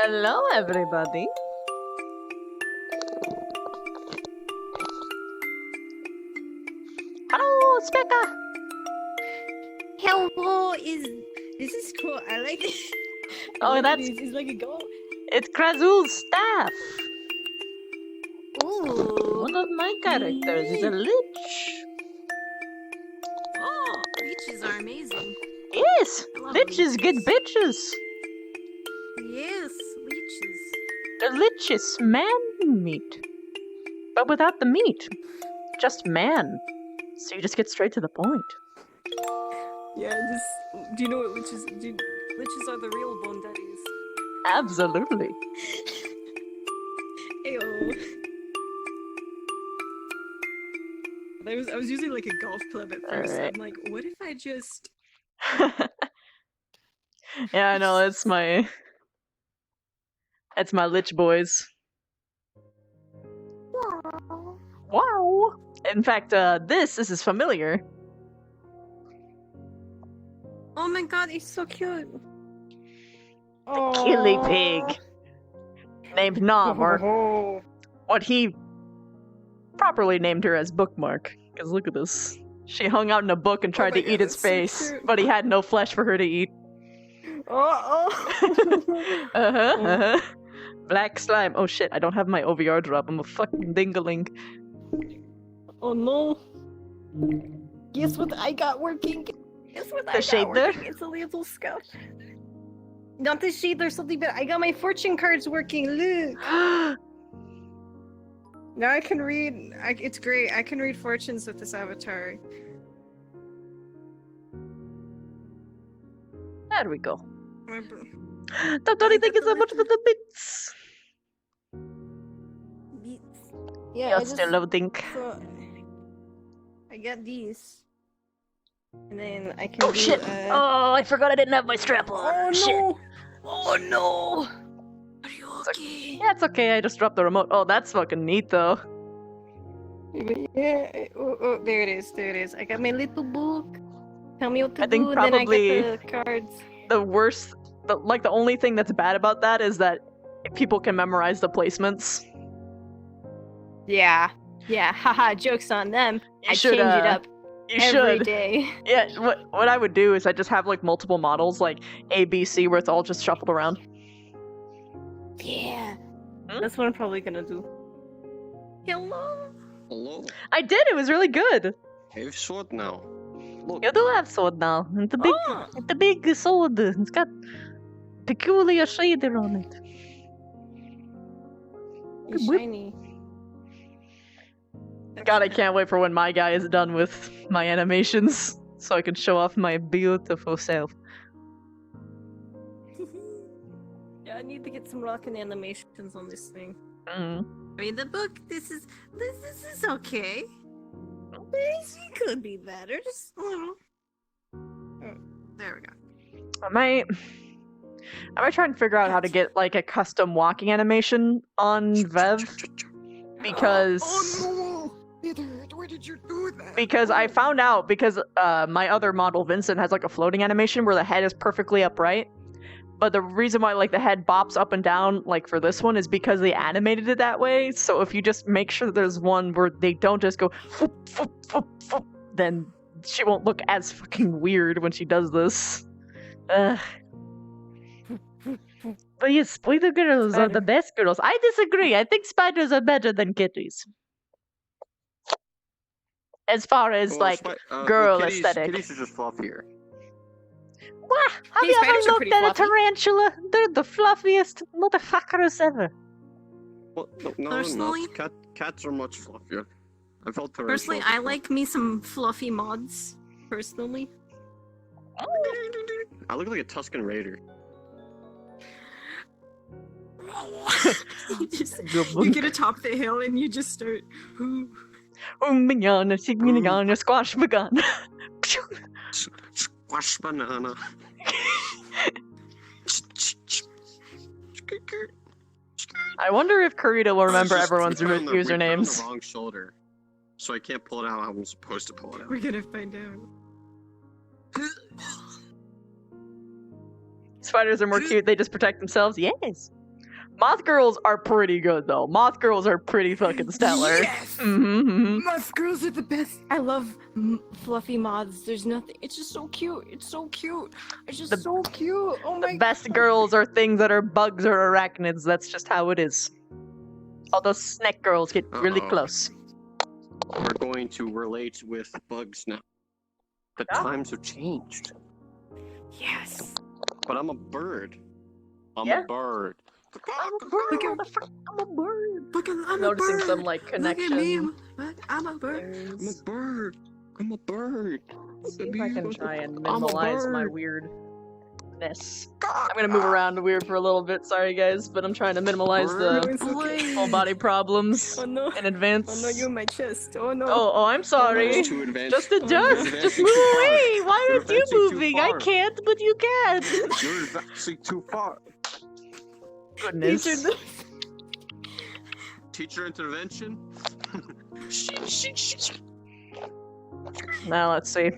Hello, everybody. Hello, Specca. Hello, this is cool. I like it. Oh, that's it's like a goal. it's Krazul's staff. Ooh. One of my characters is a lich. Oh, leeches are amazing. Yes, I love liches get leeches. bitches. Yes, leeches. Delicious man meat, but without the meat, just man. So you just get straight to the point. Yeah, do you know what leeches? Leeches are the real bone daddies. Absolutely. Ayo. I was using like a golf club at first. Alright. I'm like, what if I just? Yeah, I know. It's my lich boys. Wow. In fact, this is familiar. Oh my god, he's so cute. The killy pig. Named Nom, or what he properly named her as Bookmark. Because look at this. She hung out in a book and tried my to eat God, its that's so face, cute. but he had no flesh for her to eat. Uh-huh. Black slime. Oh shit, I don't have my OVR drop. I'm a fucking dingaling. Oh no. Guess what I got working? Guess what The I got shader? working? It's a little scout. Not the shade or something, but I got my fortune cards working. Look. Now I can read. It's great. I can read fortunes with this avatar. There we go. Don't think it's that much for the bits. Yeah, You're still loading. So, I got these. And then I can Oh do, shit! Oh, I forgot I didn't have my strap on. Oh Shit. no! Oh no! Are you okay? Yeah, it's okay. I just dropped the remote. Oh, that's fucking neat though. Yeah. Oh, there it is. There it is. I got my little book. Tell me what to I think do, and then I probably get the cards. The worst, the only thing that's bad about that is that people can memorize the placements. Yeah. Yeah. Haha. Jokes on them. You I should, change it up You every should. day. Yeah, what I would do is I just have like multiple models, like A, B, C, where it's all just shuffled around. Yeah. Hmm? That's what I'm probably gonna do. Hello. Hello. I did. It was really good. I have sword now. Look. You do have sword now. It's a big, Oh. it's a big sword. It's got peculiar shader on it. It's shiny. God, I can't wait for when my guy is done with my animations, so I can show off my beautiful self. Yeah, I need to get some rockin' animations on this thing. Mm. I mean, the book. This is okay. It could be better. Just oh, there we go. I might try and figure out how to get like a custom walking animation on Vev, because Oh no! Where did you do that? because I found out because my other model Vincent has like a floating animation where the head is perfectly upright. But the reason why like the head bops up and down like for this one is because they animated it that way. So if you just make sure there's one where they don't just go foop, foop, foop, foop, then she won't look as fucking weird when she does this. But yes, spider girls are the best girls. I disagree. I think spiders are better than kitties. As far as girl kitties, aesthetic. Kitties are just fluffier. What? Have Hey, you spiders ever are looked pretty at a fluffy. tarantula? They're the fluffiest motherfuckers ever. Well, no, Personally- not. Cats are much fluffier. I felt Personally, I like me some fluffy mods. Personally. I look like a Tuscan Raider. You get atop the hill and you just start. Manana, sigminagana, squash begun. Squash banana. I wonder if Kurita will remember Just everyone's we put it on the usernames. wrong shoulder, so I can't pull it out how I'm supposed to pull it out. We're gonna find out. Spiders are more cute, they just protect themselves. Yes. Moth girls are pretty good though. Moth girls are pretty fucking stellar. Yes! Mm-hmm. Moth girls are the best. I love fluffy moths. There's nothing. It's just so cute. It's so cute. It's just so cute. Oh my The best girls are things that are bugs or arachnids. That's just how it is. Although snake girls get really close. We're going to relate with bugs now. The times have changed. Yes. But I'm a bird. I'm Yeah. a bird. I'm a bird. I'm a bird. Look at I'm Noticing a bird. some like Look at me. connection. Look, I'm a bird. I'm things. a bird. I'm a bird. See if I can try and I'm a minimize my bird. weirdness. I'm gonna move around weird for a little bit, sorry guys, but I'm trying to minimize Bird. the It's okay. full body problems Oh no. in advance. Oh no, you're in my chest. Oh no. Oh, I'm sorry. It's too advanced. Just adjust. You're Just advancing move too far. away. Why You're aren't you advancing too moving? I far. can't, but you can. You're advancing too far. Goodness. Teacher intervention? Now let's see.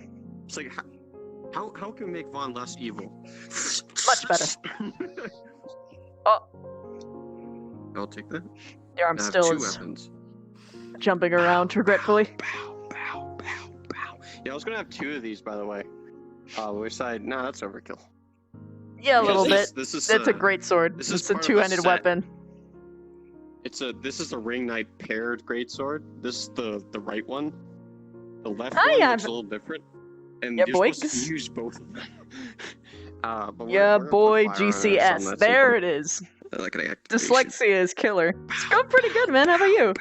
It's like, how can we make Vaughn less evil? Much better. Oh. I'll take that. Your arm I have still two is weapons. jumping around regretfully. Pow, pow, pow, pow. Yeah, I was gonna have two of these, by the way. We decided, nah, that's overkill. Yeah, a little bit. This is That's a great sword. this is It's a part of a two-handed set. weapon. This is the ring knight paired greatsword. This is the right one. The left Hi, one I'm- looks a little different. And Yeah, you're supposed boys. to use both of them. But we're Yeah, gonna put boy, fire on it or GCS. something. There it is. That's like an activation. Dyslexia is killer. It's going pretty good, man. How about you?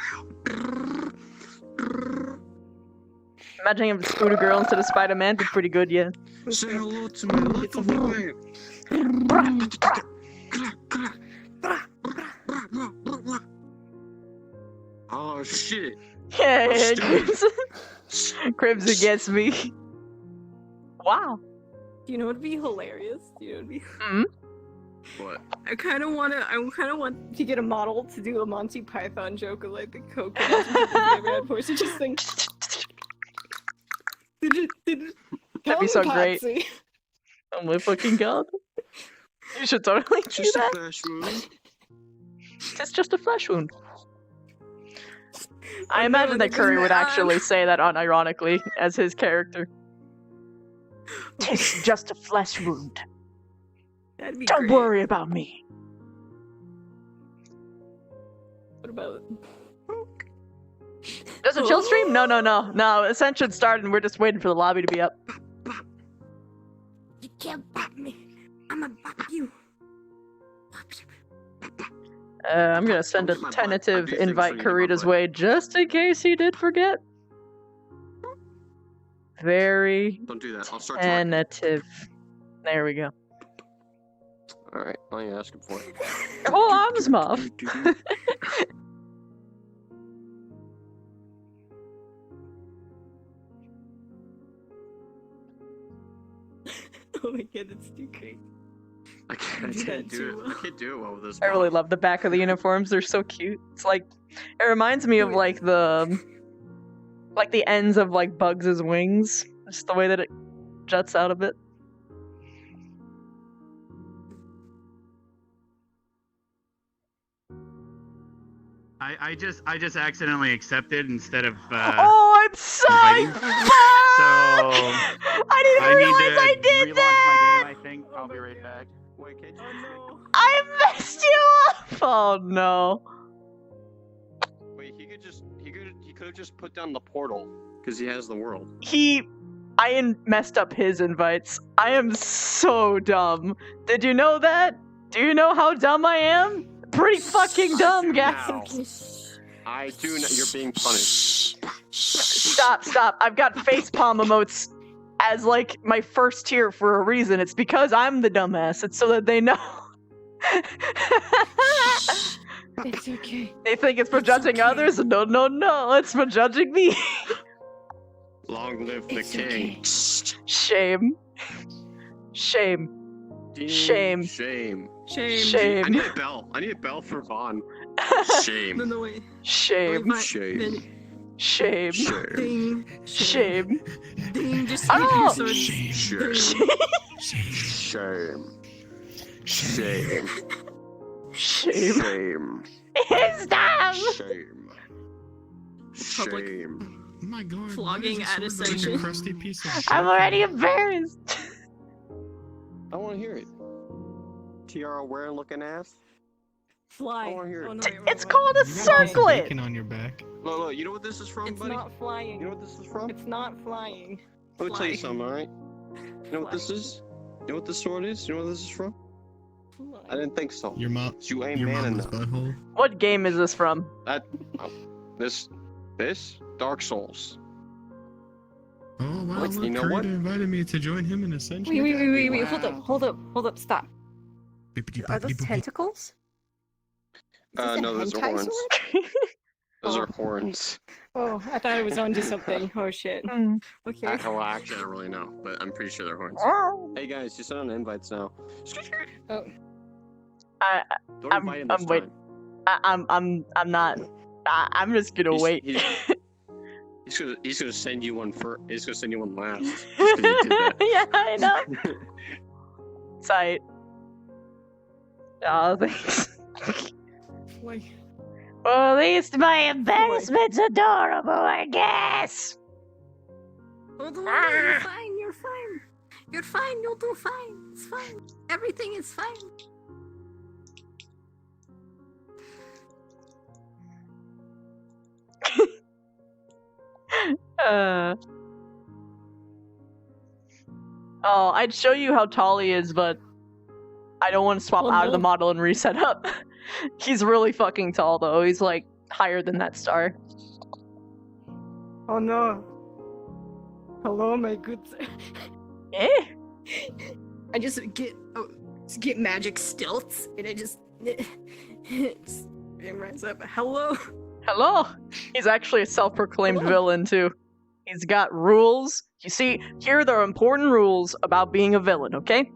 Imagining if Scooter Girl instead of Spider-Man did pretty good, yeah. Say hello to my little boy. Oh shit! Yeah, Let's do it. Cribs. Cribs against me. Wow. Do you know what'd be hilarious? Do you know what'd be? Hmm? What? I kind of want to get a model to do a Monty Python joke of like the coconut red horse. You just think. That'd be so great. Oh my fucking god. You should totally do Just a that. flash wound. It's just a flesh wound. I Oh, imagine no, that Curry this would is- actually say that unironically as his character. It's just a flesh wound. That'd be Don't great. worry about me. What about? Does a chill stream? No. Ascension started and we're just waiting for the lobby to be up. You can't bop me. I'ma bop you. I'm gonna send a With my butt. tentative I do things invite so you get my Karita's butt. way just in case he did forget. Very Don't do that. I'll start to work. tentative. There we go. Alright, I ain't asking for it. Your whole arm's muff. Oh my god, that's too great. I can't Do that do too it. well. I can't do it well with this. I really butt. love the back of the uniforms. They're so cute. It's like it reminds me of like the ends of like Bugs' wings. Just the way that it juts out a bit. I just accidentally accepted instead of Oh, I'm sorry. inviting. Fuck! So I didn't I need realize to I did relaunch that. my game. I think I'll be right back. Wait, can't you? Oh no. I messed you up. Oh no. Wait, he could have just put down the portal because he has the world. I messed up his invites. I am so dumb. Did you know that? Do you know how dumb I am? Pretty fucking dumb, guys. Now. I do know you're being punished. Stop. I've got facepalm emotes as like my first tier for a reason. It's because I'm the dumbass. It's so that they know. It's okay. They think it's for It's judging okay. others. No. It's for judging me. Long live the It's king. Shame. Ding, Shame. Shame. Shame. I need a bell. I need a bell for Vaughn. Shame. No, wait. Shame. Wait, Shame. then- Shame. Shame. Ding. Shame. Ding. Just Oh! keep your sword. Shame. Ding. Shame. Shame. Shame. Shame. It's them! Shame. Public- Shame. Oh my god. Flogging why at is this sword Ascension. like a crusty piece of shit? I'm already embarrassed. I want to hear it. Tiara wearing looking ass. Fly. I wanna hear it. Oh, no, wait, It's wait, called a You got a piece of circlet. bacon on your back. Look, you know what this is from, It's buddy? not flying. You know what this is from? It's not flying. Let me tell you Fly. something, alright? You know what this is? You know what this sword is? You know what this is from? Fly. I didn't think so. Your mom. You ain't Your man mama's enough. butthole. What game is this from? This Dark Souls. Oh wow! What's- Look, you know what? Karita invited me to join him in Ascension. Wait. Wow. Hold up, stop. Are those tentacles? Is this No, a those are hentai horns. sword? Those Oh. are horns. Oh, I thought I was onto something. Oh shit. Okay. Well, actually, I don't really know, but I'm pretty sure they're horns. Hey guys, you sent on invites now. Oh. Don't I'm- invite him I'm this wait- time. I'm not. I'm just gonna He's- wait. He's gonna send you one first. He's gonna send you one last. Just 'cause you did that. Yeah, I know. Sight. Oh, thanks. Wait. Well, at least my embarrassment's adorable, I guess. Hold on, Ah. you're fine, you're fine. You're fine, you'll do fine. It's fine. Everything is fine. Oh, I'd show you how tall he is, but I don't want to swap Oh, out of the no. model and reset up. He's really fucking tall, though. He's like higher than that star. Oh no. Hello, my good. Eh? I just get magic stilts, and it rise up. Hello. Hello. He's actually a self-proclaimed Hello. villain too. He's got rules. You see, here are the important rules about being a villain, okay?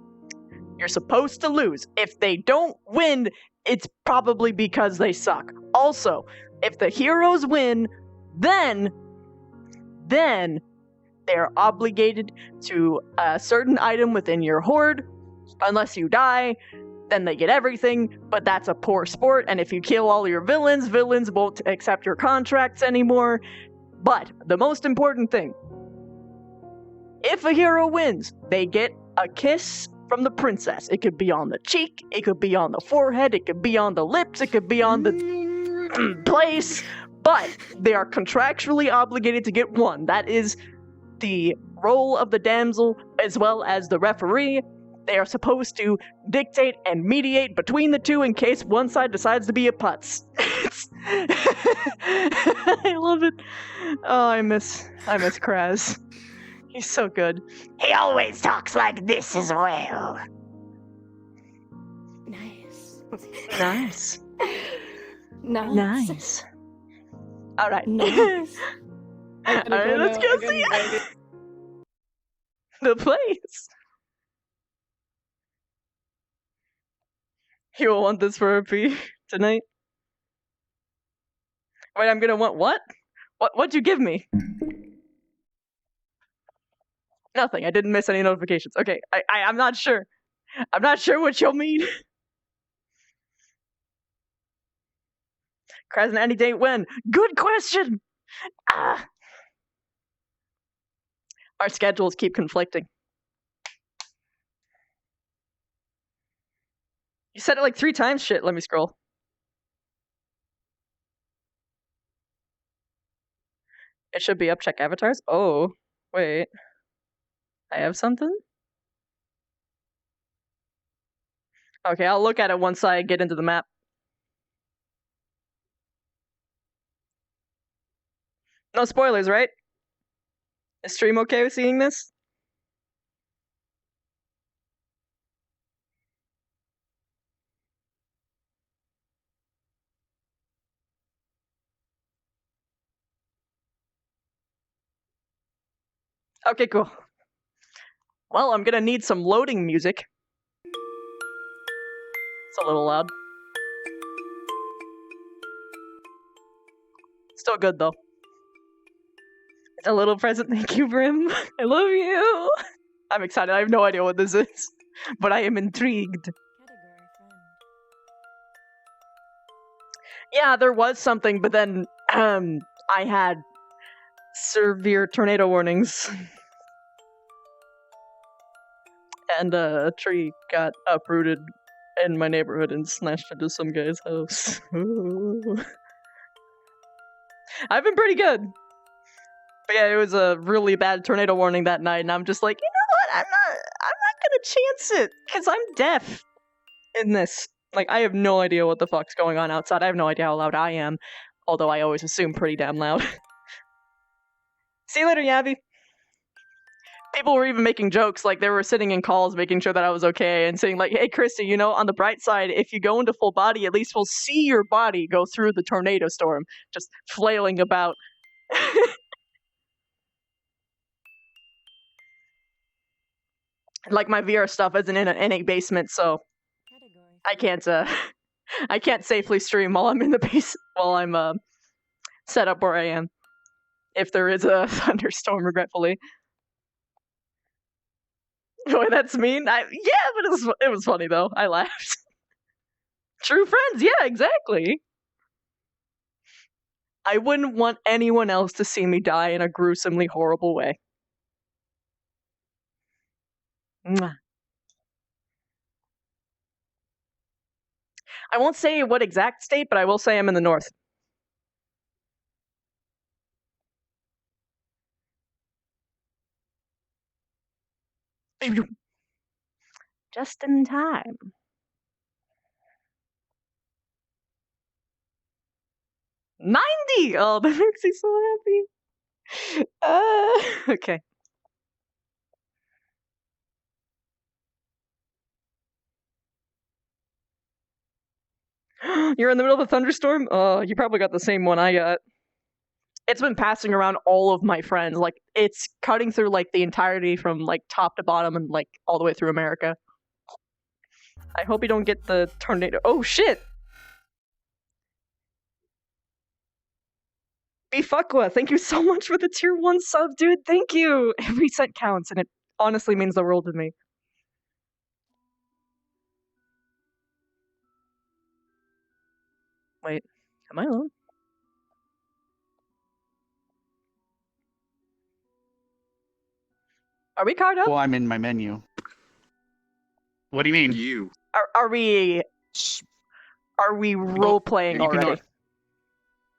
You're supposed to lose. If they don't win, it's probably because they suck. Also, if the heroes win, then they're obligated to a certain item within your horde. Unless you die, then they get everything, but that's a poor sport, and if you kill all your villains won't accept your contracts anymore. But the most important thing, if a hero wins, they get a kiss from the princess. It could be on the cheek, it could be on the forehead, it could be on the lips, it could be on the place, but they are contractually obligated to get one. That is the role of the damsel as well as the referee. They are supposed to dictate and mediate between the two in case one side decides to be a putz. I love it. Oh, I miss Kraz. He's so good. He always talks like this as well. Nice. Nice. Nice. Nice. Alright. Nice. I gotta Alright, go let's now. go I got see invited. the place. You will want this for a pee tonight? Wait, I'm gonna want what? What'd you give me? Nothing. I didn't miss any notifications. Okay, I'm not sure. I'm not sure what you'll mean. Kraz any date when? Good question! Ah. Our schedules keep conflicting. You said it like 3 times. Shit, let me scroll. It should be up. Check avatars. Oh, wait. I have something? Okay, I'll look at it once I get into the map. No spoilers, right? Is stream okay with seeing this? Okay, cool. Well, I'm gonna need some loading music. It's a little loud. Still good, though. It's a little present. Thank you, Brim. I love you. I'm excited. I have no idea what this is, but I am intrigued. Yeah, there was something, but then I had severe tornado warnings. And a tree got uprooted in my neighborhood and smashed into some guy's house. I've been pretty good. But yeah, it was a really bad tornado warning that night, and I'm just like, you know what? I'm not gonna chance it, because I'm deaf in this. Like, I have no idea what the fuck's going on outside. I have no idea how loud I am, although I always assume pretty damn loud. See you later, Yabby. People were even making jokes, like they were sitting in calls making sure that I was okay and saying like, hey Christy, you know, on the bright side, if you go into full body, at least we'll see your body go through the tornado storm, just flailing about. Like my VR stuff isn't in a basement, so I can't I can't safely stream while I'm in the base while I'm set up where I am. If there is a thunderstorm, regretfully. Boy, that's mean. Yeah, but it was funny though. I laughed. True friends, yeah, exactly. I wouldn't want anyone else to see me die in a gruesomely horrible way. Mwah. I won't say what exact state, but I will say I'm in the north. Just in time. $90! Oh, that makes me so happy. Okay. You're in the middle of a thunderstorm? Oh, you probably got the same one I got. It's been passing around all of my friends. Like, it's cutting through, like, the entirety from, like, top to bottom and, like, all the way through America. I hope you don't get the tornado. Oh, shit! Bifukwa, thank you so much for the tier 1 sub, dude. Thank you! Every cent counts, and it honestly means the world to me. Wait, am I alone? Are we caught up? Well, I'm in my menu. What do you mean? You. Are we role playing you can already?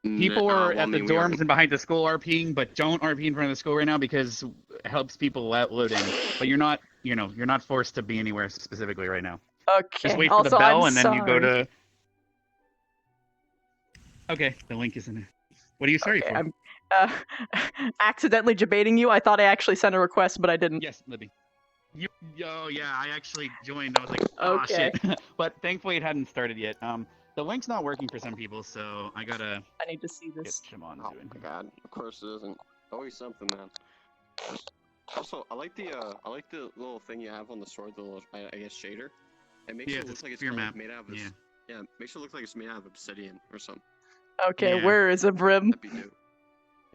People Nah, are well, at the I mean, we are. dorms and behind the school RPing, but don't RP in front of the school right now because it helps people out loading. But you're not, you're not forced to be anywhere specifically right now. Okay. Just wait for also, the bell I'm and then sorry. you go to. Okay, the link is in there. What are you sorry for? I'm accidentally debating you. I thought I actually sent a request, but I didn't. Yes, Libby. Oh yeah, I actually joined. I was like, oh Okay. shit. But thankfully it hadn't started yet. The link's not working for some people, so I gotta I need to see get this. Shimon Oh doing. my god, of course it isn't. Always something, man. Also, I like the little thing you have on the sword, the little, I guess, shader. It makes Yeah, it it's look a like it's sphere kind of map. made out of Yeah. makes it look like it's made out of obsidian or something. Okay, Yeah. where is it, Brim? That'd be dope.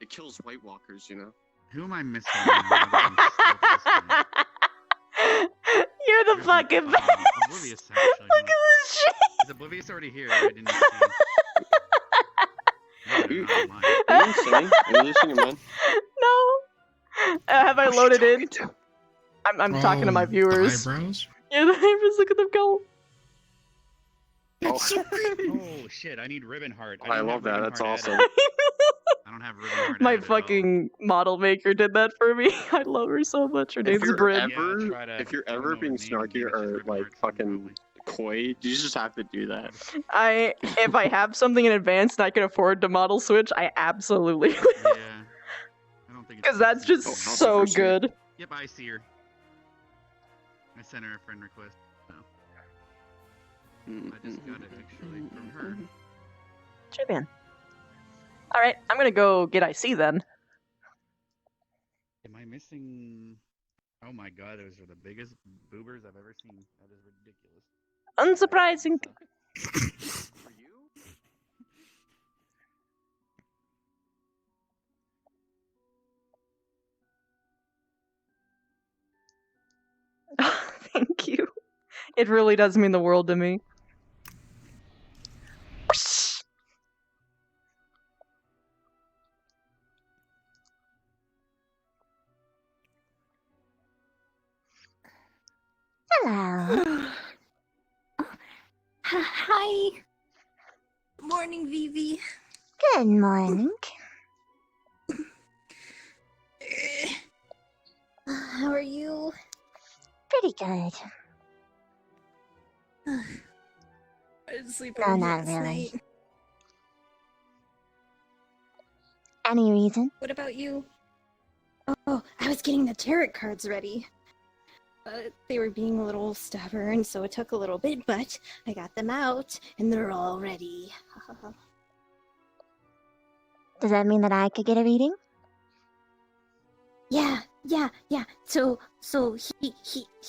It kills White Walkers, you know. Who am I missing? Now? You're the Where's fucking the- best. Oblivious, actually. Look at this shit. Is Oblivious already here? I didn't see. No, You- they're not online. Are you insane? Are you losing your mind? No. Have I Who's she loaded in? talking to? I'm talking to my The viewers. eyebrows? Yeah, the neighbors, look at them go. That's so creepy. Oh shit! I need ribbon heart. I don't love have that. ribbon That's heart awesome. added. I don't have ribbon heart. My added at all. fucking model maker did that for me. I love her so much. Her If name's you're Brim. ever, Yeah, try to if you're throw ever an being old name and snarky give us just or ribbon like hearts, fucking coy, you just have to do that. If I have something in advance and I can afford to model switch, I absolutely will. Yeah. I don't think. Because that's just Oh, how's so the first year? good. Yep, I see her. I sent her a friend request. No, I just got it actually from her. Sure, man. Alright, I'm gonna go get IC then. Am I missing? Oh my god, those are the biggest boobers I've ever seen. That is ridiculous. Unsurprising. For you? Thank you. It really does mean the world to me. Hello. Hi. Morning, Vivi. Good morning. How are you? Pretty good. I didn't sleep No, early not last really. night. Any reason? What about you? Oh, I was getting the tarot cards ready. They were being a little stubborn, so it took a little bit, but I got them out, and they're all ready. Does that mean that I could get a reading? Yeah. So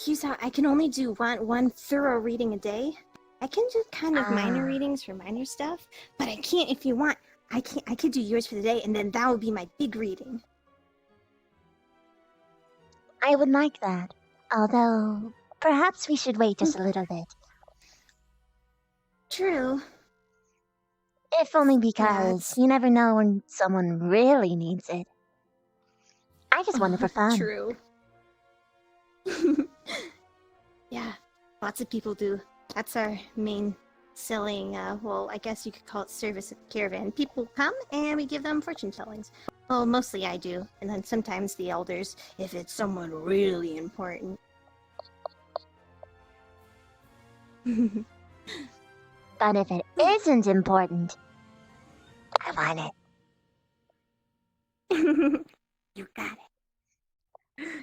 here's how I can only do one thorough reading a day. I can do kind of minor Ah. readings for minor stuff, but I can't. If you want, I could do yours for the day, and then that would be my big reading. I would like that. Although, perhaps we should wait just a little bit. True. If only because it's- you never know when someone really needs it. I just want it for fun. True. Yeah, lots of people do. That's our main selling, well, I guess you could call it service caravan. People come and we give them fortune tellings. Well, mostly I do. And then sometimes the elders, if it's someone really important. But if it isn't important, I want it. You got it.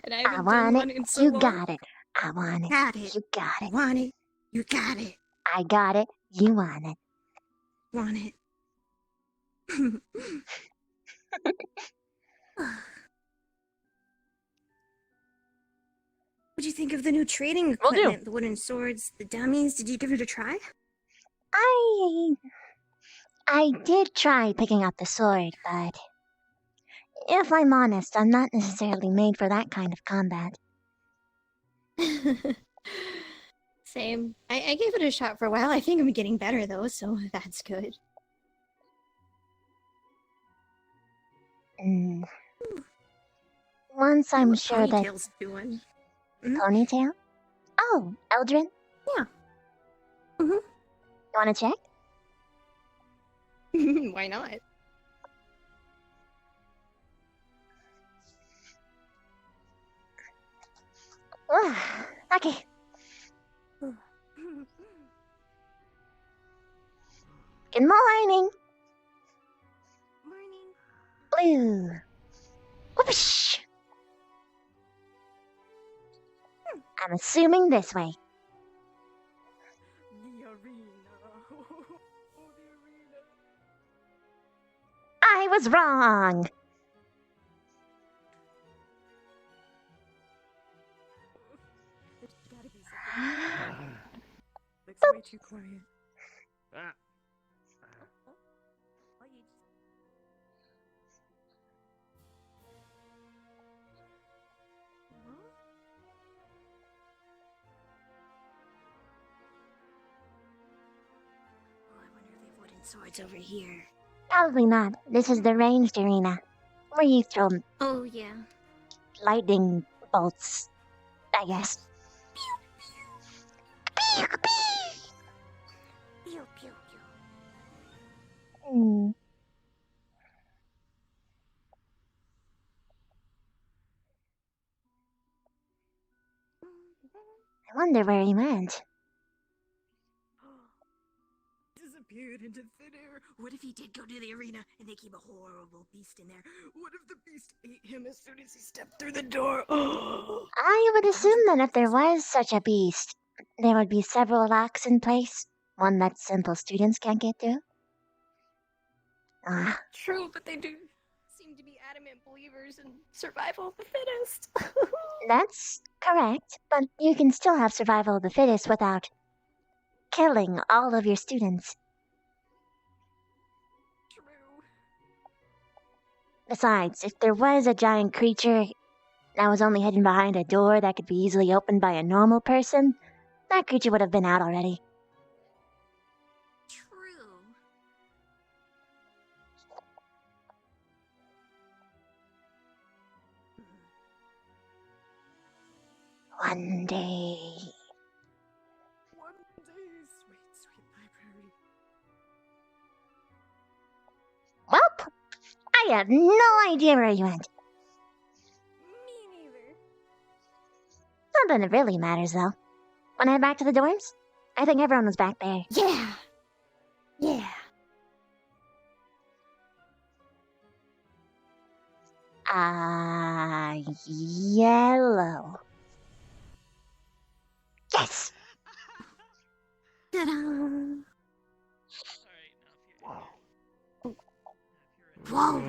And I I haven't done want one it. in so You long. got it. I want it. Got it. You got it. Want it. You got it. I got it. You want it. Want it. What'd you think of the new trading Will do. equipment? The wooden swords, the dummies? Did you give it a try? I did try picking up the sword, but if I'm honest, I'm not necessarily made for that kind of combat. Same. I gave it a shot for a while. I think I'm getting better though, so that's good. Mm. Once I'm What sure that Ponytail's doing. Ponytail? Oh, Eldrin? Yeah. Mhm. You wanna check? Why not? Okay. Good morning, Morning. Blue. Whoosh! I'm assuming this way. The arena. The arena. I was wrong. There's gotta be something. Looks way too quiet. Ah. Oh, you just... Huh? Oh, I wonder if they have wooden swords over here. Probably not. This is the ranged arena, where you throw Oh, yeah. lightning bolts, I guess. Pew, pew, pew. Hmm. I wonder where he went. Disappeared into thin air. What if he did go to the arena and they keep a horrible beast in there? What if the beast ate him as soon as he stepped through the door? Oh. I would assume that if there was such a beast, there would be several locks in place. One that simple students can't get through. Ah, True, but they do seem to be adamant believers in survival of the fittest. that's correct, but you can still have survival of the fittest without killing all of your students. True. Besides, if there was a giant creature that was only hidden behind a door that could be easily opened by a normal person, that creature would have been out already. True. One day, I have no idea where you went. Me neither. Not that it really matters, though. Wanna head back to the dorms? I think everyone was back there. Yeah. Yeah. Yellow. Yes! Ta-da. Whoa.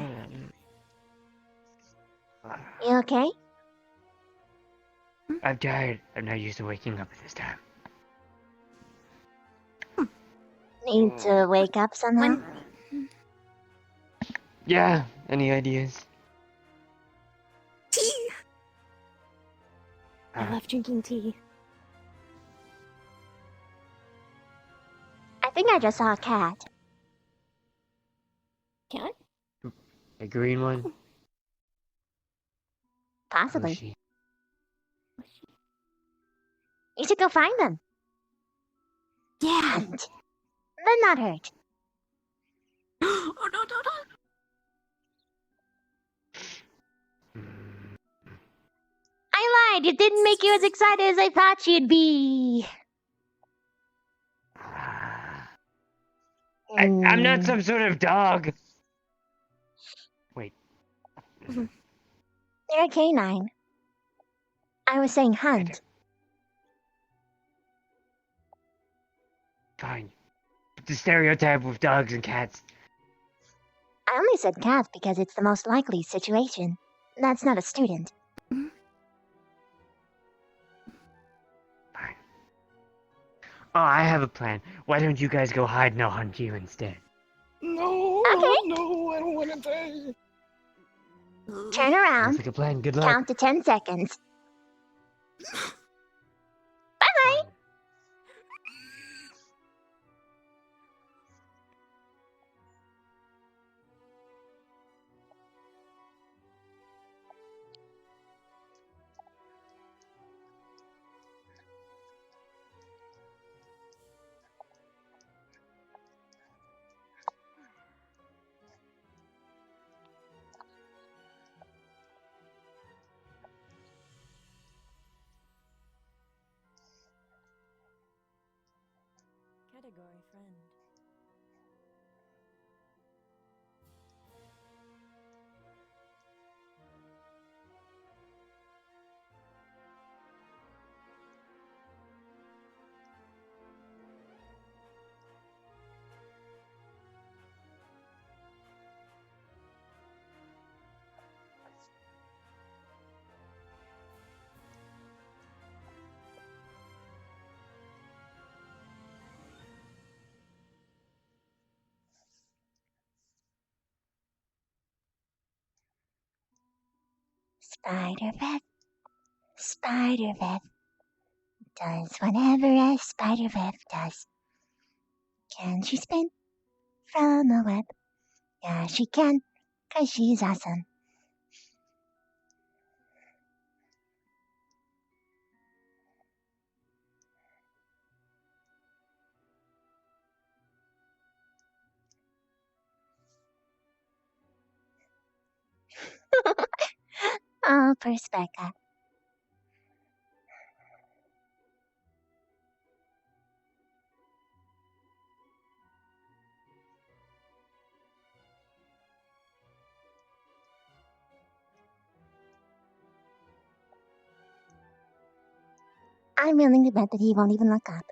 You okay? I'm tired. I'm not used to waking up at this time. Need to wake up somehow? When Yeah, any ideas? tea. I Uh, love drinking tea. I think I just saw a cat. Cat? a green one? Who's Possibly. she? You should go find them. Yeah. Hunt. But not hurt. Oh no. Mm, I lied. It didn't make you as excited as I thought you'd be. I'm not Mm. some sort of dog. Wait. You're a canine. I was saying hunt. Fine. The stereotype with dogs and cats. I only said cats because it's the most likely situation. That's not a student. Fine. Oh, I have a plan. Why don't you guys go hide and I'll hunt you instead? No, Okay. no, I don't want to die. Turn Sounds around. like a plan. Good luck. Count to 10 seconds. Bye-bye. Fine. Category friend. Spider-Web. Spider-Web. Does whatever a spider-web does. Can she spin from a web? Yeah, she can, 'cause she's awesome. Oh, Perspecca. I'm willing to bet that he won't even look up.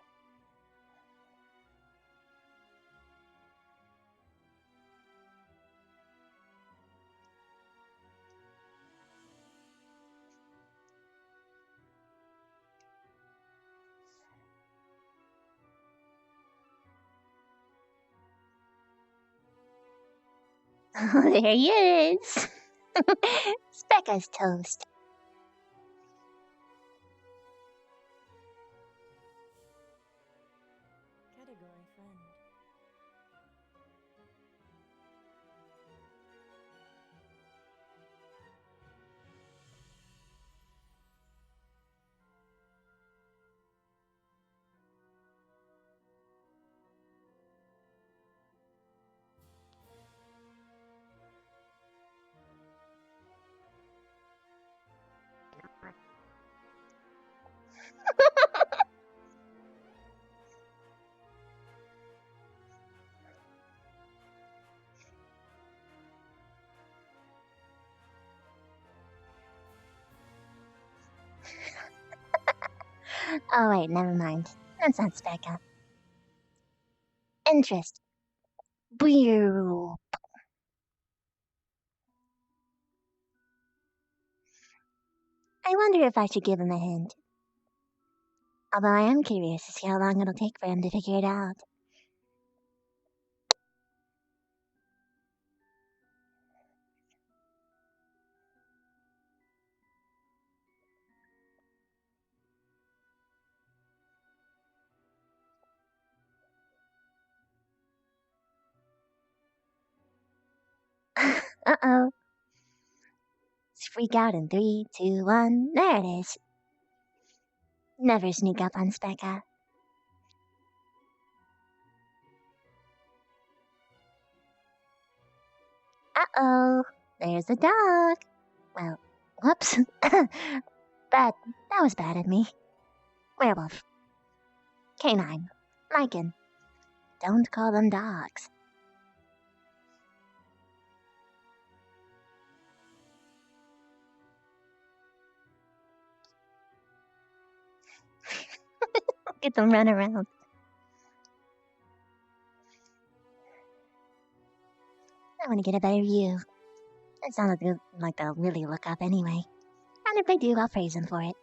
Oh, there he is. Specca's toast. Category friend. Oh wait, never mind. That's not Specca. Interest. Boo. I wonder if I should give him a hint. Although I am curious to see how long it'll take for him to figure it out. Uh-oh. Let's freak out in 3, 2, 1. There it is. Never sneak up on Specca. Uh-oh. There's the dog. Well, whoops. that was bad of me. Werewolf. Canine. Lycan. Don't call them dogs. Look at them run around. I want to get a better view. It's not like they'll really look up anyway. And if they do, I'll praise them for it.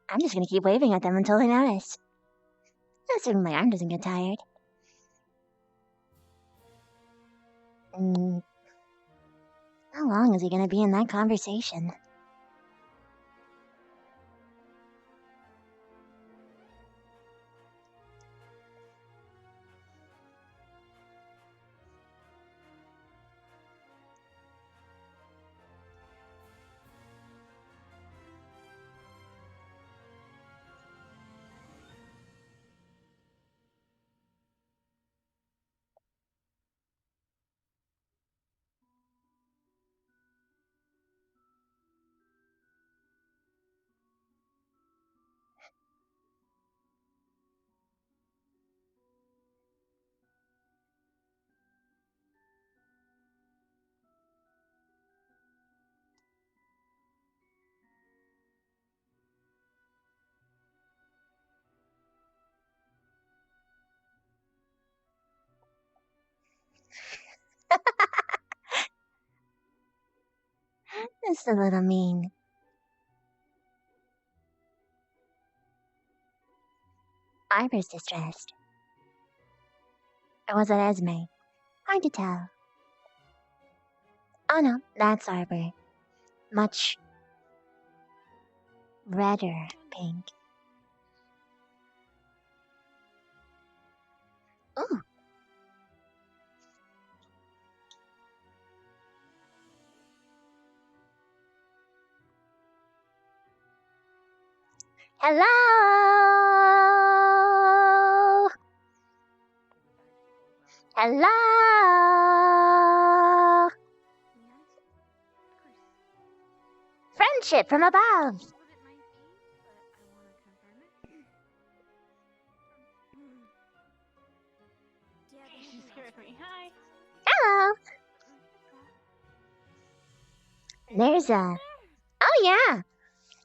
I'm just gonna keep waving at them until they notice. Assuming my arm doesn't get tired. How long is he gonna be in that conversation? Just a little mean. Arbor's distressed. Or was it Esme? Hard to tell. Oh no, that's Arbor. Much redder pink. Ooh. Hello? Hello? Friendship from above. You scared me. Hi. Hello. There's a... Oh yeah.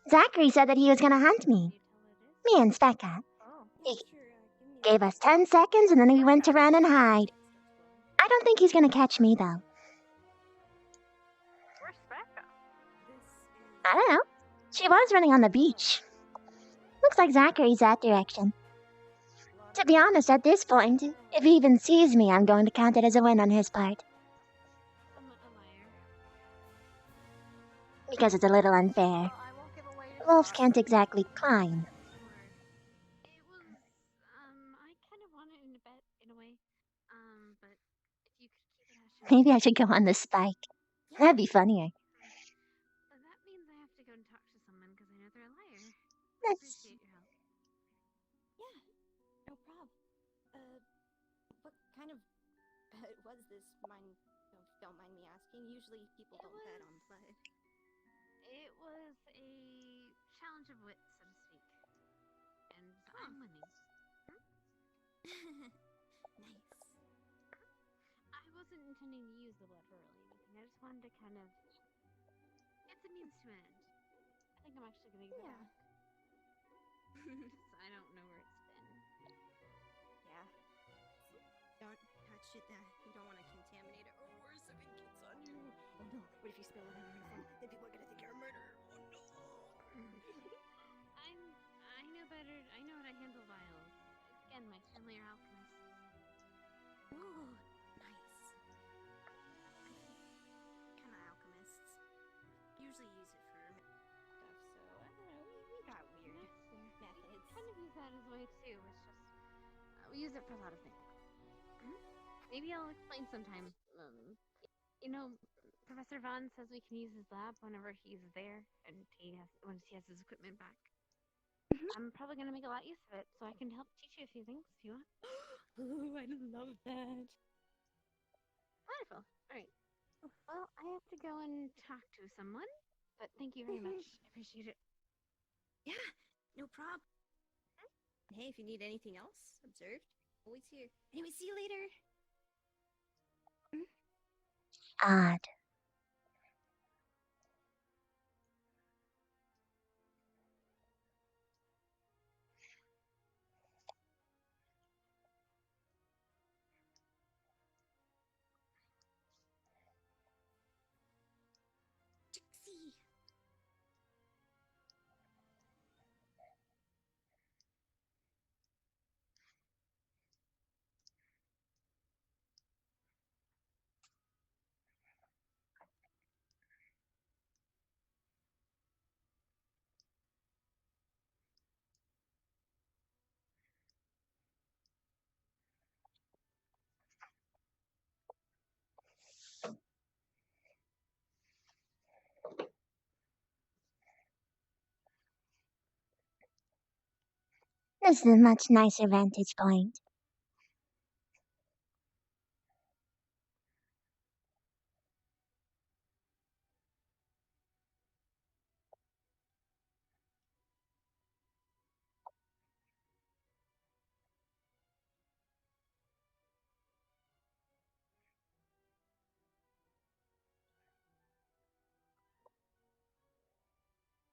Zachary said that he was gonna hunt me. Me and Specca. He gave us 10 seconds and then we went to run and hide. I don't think he's gonna catch me though. Where's Becca? I don't know. She was running on the beach. Looks like Zachary's that direction. To be honest, at this point, if he even sees me, I'm going to count it as a win on his part. Because it's a little unfair. Wolves can't exactly climb. Maybe I should go on the spike. That'd be funnier. That's... No problem. What kind of bet was this? Don't mind me asking. Usually people don't bet on blood. It was a challenge of wits, so to speak. And I'm winning. Nice. I wasn't intending to use the blood for really anything. I just wanted to kind of. It's a means to an end. I think I'm actually gonna give it back. I don't know where it's been. Yeah. Don't touch it. You don't want to contaminate it, or worse, if it gets on you. Oh no! What if you spill it on your uniform? Then people are gonna think you're a murderer. Oh no! I know better. I know how to handle vials. Again, my family are alchemists. Ooh, nice. Kind of alchemists usually use it for stuff, so I don't know. We got weird methods. We kind of use that as a way too. It's just we use it for a lot of things. Maybe I'll explain sometime. You know, Professor Vaughn says we can use his lab whenever he's there, and once he has his equipment back. I'm probably gonna make a lot of use of it, so I can help teach you a few things if you want. Ooh, I love that. Wonderful. All right. Well, I have to go and talk to someone, but thank you very much. I appreciate it. Yeah, no problem. Hey, if you need anything else observed, always here. Anyway, see you later. Odd. Dixie. This is a much nicer vantage point.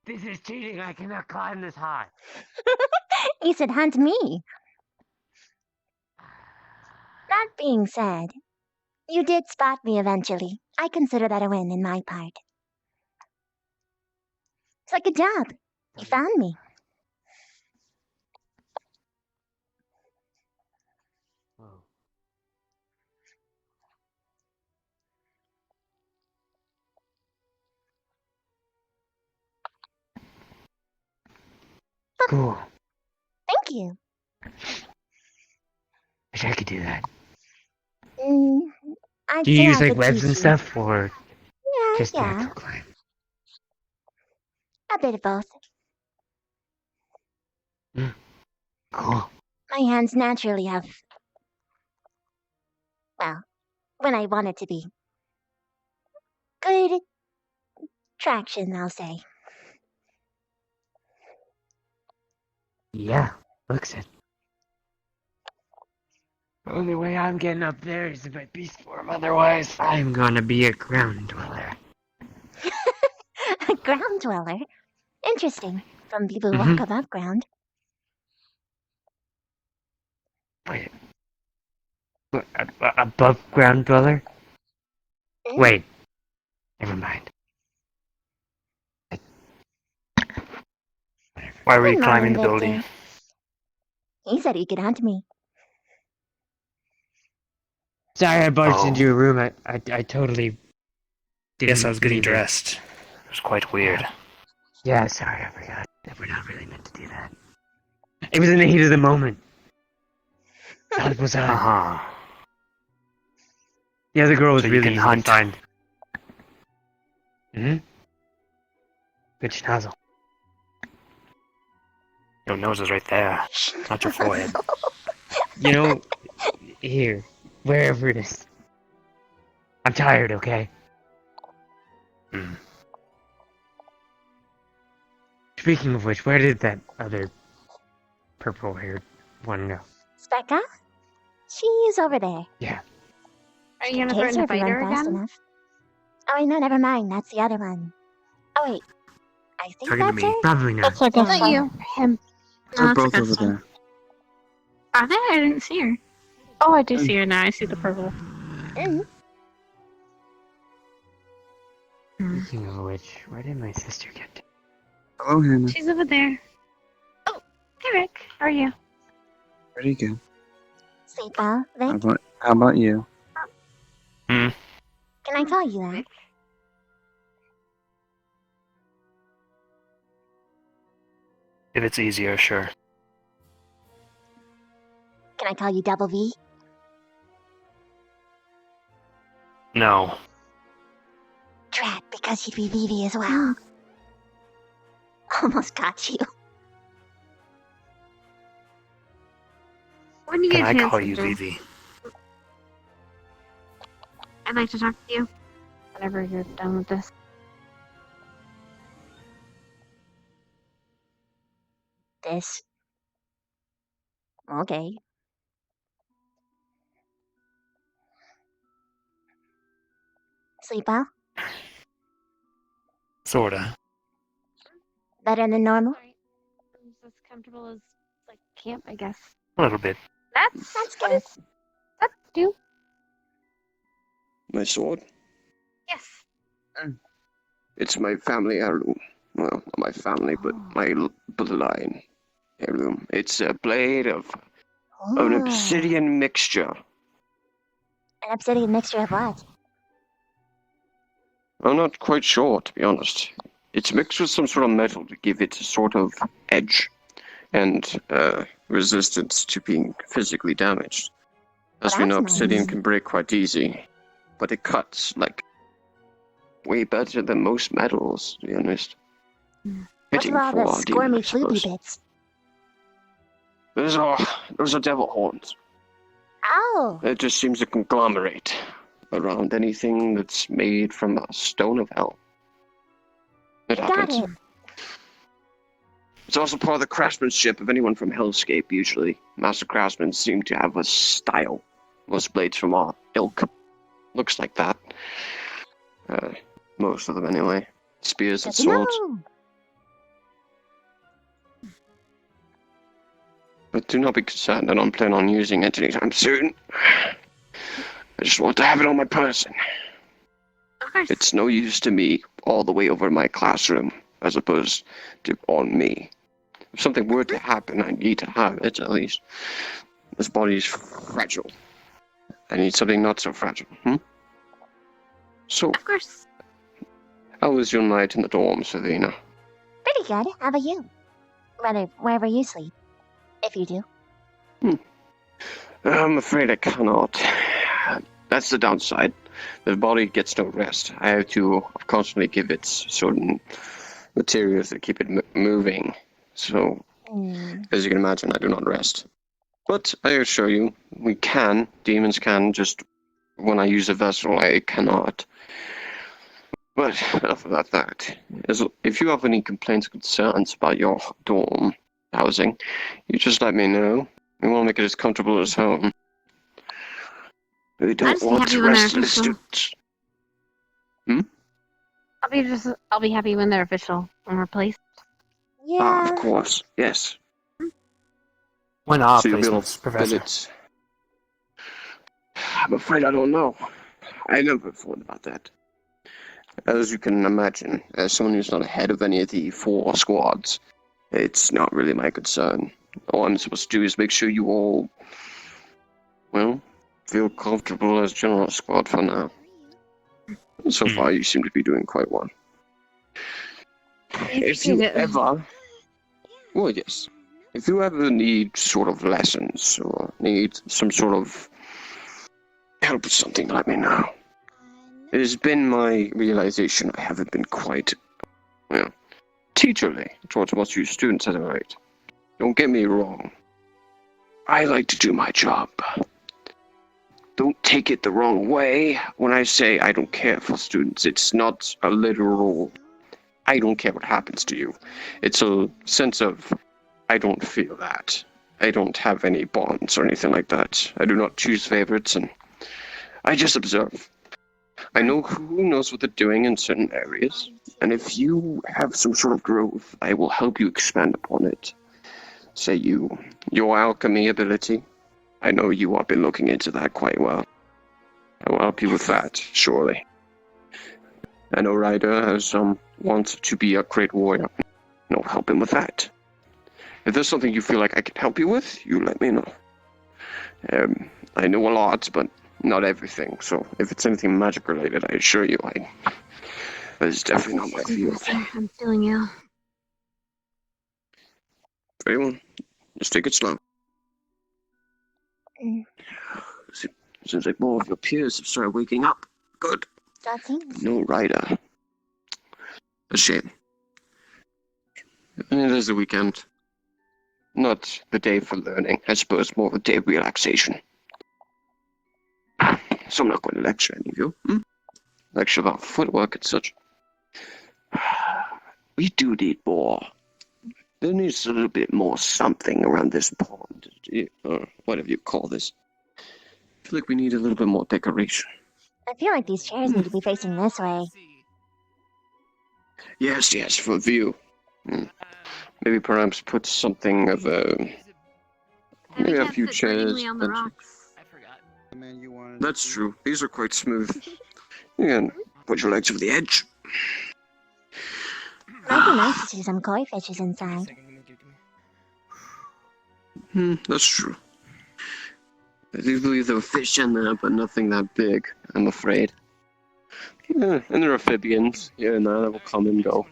This is cheating. I cannot climb this high. You should hunt me. That being said, you did spot me eventually. I consider that a win in my part. So good job. You found me. Whoa. Cool. Thank you. Wish I could do that. I'd Do you say use I like could webs teach and you. stuff, or Yeah, just the yeah. actual climb? A bit of both. Cool. My hands naturally have, well, when I want it to be. Good traction, I'll say. Yeah, looks it. The only way I'm getting up there is if I beast form, otherwise I'm gonna be a ground dweller. A ground dweller? Interesting. From people who walk above ground. Wait. Above ground dweller? Wait. Never mind. Why were you Good climbing morning, the building? Victor. He said he could hunt me. Sorry I barged into your room. I totally didn't Yes, I was getting mean to. dressed. It was quite weird. Yeah, sorry, I forgot. We're not really meant to do that. It was in the heat of the moment. That was Uh-huh. The other girl was So you really can easy hunt. to find. Good schnozzle. Your nose is right there, not your forehead. You know, here, wherever it is. I'm tired, okay? Hmm. Speaking of which, where did that other purple-haired one go? Specca? She's over there. Yeah. Are you gonna Can't threaten to if we fight run her fast again? enough. Oh wait, no, never mind. That's the other one. Oh wait, I think Talking to that's me. her. Probably not. That's like Yeah. a Not you. Him. They're both over there. Are they? I didn't see her. Oh, I do see her now. I see the purple. Speaking of which, where did my sister get to? Hello, Hannah. She's over there. Oh, hey Rick. How are you? Pretty good. Sleep well, Vic. How about you? Can I call you that? If it's easier, sure. Can I call you Double V? No. Drat, because you'd be Vivi as well. Almost got you. When you Can get a I chance, call you Victor, Vivi? I'd like to talk to you. Whenever you're done with this. This. Okay. Sleep well? Sorta. Better than normal? Alright. I'm as comfortable as like camp, I guess. A little bit. That's That's what good. is that do? My sword? Yes. It's my family heirloom. Well, not my family, but my bloodline heirloom. It's a blade of an Ooh. obsidian mixture. An obsidian mixture of what? I'm not quite sure, to be honest. It's mixed with some sort of metal to give it a sort of edge and resistance to being physically damaged. As we know, That's obsidian nice. can break quite easy, but it cuts like way better than most metals, to be honest. What's Fitting with all for the our demon, I squirmy floopy suppose. bits? Those are devil horns. Oh! It just seems to conglomerate around anything that's made from a stone of hell. It Got happens. it. It's also part of the craftsmanship of anyone from Hellscape, usually. Master craftsmen seem to have a style. Most blades from our ilk. Looks like that. Most of them, anyway. Spears and Good to swords. know. But do not be concerned, I don't plan on using it anytime soon. I just want to have it on my person. Of course. It's no use to me all the way over my classroom, as opposed to on me. If something were to happen, I need to have it, at least. This body is fragile. I need something not so fragile, So, Of course. how was your night in the dorms, Athena? Pretty good. How about you? Rather, wherever you sleep. If you do. I'm afraid I cannot. That's the downside. The body gets no rest. I have to constantly give it certain materials that keep it moving. So, as you can imagine, I do not rest. But I assure you, demons can, just when I use a vessel, I cannot. But enough about that. If you have any complaints or concerns about your dorm housing, you just let me know. We want to make it as comfortable as home. We don't just be want happy when they're restless official. students. I'll be happy when they're official and replaced. Yeah. Of course, yes. When are So you'll be able placements, to Professor? it. I'm afraid I don't know. I never thought about that. As you can imagine, as someone who's not head of any of the 4 squads, it's not really my concern. All I'm supposed to do is make sure you all, well, feel comfortable as general squad for now. So far, you seem to be doing quite well. If you ever, well, yes, if you ever need sort of lessons or need some sort of help with something, let me know. It has been my realization I haven't been quite, well, teacherly towards most of you students as of late. Don't get me wrong. I like to do my job. Don't take it the wrong way. When I say I don't care for students, it's not a literal, I don't care what happens to you. It's a sense of, I don't feel that. I don't have any bonds or anything like that. I do not choose favorites, and I just observe. I know who knows what they're doing in certain areas, and if you have some sort of growth, I will help you expand upon it. Say your alchemy ability. I know you have been looking into that quite well. I will help you with that, surely. I know Ryder has wants to be a great warrior. And I'll help him with that. If there's something you feel like I can help you with, you let me know. I know a lot, but not everything. So if it's anything magic related, I assure you, that is definitely not my field. I'm feeling ill. Very well. Just take it slow. Seems like more of your peers have started waking up. Good. That seems. No Ryder. A shame. And it is the weekend. Not the day for learning. I suppose more of a day of relaxation. So I'm not going to lecture any of you. Lecture about footwork and such. We do need more. There needs a little bit more something around this pond, or whatever you call this. I feel like we need a little bit more decoration. I feel like these chairs need to be facing this way. Yes, for view. Maybe perhaps put something of a... Maybe a few chairs. On the rocks. That's true. These are quite smooth. You can put your legs over the edge. Might be nice to see some koi fishes inside. That's true. I do believe there were fish in there, but nothing that big, I'm afraid. Yeah, and there are amphibians here and there that will come and go.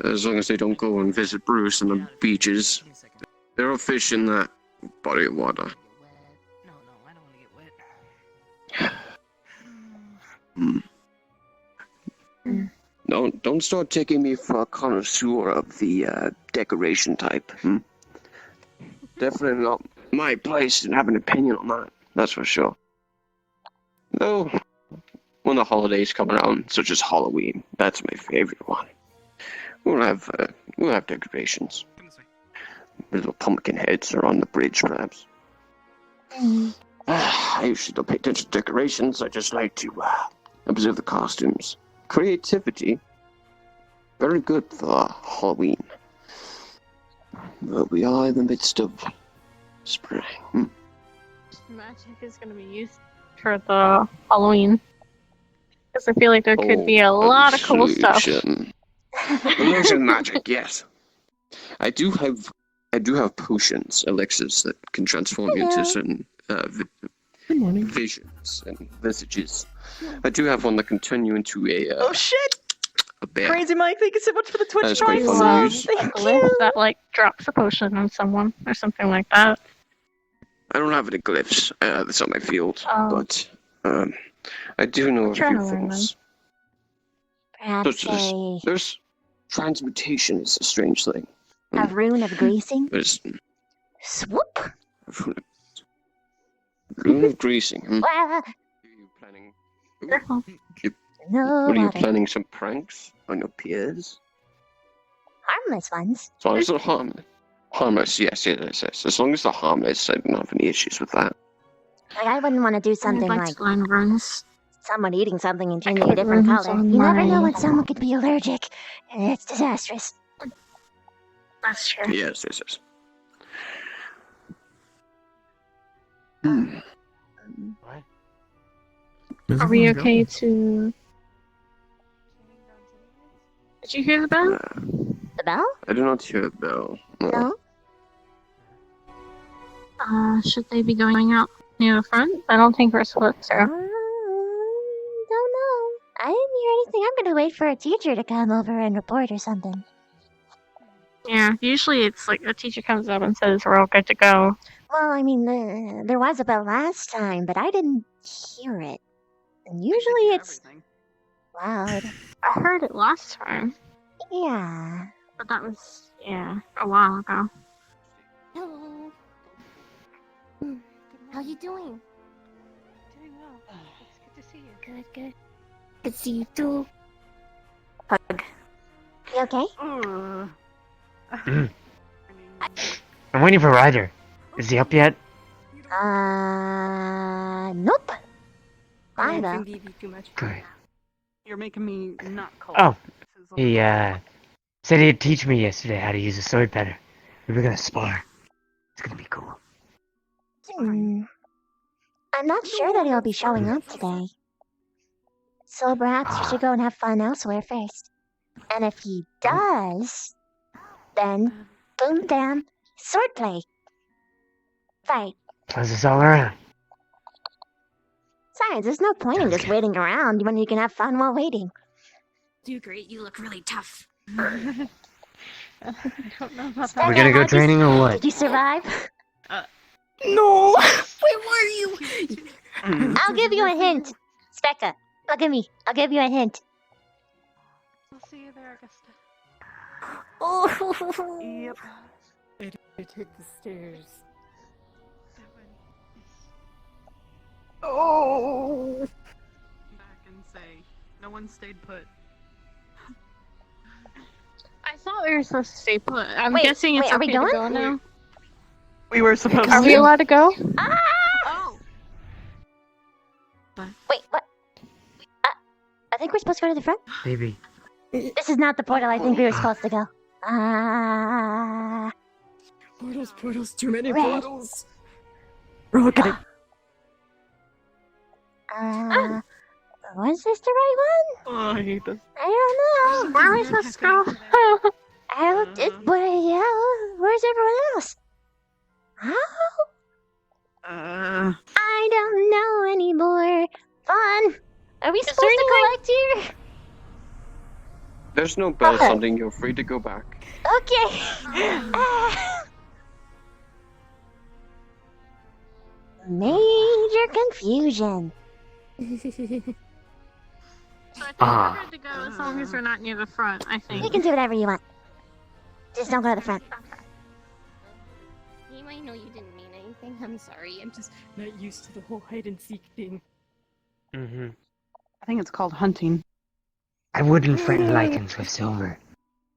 As long as they don't go and visit Bruce on the beaches. There are fish in that body of water. Don't start taking me for a connoisseur of the decoration type. Definitely not my place to have an opinion on that. That's for sure. Though, when the holidays come around, such as Halloween, that's my favorite one. We'll have decorations. Little pumpkin heads are on the bridge, perhaps. I usually don't pay attention to decorations. I just like to observe the costumes. Creativity, very good for Halloween. But we are in the midst of spring. Magic is going to be used for the Halloween. Because I feel like there could be a lot of cool stuff. Illusion magic, yes. I do have potions, elixirs that can transform you into certain visions and visages. I do have one that can turn you into a oh shit! A bear. Crazy Mike, thank you so much for the Twitch That's quite fun to use. Thank Glyph you. that like drops a potion on someone or something like that. I don't have any glyphs. That's not my field. Oh. But I do know a few things. Perhaps There's transmutation is a strange thing. a rune of greasing? There's Swoop! rune of greasing. Well, no What are you water. planning? Some pranks on your peers? Harmless ones. As long as they're harmless, yes. As long as they're harmless, I don't have any issues with that. Like, I wouldn't want to do something like blind runs. someone eating something and changing a put different runes color. on You never my- know when someone could be allergic. It's disastrous. That's true. Yes. Are we okay to... Did you hear the bell? The bell? I do not hear a bell. No? Should they be going out near the front? I don't think we're supposed to. Don't know. I didn't hear anything. I'm gonna wait for a teacher to come over and report or something. Yeah, usually it's like a teacher comes up and says we're all good to go. Well, I mean, there was a bell last time, but I didn't hear it. And usually it's loud. I heard it last time, Yeah. but that was, yeah, a while ago. Hello. How you doing? Doing well. It's good to see you. Good, good. Good to see you too. Hug. You okay? waiting for Ryder. Is he up yet? Nope. I Bye, don't though. think BB too much. Good. You're making me not cold. Oh, he said he'd teach me yesterday how to use a sword better. We were gonna spar. It's gonna be cool. I'm not sure that he'll be showing up today. So perhaps you should go and have fun elsewhere first. And if he does, then boom bam, swordplay. Fight. Plus us all around. Besides, there's no point in just waiting around when you can have fun while waiting. Do great. You look really tough. I don't know about We're gonna go training or what? Did you survive? No! Where were you? I'll give you a hint. Specca, look at me. I'll give you a hint. We'll see you there, Augusta. Oh. Yep. I take the stairs. Oh! Back and say, no one stayed put. I thought we were supposed to stay put. I'm Wait, guessing it's wait, are we okay to going? go now. We were supposed Are to. we allowed to go? Ah! Oh! Wait, what? I think we're supposed to go to the front. Maybe. This is not the portal I think we were supposed to go. Ah. Portals, too many Red. portals. We're all gonna. Was this the right one? Oh, I hate this. I don't know. Where are we supposed to go? I don't. Where's everyone else? How? I don't know anymore. Fun. Are we supposed to collect here? There's no bell Okay. sounding. You're free to go back. Okay. Major confusion. So I think we're good to go as long as we're not near the front, I You think. can do whatever you want. Just don't go to the front. He might know you didn't mean anything. I'm sorry. I'm just. Not used to the whole hide and seek thing. Mm-hmm. I think it's called hunting. I wouldn't threaten lichens with silver.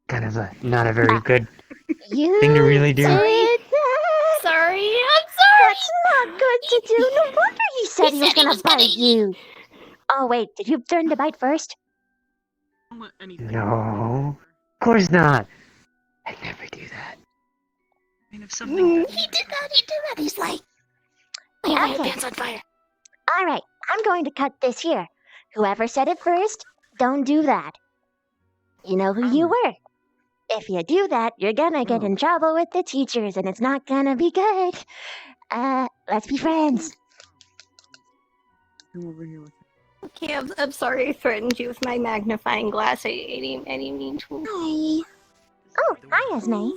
Kind of not a very good You thing to really do. did that. Sorry. I'm sorry. That's not good to do. No wonder he said he was gonna bite you. Oh wait, did you turn to bite first? Don't let anything No. Of course not. I'd never do that. I mean, if something He did that. He's like. My pants on fire. All right, I'm going to cut this here. Whoever said it first, don't do that. You know who you were. If you do that, you're gonna get in trouble with the teachers, and it's not gonna be good. Let's be friends. Come over here with Okay, I'm sorry I threatened you with my magnifying glass. I didn't mean to. Hi. Oh, hi, Esme.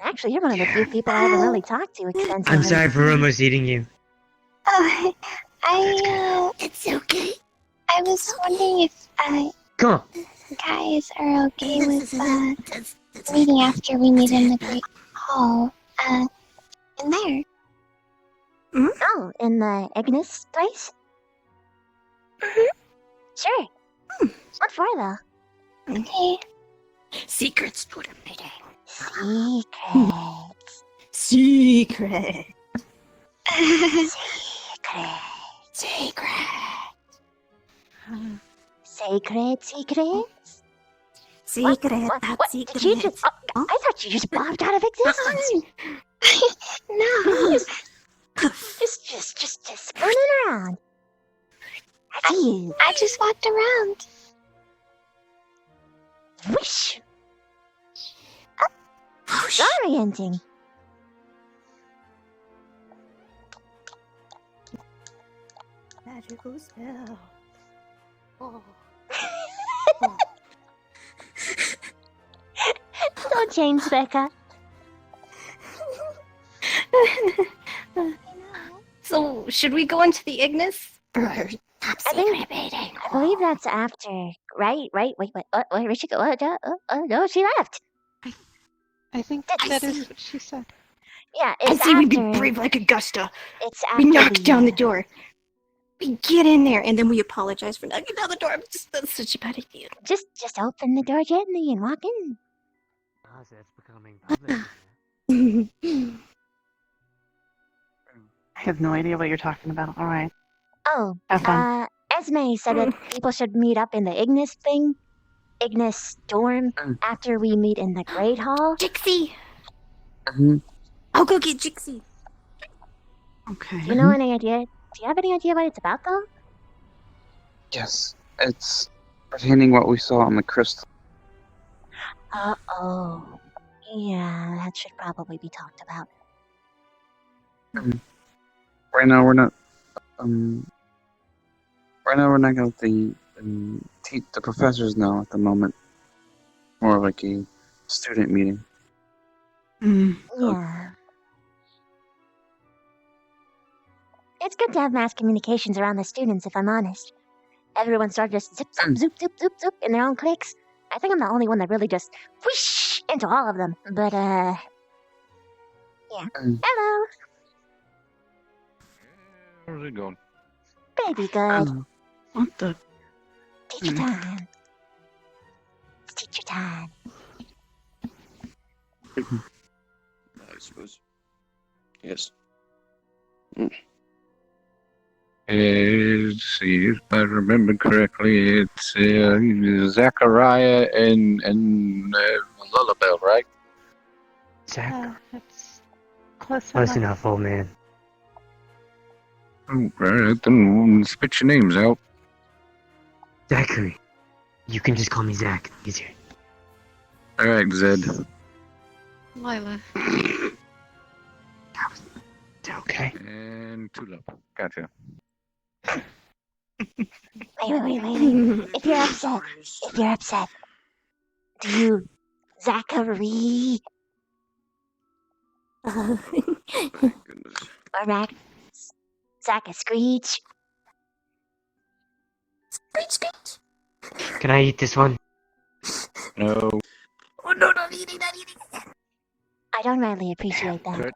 Actually, you're one of the few people I haven't really talked to extensively. I'm sorry for almost eating you. Oh, it's okay. I was wondering if Come on. guys are okay with meeting after we meet in the Great Hall. In there. Oh, in the Ignis place? Sure. What for, though? Okay. Secrets to the meeting. Secrets. Secret. Secret. Sacred secrets? Secret. What? Did you just... Oh, I thought you just popped out of existence. No. Just spinning around. That's you. I just walked around. Whoosh. Disorienting. Magical spell. Oh. Don't change, Becca. So, should we go into the Ignis? I believe that's after. Right? Wait, where'd she go? No, she left. I think that is what she said. Yeah, I it's say we be after. brave like Augusta. It's after We knock the, down the door. We get in there, and then we apologize for knocking down the door. That's such a bad idea. Just open the door gently and walk in. It's becoming public. I have no idea what you're talking about. All right. Oh, Have fun. Esme said that people should meet up in the Ignis thing. Ignis dorm after we meet in the Great Hall. Jixie! Mm-hmm. I'll go get Jixie. Okay. Do you know any idea? Do you have any idea what it's about, though? Yes, it's pertaining what we saw on the crystal. Uh-oh. Yeah, that should probably be talked about. Right now we're not. Right now we're not going to the professors know at the moment. More like a student meeting. Yeah. It's good to have mass communications around the students, if I'm honest. Everyone started just zip, zip, zoop, zoop, zoop, zoop in their own cliques. I think I'm the only one that really just whoosh into all of them. But, yeah. Hello. How's it going? Pretty good. What the? Teacher time. It's teacher time. I suppose. Yes. Let's see, if I remember correctly, it's Zachariah and Lullabelle, right? Zach. That's close Close enough. enough, old man. Oh, right, then spit your names out. Zachary. You can just call me Zach. Easier. All right, Zed. Lila. Okay. And Tulip. Gotcha. Wait. If you're upset, do you, Zachary? Or Mac? Zach a Screech? Screech. Can I eat this one? No. Oh, no, not eating. I don't really appreciate that.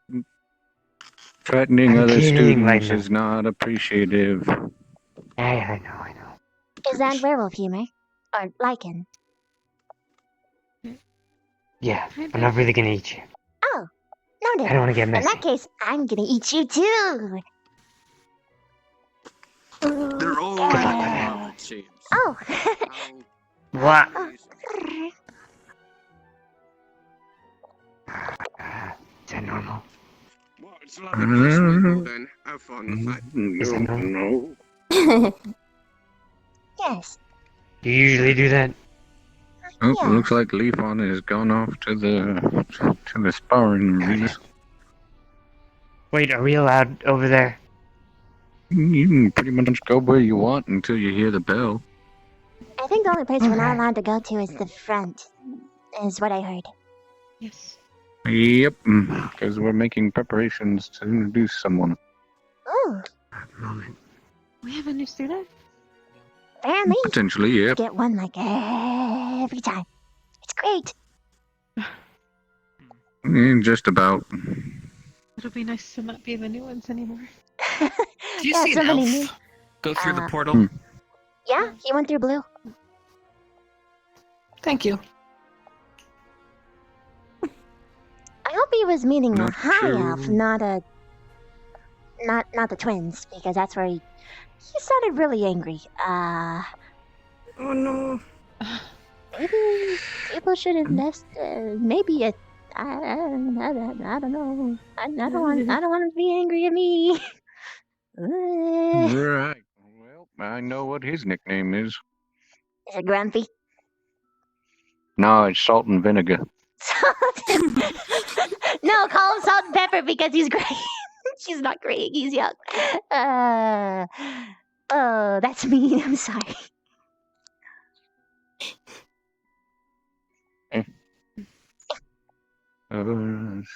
Threatening I'm other kidding students right is not appreciative. Hey, I know. Is that werewolf humor? Or lichen? Yeah, I'm not really gonna eat you. Oh, noted. I don't want to get In messy. that case, I'm gonna eat you too. They're all it seems. Oh. What? Is that normal? Well, it's a lovely place to go then. Have fun. Is that normal? No. Yes. You usually do that? Oh, looks like Leafon has gone off to the sparring arena. Wait, are we allowed over there? You can pretty much go where you want until you hear the bell. I think the only place we're not allowed to go to is the front, is what I heard. Yes. Yep, because we're making preparations to introduce someone. Ooh. Moment. We have a new student? Apparently. Potentially, yep. Get one like every time. It's great. Just about. It'll be nice to not be the new ones anymore. Do you see an elf go through the portal? Yeah, he went through blue. Thank you. I hope he was meeting a Not high sure. elf, not the twins, because that's where he sounded really angry. Oh no. Maybe people should invest. Maybe I don't know. I don't want him to be angry at me. Right. Well, I know what his nickname is. Is it Grumpy? No, it's Salt and Vinegar. No, call him Salt and Pepper because he's great. He's not great. He's young. Oh, that's mean. I'm sorry.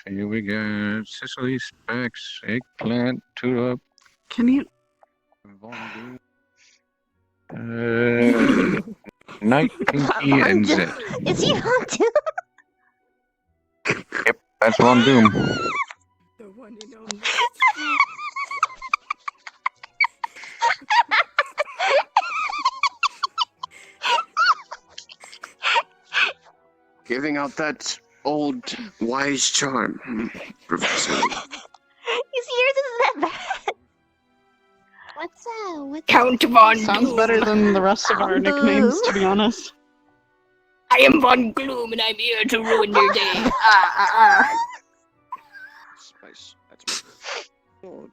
Here we got Cicely, Specs, Eggplant, Tulip. Can you? Night, Pinky, and Zed. Is he on too? Yep, that's Von Doom. The one and only. Giving out that old wise charm, Professor. His ears isn't that bad. Count Von Sounds better than the rest of our nicknames, to be honest. I am Von Gloom and I'm here to ruin your day. Spice. That's my sword.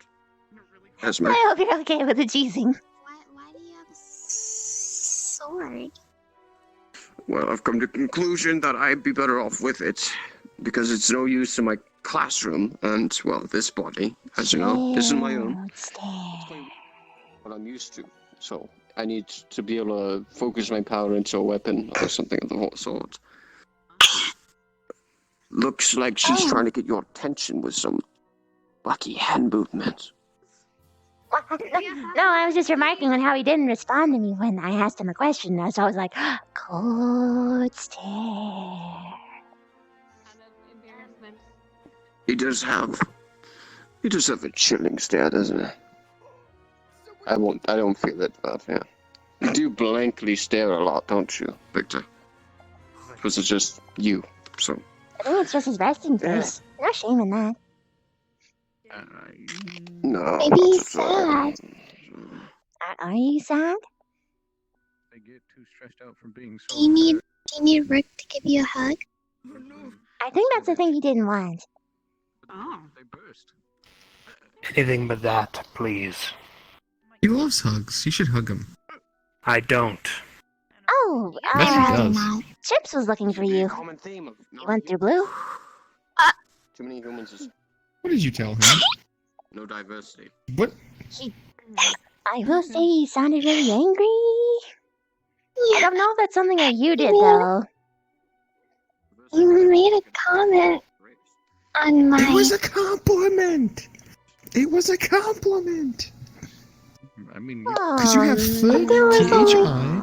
That's my. I hope you're okay with the cheesing. Why do you have a sword? Well, I've come to the conclusion that I'd be better off with it because it's no use in my classroom and, well, this body, as you know, this is my own. It's what I'm used to, so I need to be able to focus my power into a weapon or something of the sort. Looks like she's trying to get your attention with some lucky hand movement. No, I was just remarking on how he didn't respond to me when I asked him a question. So I was like, cold stare. He does have a chilling stare, doesn't he? I don't feel it, but yeah. You do blankly stare a lot, don't you, Victor? Because it's just you, so. I think it's just his resting face. No shame in that. No. Maybe he's sad. Are you sad? They get too stressed out from being so. Do you need Rick to give you a hug? I think that's the thing he didn't want. Oh. They burst. Anything but that, please. He loves hugs. You should hug him. I don't. Oh, Yes, he does. Chips was looking for you. Common theme of You went through blue? too many humans is What did you tell him? no diversity. What? I will say he sounded really angry. I don't know if that's something that you did, though. You made a comment on my. It was a compliment! It was a compliment! I mean, because you have foot, There was T-H-I.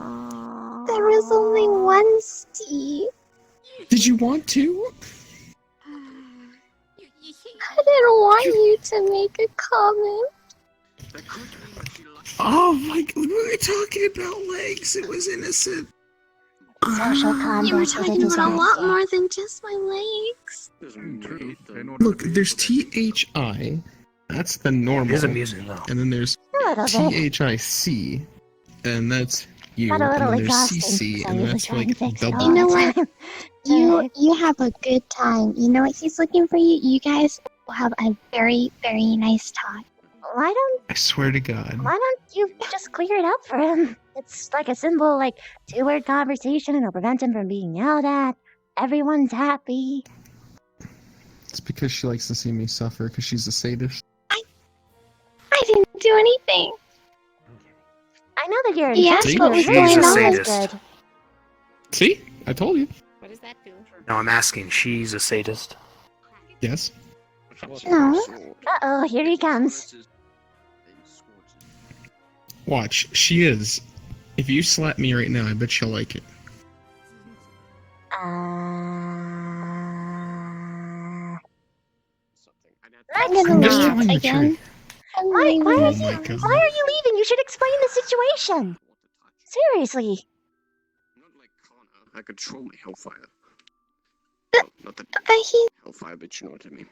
There was only one Steve. Did you want to? I didn't want you to make a comment. Oh my god, we were talking about legs. It was innocent. Social conduct. You were talking about a lot more than just my legs. Look, there's T-H-I. That's the normal. It is amusing, though. And then there's T-H-I-C. And that's you. Got a And little then there's exhausting, C-C. so And you that's were trying like to fix it double. all You know the what? time. You have a good time. You know what? He's looking for you. You guys will have a very, very nice talk. I swear to God. Why don't you just clear it up for him? It's like a simple, like, 2-word conversation, and it'll prevent him from being yelled at. Everyone's happy. It's because she likes to see me suffer, because she's a sadist. I didn't do anything. I know that you're He asked invested. what was She's going a on. sadist. Good. See? I told you. What does that do? No, I'm asking. She's a sadist. Yes? No. Uh-oh, here he comes. Watch. She is. If you slap me right now, I bet she'll like it. I'm gonna I'm just leave telling the again. truth. I'm Why leaving. are Oh you my God. why are you leaving? You should explain the situation. Seriously. I control my hellfire. But, Not the but he. hellfire, but you know what I mean.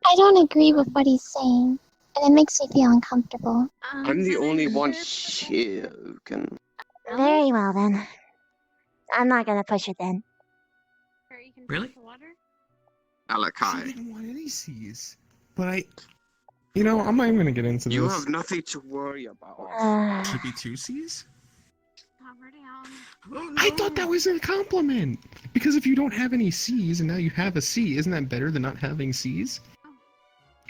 I don't agree with what he's saying, and it makes me feel uncomfortable. I'm the only one here who can. Very well then. I'm not gonna push it then. Really? I Alakai. didn't want any C's. But I... You know, I'm not even gonna get into You this. have nothing to worry about. Should it be 2 C's? I thought that was a compliment! Because if you don't have any C's and now you have a C, isn't that better than not having C's?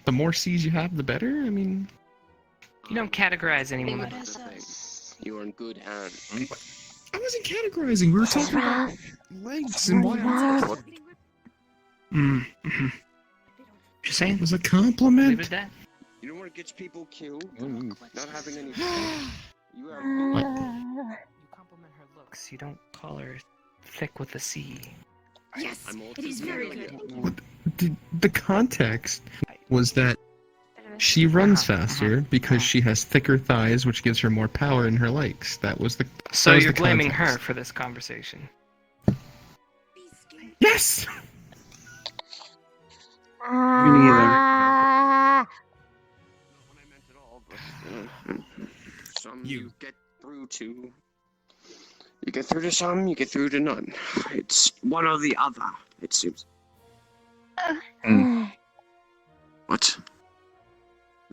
The more C's you have, the better? I mean... You don't categorize anyone. You are in good hands. I wasn't categorizing, we were talking about legs and why Just saying. It was a Leave it compliment. at that. You know what gets people killed? Not having any. You have. You compliment her looks. You don't call her thick with a C. Yes, it is very good. The context was that she runs faster because she has thicker thighs, which gives her more power in her legs. That was the. So that was you're the blaming context. her for this conversation. Yes. Some you get through to. You get through to some, you get through to none. It's one or the other, it seems. What?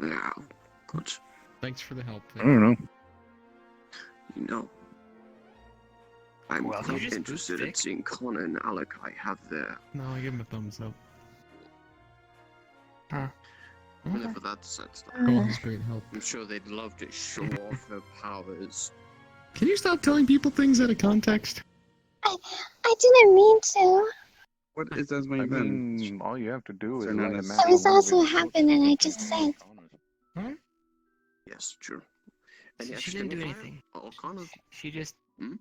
Yeah, good. Thanks for the help. I don't know. You know, I'm Well, can you quite just interested boost in seeing Connor and Alec I have there. No, I give him a thumbs up. Huh. Whenever that sets that. Oh, he's great help. I'm sure they'd love to show off their powers. Can you stop telling people things out of context? I didn't mean to. What is Esme I then? mean, all you have to do is They're let not him as- out. It was also what happened, and I just said. Yes, true. And So yes, she didn't do Spinify, anything. All Connor. She just. Hmm?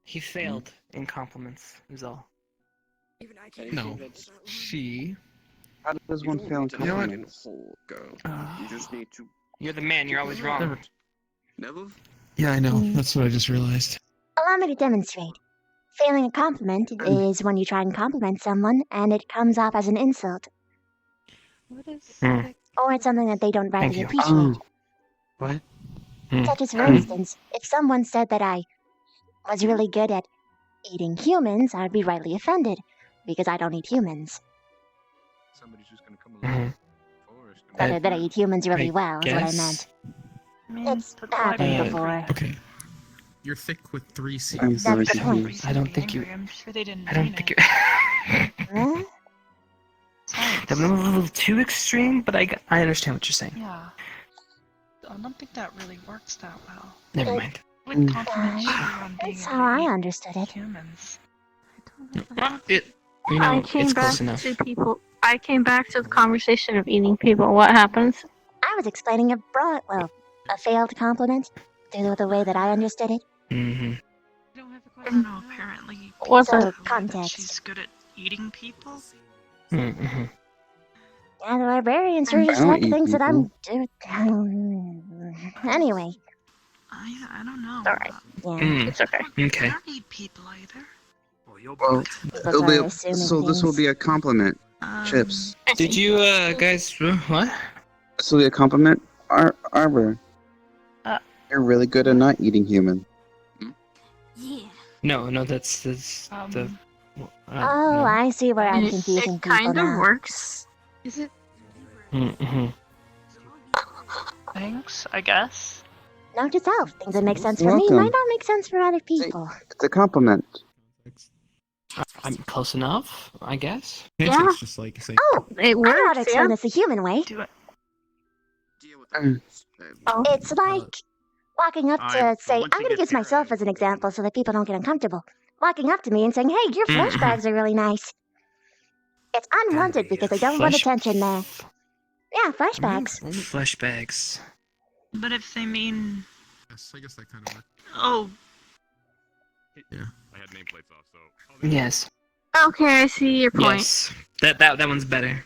He failed in compliments, is all. No. She. How does one fail in You don't need to compliments? hide in a hole, girl. You just need to. You're the man, you're always wrong. Never? Yeah, I know. That's what I just realized. Allow me to demonstrate. Failing a compliment is when you try and compliment someone and it comes off as an insult. What is Or it's something that they don't Thank rightly you. appreciate. What? Such as, for instance, if someone said that I was really good at eating humans, I would be rightly offended, because I don't eat humans. Somebody's just gonna come along. That I eat humans really well is what I guess. meant. It's happened before. Okay. You're thick with 3 C's. I'm sorry, That's the point. I don't think you. I'm sure they didn't I don't mean think it. you. Huh? That went a little too extreme, but I understand what you're saying. Yeah. I don't think that really works that well. Never mind. Would compliment you on being That's able how to I eat understood it. humans. It. You know, I came it's back close enough. to people. I came back to the conversation of eating people. What happens? I was explaining a failed compliment through the way that I understood it. Mm-hmm. I don't know, apparently What's So, that? context. she's good at eating people. Mm-hmm. Yeah, the librarians sure I just don't like eat things that I'm Anyway, I don't know. Alright. yeah. It's okay. I Okay. don't eat people either. Well, People are assuming so this will things. be a compliment. Um, Chips. Did you guys what? This will be a compliment, Arbor. You're really good at not eating human. Yeah. No, that's the. Oh, no. I see where I'm It confusing people kind of now. works. Is it? Mm-hmm. Thanks, I guess. Note to self, things that make sense for You're me welcome. might not make sense for other people. It's a compliment. I'm close enough, I guess. Handshakes just like saying. Oh, It I know how works, to explain yeah. this the human way. Do it. Oh. It's like walking up to say, once I'm you going to get use there, myself as an example so that people don't get uncomfortable. Walking up to me and saying, hey, your flesh Mhm. bags are really nice. It's unwanted because they don't want Flesh- attention there. Yeah, flesh bags. Flesh bags. But if they mean, Yes, I guess that kind of works. oh, Yeah. I had nameplates off, so. Yes. Okay, I see your point. Yes. That one's better.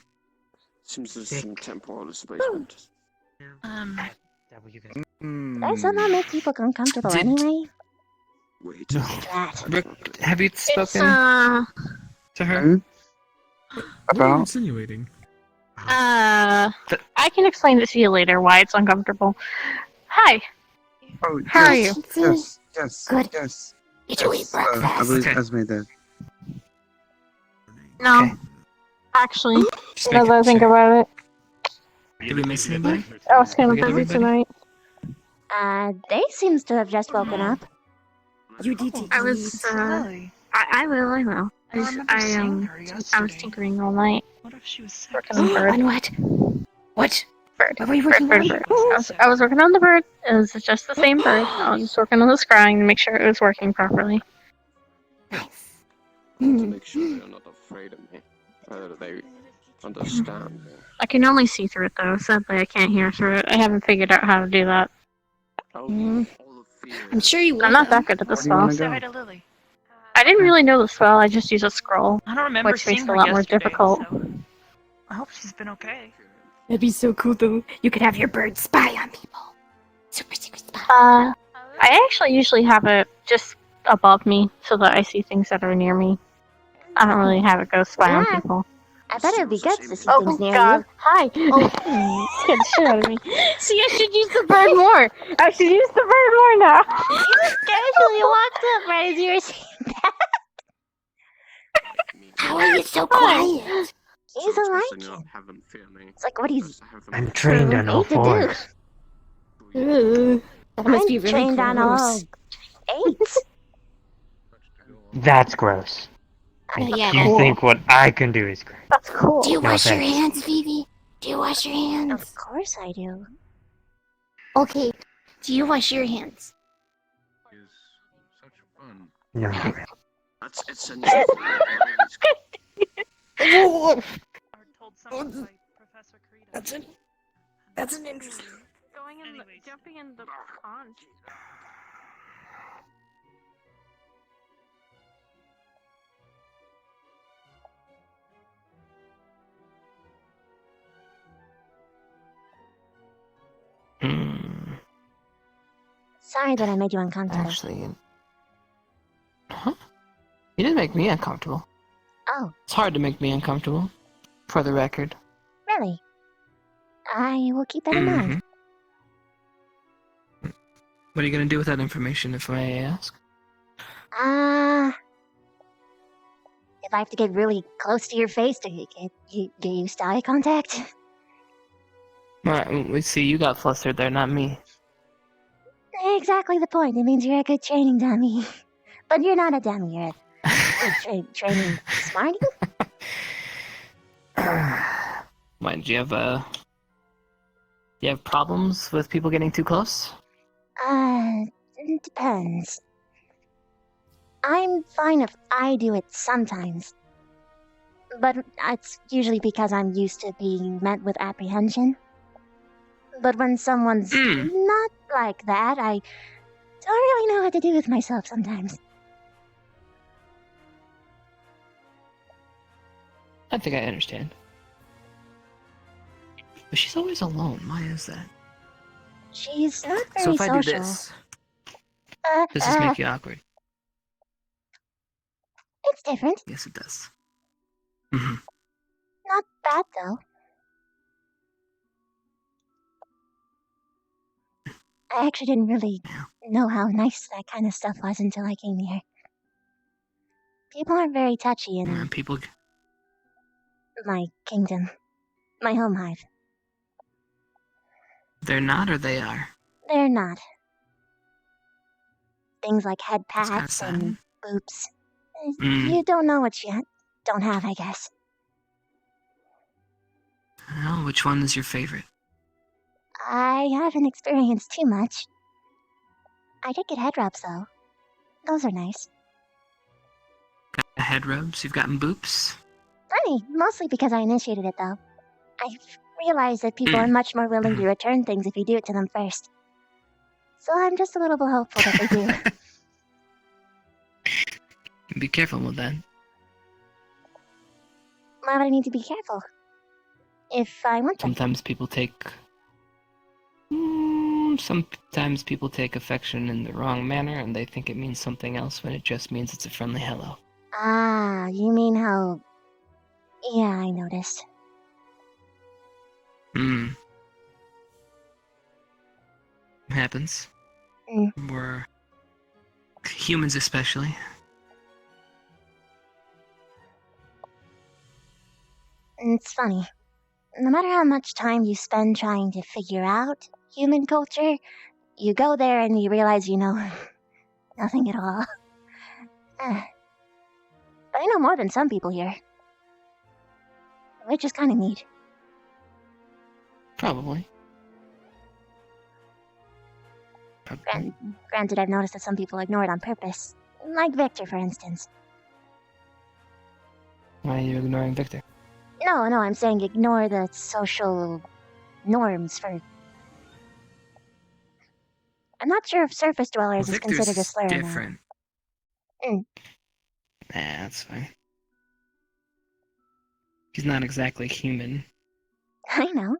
Seems there's some temporal displacement. That somehow make people uncomfortable Did- anyway. Wait. That. Brooke, have you It's spoken to her? Hmm? What are you About insinuating? I can explain it to you later why it's uncomfortable. Hi. oh How are yes, you? yes, Good. yes. Did you eat Yes, I breakfast? believe Okay. Esme did. No, Okay. actually, Just as I making think sure. about it, Did we miss anybody? I was kind of We got busy everybody? tonight. They seems to have just woken up. You need to I was, really? I will. I remember seeing her I was yesterday. tinkering all night, What if she was sick? working on the bird. On what? What? Bird. What were you Bird, working bird, on? bird. I was working on the bird. It was just the same bird. I was just working on the scrying to make sure it was working properly. Nice. To make sure they're not afraid of me. They understand me. I can only see through it though. Sadly, I can't hear through it. I haven't figured out how to do that. All Mm. the fear. I'm sure you will. I'm not though. that good at the Where do you want spell. to Say go? hi to Lily. I didn't really know the spell. I just use a scroll, I don't remember which makes seeing it a her lot more yesterday, difficult. so I hope she's been okay. That'd be so cool though. You could have your bird spy on people. Super secret spy. I actually usually have it just above me so that I see things that are near me. I don't really have it go spy on Yeah. people. I bet it'd be good to see Oh things near God! you. Hi. Oh. Scared the shit out of me. See, I should use the bird more. I should use the bird more now. You just casually walked up right as you were saying that. How are you so quiet? He's a Supposed to lichen. have them fear me. It's like what he's I'm trained on all made to do. fours. That must I'm be really trained on all gross. 8. That's gross. And Yeah, you cool. think what I can do is great. That's cool. Do you No wash your offense. hands, Vivi? Do you wash your hands? Of course I do. Okay, do you wash your hands? Such fun. No. That's essential. That's an interesting. Going in, jumping in the pond. Sorry that I made you uncomfortable. Actually, huh? You didn't make me uncomfortable. Oh, It's hard to make me uncomfortable, for the record. really? I will keep that in mind. What are you gonna do with that information, if I may ask? If I have to get really close to your face to get used to eye contact. Alright, we see you got flustered there, not me. Exactly the point. It means you're a good training dummy. But you're not a dummy, you're a good training smarty? Why, do you have problems with people getting too close? It depends. I'm fine if I do it sometimes. But it's usually because I'm used to being met with apprehension. But when someone's not like that, I don't really know what to do with myself sometimes. I think I understand. But she's always alone. Why is that? She's not So very if I social. do this, does this make you awkward? It's different. Yes, it does. Not bad, though. I actually didn't really know how nice that kind of stuff was until I came here. People aren't very touchy in People. my kingdom. My home hive. They're not, or they are? They're not. Things like head That's kinda pats sad. and boops. You don't know what you don't have, I guess. Well, which one is your favorite? I haven't experienced too much. I did get head rubs, though. Those are nice. Got head rubs? You've gotten boops? Funny, mostly because I initiated it, though. I've realized that people are much more willing to return things if you do it to them first. So I'm just a little bit hopeful that they do. Be careful with that. Why would I need to be careful? If I want them. Sometimes people take affection in the wrong manner, and they think it means something else when it just means it's a friendly hello. Ah, you mean how... Yeah, I noticed. Happens. We're humans, especially. It's funny. No matter how much time you spend trying to figure out human culture, you go there and you realize you know nothing at all. But I know more than some people here. Which is kind of neat. Probably. Granted, I've noticed that some people ignore it on purpose. Like Victor, for instance. Why are you ignoring Victor? No, I'm saying ignore the social norms for... I'm not sure if surface dwellers is Victor's considered a slur different. or not. That's fine. He's not exactly human. I know.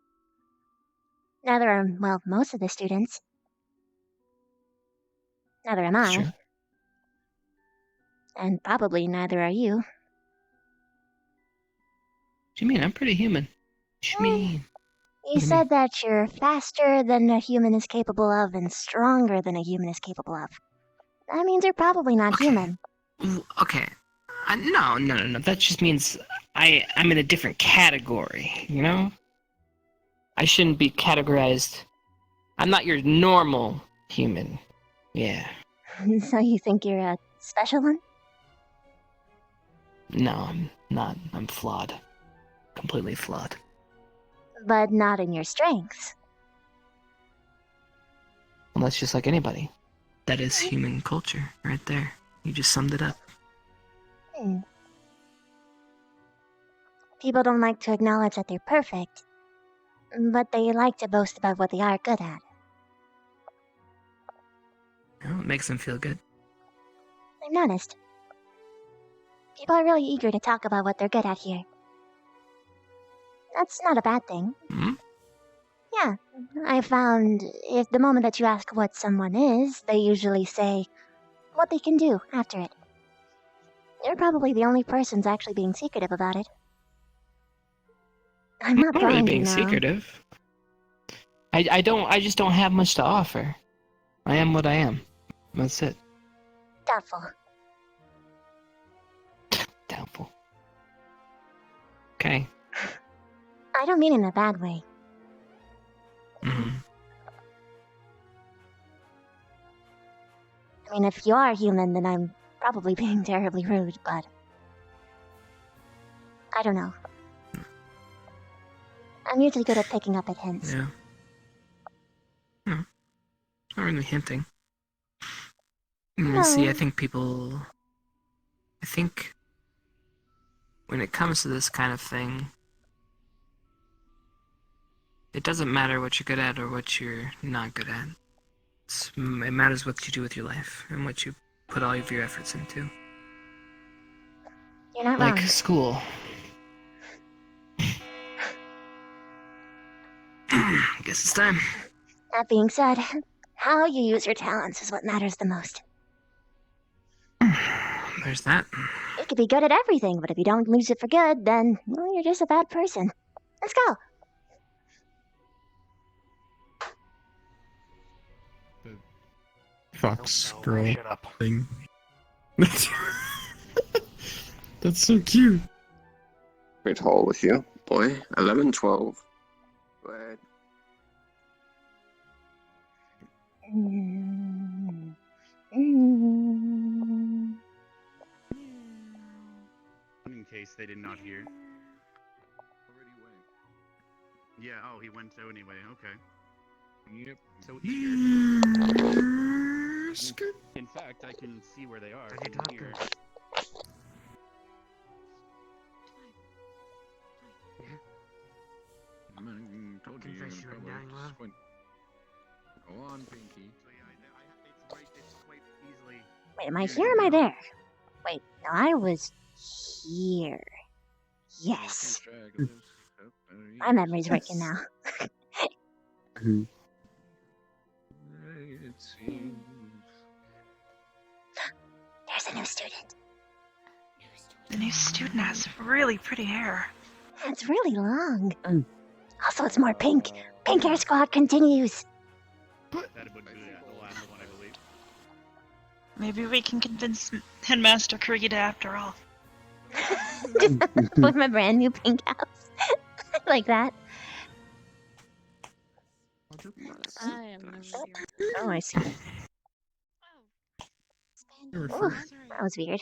Neither are, well, most of the students. Neither am I. True. And probably neither are you. you mean? I'm pretty human. What you mean? You said that you're faster than a human is capable of and stronger than a human is capable of. That means you're probably not human. Okay. No. That just means I'm in a different category, you know? I shouldn't be categorized. I'm not your normal human. Yeah. So you think you're a special one? No, I'm not. I'm flawed. Completely flawed. But not in your strengths. Well, that's just like anybody. That is human culture, right there. You just summed it up. People don't like to acknowledge that they're perfect, but they like to boast about what they are good at. Well, it makes them feel good. I've noticed. People are really eager to talk about what they're good at here. That's not a bad thing. Hmm? Yeah, I found if the moment that you ask what someone is, they usually say what they can do after it. You're probably the only person's actually being secretive about it. I'm not really prying, being you know. secretive. I just don't have much to offer. I am what I am. That's it. Doubtful. Doubtful. Okay. I don't mean in a bad way. Mm-hmm. I mean, if you are human, then I'm probably being terribly rude, but... I don't know. I'm usually good at picking up at hints. Yeah. No. Not really hinting. See, I think when it comes to this kind of thing, it doesn't matter what you're good at or what you're not good at. It matters what you do with your life and what you put all of your efforts into. You're not like wrong. School. Guess it's time. That being said, how you use your talents is what matters the most. There's that. You could be good at everything, but if you don't use it for good, then, well, you're just a bad person. Let's go. Fox girl thing. That's so cute. Great haul with you, boy. 11, 12. Go ahead. In case they did not hear. Yeah, oh, he went so anyway, okay. Yep. So in fact, I can see where they are. From here. Confess you're dying love. Go on, Pinky. It's quite easily. Wait, am I here or am I there? Wait, no, I was here. Yes. My memory's working now. There's a new student. The new student has really pretty hair. It's really long. Also, it's more pink. Pink Hair Squad continues. Maybe we can convince Headmaster Kurita after all. With my brand new pink house. Like that. I am never here. Oh, I see. Oh, that was weird.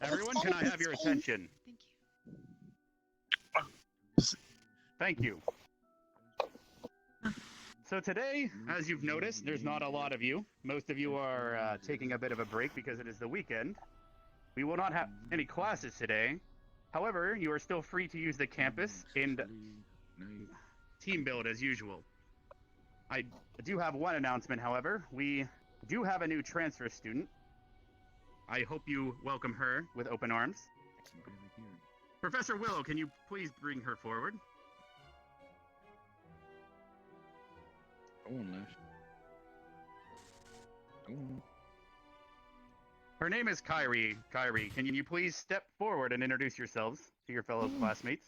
Everyone, can I have your attention? Thank you. So today, as you've noticed, there's not a lot of you. Most of you are taking a bit of a break because it is the weekend. We will not have any classes today. However, you are still free to use the campus and team build as usual. I do have one announcement, however. We do have a new transfer student. I hope you welcome her with open arms. Professor Willow, can you please bring her forward? Go on, Lash. Go on. Her name is Kyrie. Kyrie, can you please step forward and introduce yourselves to your fellow classmates?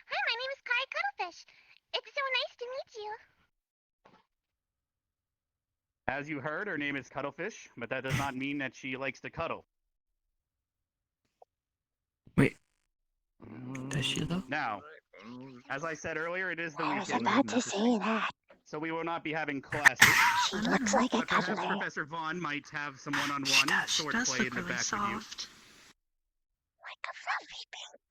Hi, my name is Kai Cuttlefish. It's so nice to meet you. As you heard, her name is Cuttlefish, but that does not mean that she likes to cuddle. Wait. Does she though? Now, as I said earlier, it is the I was weekend, about to say that. so we will not be having classes. She looks like a But perhaps cuddler. Professor Vaughn might have some She one-on-one does. She sword does play look in the really back soft. Like a fluffy pink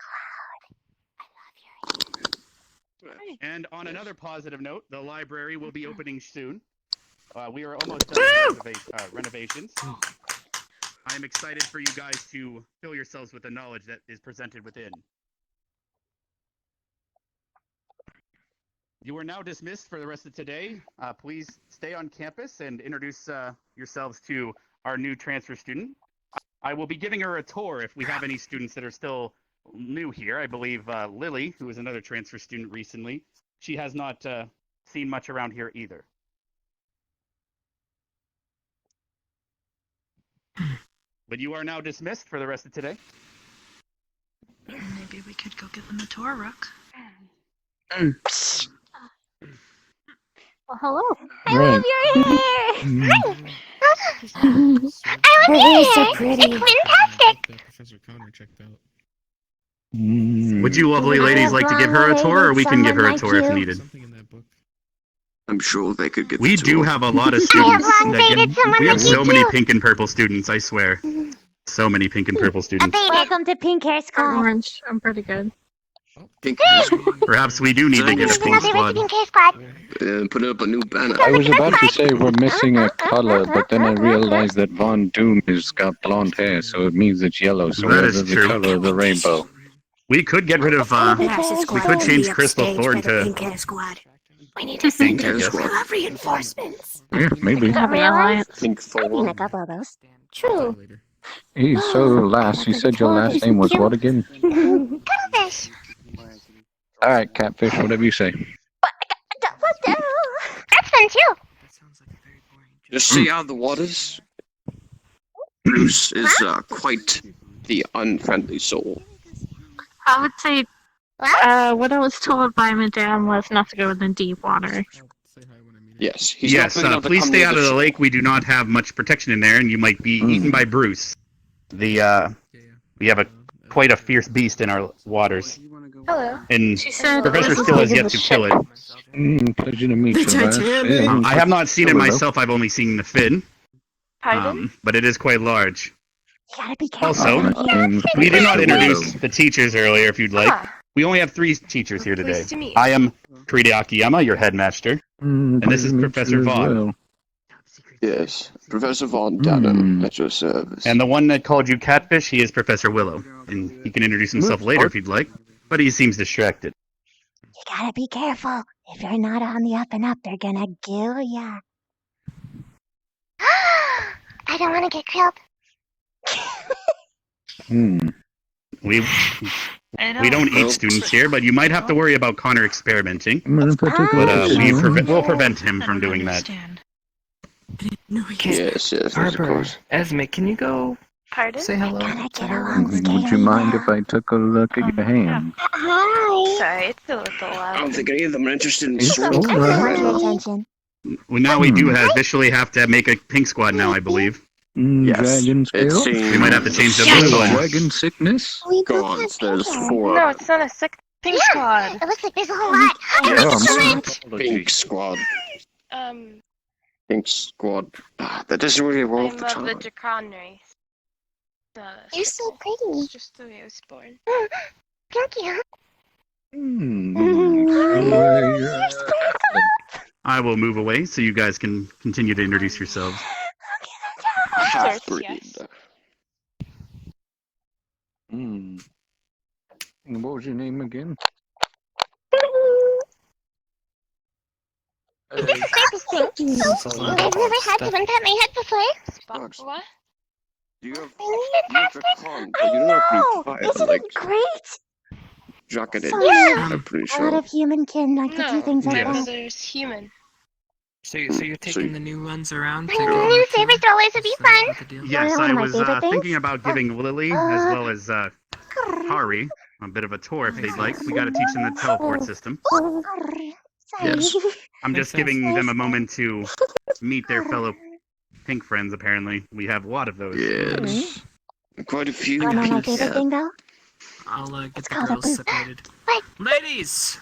cloud. with you. And on another positive note, the library will be opening soon. We are almost done with renovations. I am excited for you guys to fill yourselves with the knowledge that is presented within. You are now dismissed for the rest of today. Please stay on campus and introduce yourselves to our new transfer student. I will be giving her a tour if we have any students that are still new here. I believe Lily, who is another transfer student recently, she has not seen much around here either. But you are now dismissed for the rest of today. Maybe we could go give them a tour, Rook. Well, hello. I love your hair! I love Her your hair's so hair. pretty. It's fantastic. Professor Connor checked out. Would you lovely ladies like to give her a tour, or we can give her a tour if needed? I'm sure they could get We the do tour. have a lot of I students. have long that dated someone we have like so you many too. pink and purple students, I swear. So many pink and purple students. Welcome to Pink Hair Or Squad. orange. I'm pretty good. Pink Perhaps we do need to get a pink squad. Pink Hair Squad. Put up a new banner. I was about to say we're missing a color, but then I realized that Von Doom has got blonde hair, so it means it's yellow. So That where's is the true. color of the rainbow? We could get rid of. We could change Crystal Thorn to Pink Hair Squad. We need to pink, send I guess. we'll have reinforcements. Yeah, maybe. Have an alliance. Pink I've seen a Thorn. couple of those. True. Hey, so lass, you said your last name was what again? Cuttlefish. All right, Catfish, whatever you say. That's fun too. Just see out the waters. Bruce is quite the unfriendly soul. I would say what I was told by Madame was not to go in the deep water. Yes, he's Yes, not big enough to please come stay near out the of the shore. lake. We do not have much protection in there, and you might be eaten by Bruce. We have quite a fierce beast in our waters. Hello. And She said Professor it was still has big yet as to a kill ship. it. Pleasure to meet The you, lass. Titanic. I have not seen it Hello. myself. I've only seen the fin. Pardon? But it is quite large. You gotta be careful. Also, we did not introduce the teachers earlier, if you'd like. We only have 3 teachers here today. Pleased to meet you. I am Kurita Akiyama, your headmaster, and this is Professor Vaughn. Yes, Professor Von Dannen at your service. And the one that called you Catfish, he is Professor Willow. And he can introduce himself later if you'd like, but he seems distracted. You gotta be careful. If you're not on the up and up, they're gonna kill ya. I don't want to get killed. We don't eat students here, but you might have to worry about Connor experimenting. But we'll prevent him from doing that. Yes, of Harper, course. Esme, can you go Pardon? say hello? Would you mind if I took a look at your hand? Hi. Sorry, it's a little I loud. don't think any of them are interested in It's sword. all right. Attention. Well, now we do officially have to make a pink squad now, I believe. Yes, Dragon it scale? seems. We might have to change the blue one. Dragon sickness? Go on, there's 4. No, it's not a sick pink squad. It looks like there's a whole lot. Pink squad. Um, Pink squad. That doesn't really roll off I'm the of the tongue. Dracan race. You're so pretty. It's just the way I was born. Thank you. I will move away so you guys can continue to introduce yourselves. Half-breed. What was your name again? This shape is pink. I've never had to unpat my head before. What? You have It's a fantastic. con, but you're not really Isn't like it great? Jock it in. So, I'm pretty a lot sure. of human kin like to do things like my that. mother's human. So you're taking the new ones around? Bring the new favorite strollers would be fun. Yes, one I of my was favorite things? thinking about giving Lily as well as Hari a bit of a tour if they'd like. We got to teach them the teleport system. Sorry. Yes. I'm Makes just sense. giving them a moment to meet their fellow pink friends, apparently. We have a lot of those. Yes. Quite a few. Wanna know my pieces. favorite thing, though? I'll get the called a girls boop. separated. Ladies!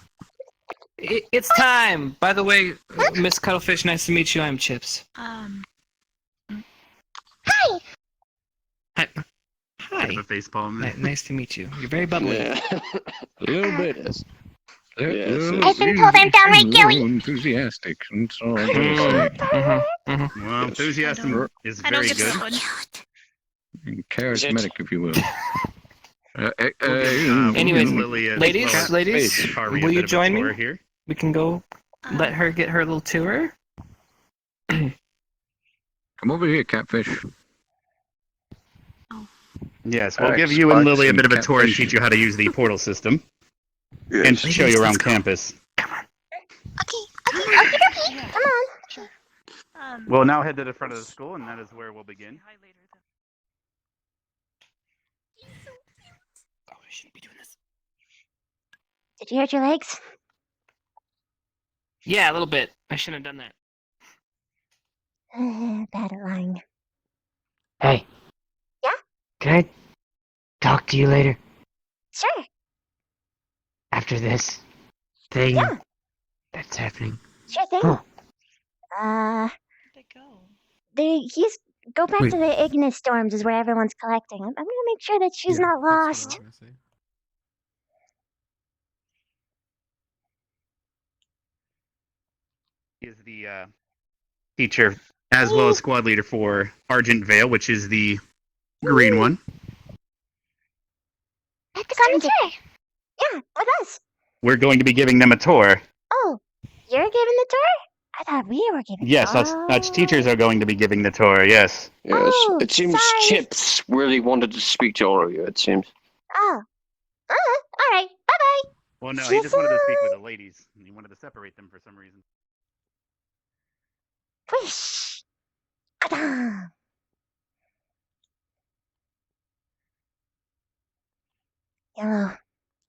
It's time! By the way, Miss Cuttlefish, nice to meet you. I'm Chips. Hi. Hi. Bit of a facepalm. Nice to meet you. You're very bubbly. Yeah. A little bit. Yes, I've been told I'm downright Gary. enthusiastic, and so I'm Mm. gonna Well, enthusiasm is I don't very get good. this one. say charismatic, if you will. Anyways, Lily as ladies, well as ladies, Hari a will you bit of a join me? tour here. We can go let her get her little tour. Come over here, catfish. Yes, we'll give you and Lily a bit of a tour and teach you how to use the portal system. And show you around campus. Okay. Come on. We'll now head to the front of the school, and that is where we'll begin. Oh, I shouldn't be doing this. Did you hurt your legs? Yeah, a little bit. I shouldn't have done that. Bad at lying. Hey. Yeah? Can I talk to you later? Sure. After this thing Yeah. that's happening? Sure thing. Huh. He's go back Wait. to the Ignis storms is where everyone's collecting. I'm gonna make sure that she's not lost. He is the teacher as well as squad leader for Argent Vale, which is the green one. I have to come and tour. Yeah, with us. We're going to be giving them a tour. Oh, you're giving the tour? I thought we were giving. Yes, us teachers are going to be giving the tour, yes. Yes. Oh, It seems sorry. Chips really wanted to speak to all of you, it seems. Oh. All right. Bye bye. Well, no, he just wanted to speak with the ladies. And he wanted to separate them for some reason. Whoosh. Ka-dam. Yellow.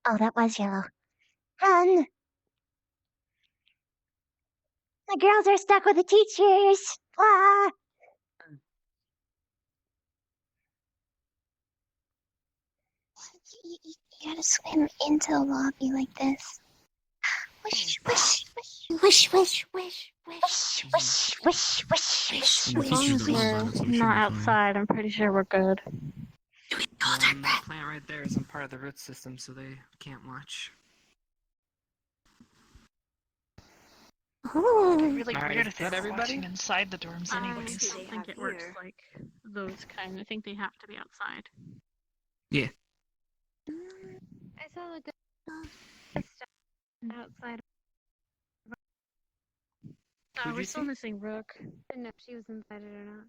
Oh, that was yellow. Run. The girls are stuck with the teachers. Ah. You gotta swim into the lobby like this. Wish, wish, wish, wish, wish, wish, wish, wish, wish, wish, wish. As long as we're not outside, I'm pretty sure we're good. That plant right there isn't part of the root system, so they can't watch. Really Alright, weird is if they're that everybody? watching inside the dorms I anyways. don't think it works like those kind. I think they have to be outside. Yeah. I saw the good stuff outside. Who'd We're you still see? missing Rook. I didn't know if she was invited or not.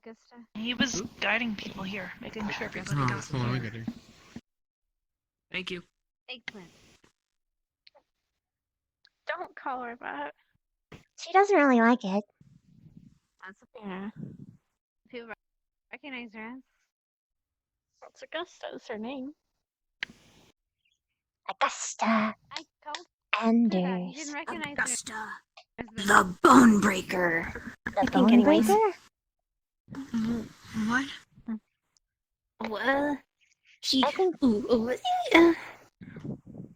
Augusta. He was guiding people here, making sure everybody Oh, got hold on, I here. got her. Thank you. Eggplant. Don't call her that. She doesn't really like it. That's Yeah. people recognize her as. It's Augusta. Is her name. Augusta I told her that. You Anders. didn't recognize Augusta, her. as the Bone Breaker. The I think, Bone anyways. Breaker? What? Well, she. I think.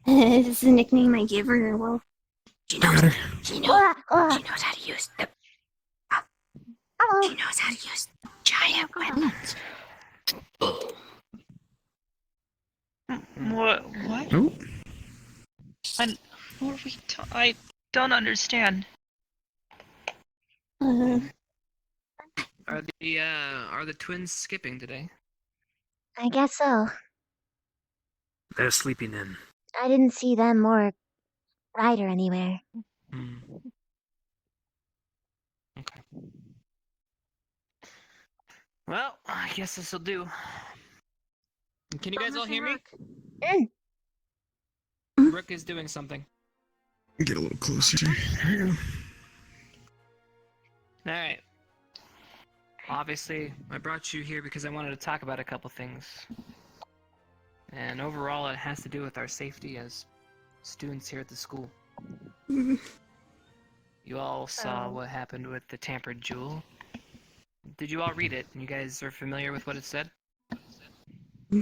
This is a nickname I give her. Well, she knows. She knows. She knows how to use the. Hello. She knows how to use giant weapons. What? Oh. What are we I don't understand. Are the twins skipping today? I guess so. They're sleeping in. I didn't see them or Ryder anywhere. Okay. Well, I guess this'll do. Can you guys all hear me? Rook is doing something. Get a little closer. There you go. Alright. Obviously, I brought you here because I wanted to talk about a couple things. And overall, it has to do with our safety as students here at the school. You all saw what happened with the tampered jewel. Did you all read it? You guys are familiar with what it said? I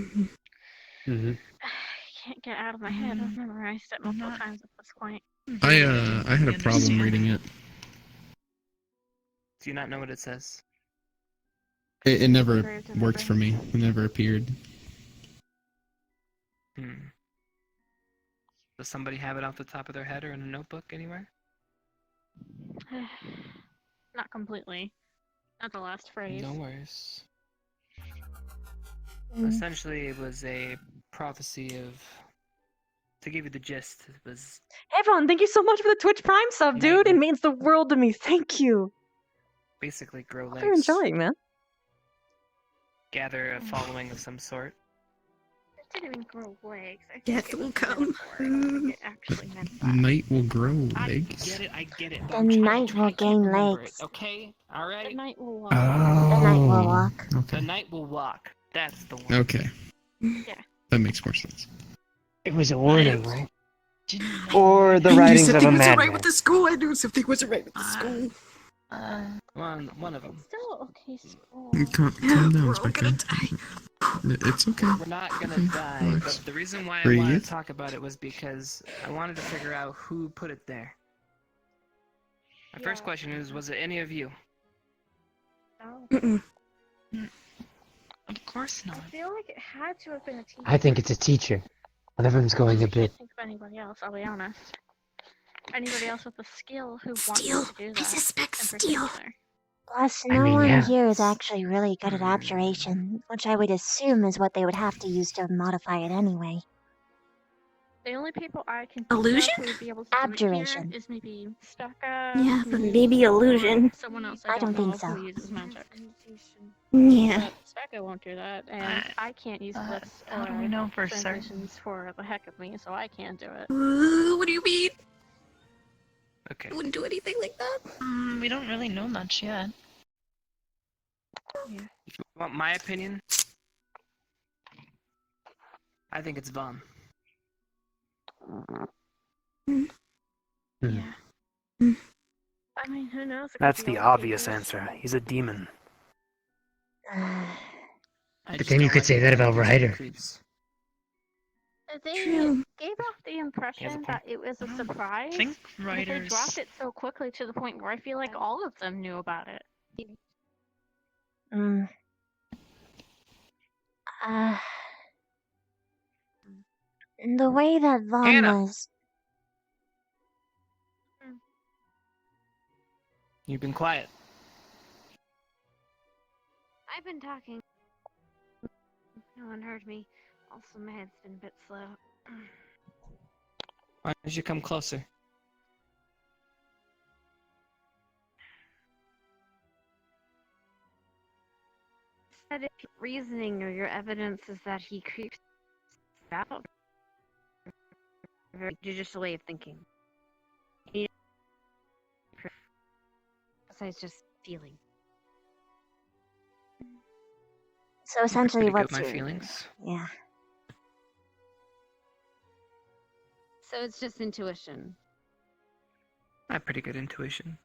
can't get out of my head. I've memorized it multiple times at this point. I had a problem reading it. Do you not know what it says? It never worked for me. It never appeared. Does somebody have it off the top of their head or in a notebook anywhere? Not completely. Not the last phrase. No worries. Essentially, it was a prophecy of... To give you the gist, it was... Hey everyone, thank you so much for the Twitch Prime sub, dude. It means the world to me. Thank you. Basically, grow Hope you're legs. enjoying, man. Gather a following of some sort. It didn't even grow legs. I think Death it will was come. metaphor. I don't think it actually meant that. Night will grow legs. I get it. The night will gain legs. Okay? Alright? The night will walk. The night will walk. The night will walk. That's the one. Okay. Yeah. That makes more sense. It was a warning, right? Or the writings of a something wasn't right madman. with the school. I knew something wasn't right with the school. One of them. Still okay school. Calm down, We're all Spectre. gonna die. It's okay. We're not gonna Okay, die, relax. but the reason why I Breathe. wanted to talk about it was because I wanted to figure out who put it there. My first question is, was it any of you? No. Of course not. I feel like it had to have been a teacher. I think it's a teacher. One of them's going a I bit. can't think of anybody else, I'll be honest. Anybody else with the skill who wants to do that. I suspect in Steele. particular. Plus, I no mean, one yeah. here is actually really good at abjuration, which I would assume is what they would have to use to modify it anyway. The only people I can think Illusion? of who would be able to do it Abjuration. here is maybe Staka. Yeah, but maybe illusion. or someone else I don't know think so. who uses magic. Yeah. Staka won't do that, and I can't use bliss how do or we know for certain? transitions for the heck of me, so I can't do it. What do you mean? Okay. I wouldn't do anything like that. We don't really know much yet. Yeah. If you want my opinion, I think it's Vaughn. Yeah. I mean, who knows? It could That's be the all obvious teachers. answer. He's a demon. But then you could say that about Ryder. They True. gave off the impression that it was a surprise. I think but they writers. dropped it so quickly to the point where I feel like all of them knew about it. Mm. The way that Vaughn Hannah. was. You've been quiet. I've been talking. No one heard me. Also, my head's been a bit slow. Why don't you come closer? Said if your reasoning or your evidence is that he creeps out, you're just a way of thinking. Besides just feeling. So essentially, Pretty good what's with my your feelings. Yeah. So it's just intuition. I have pretty good intuition.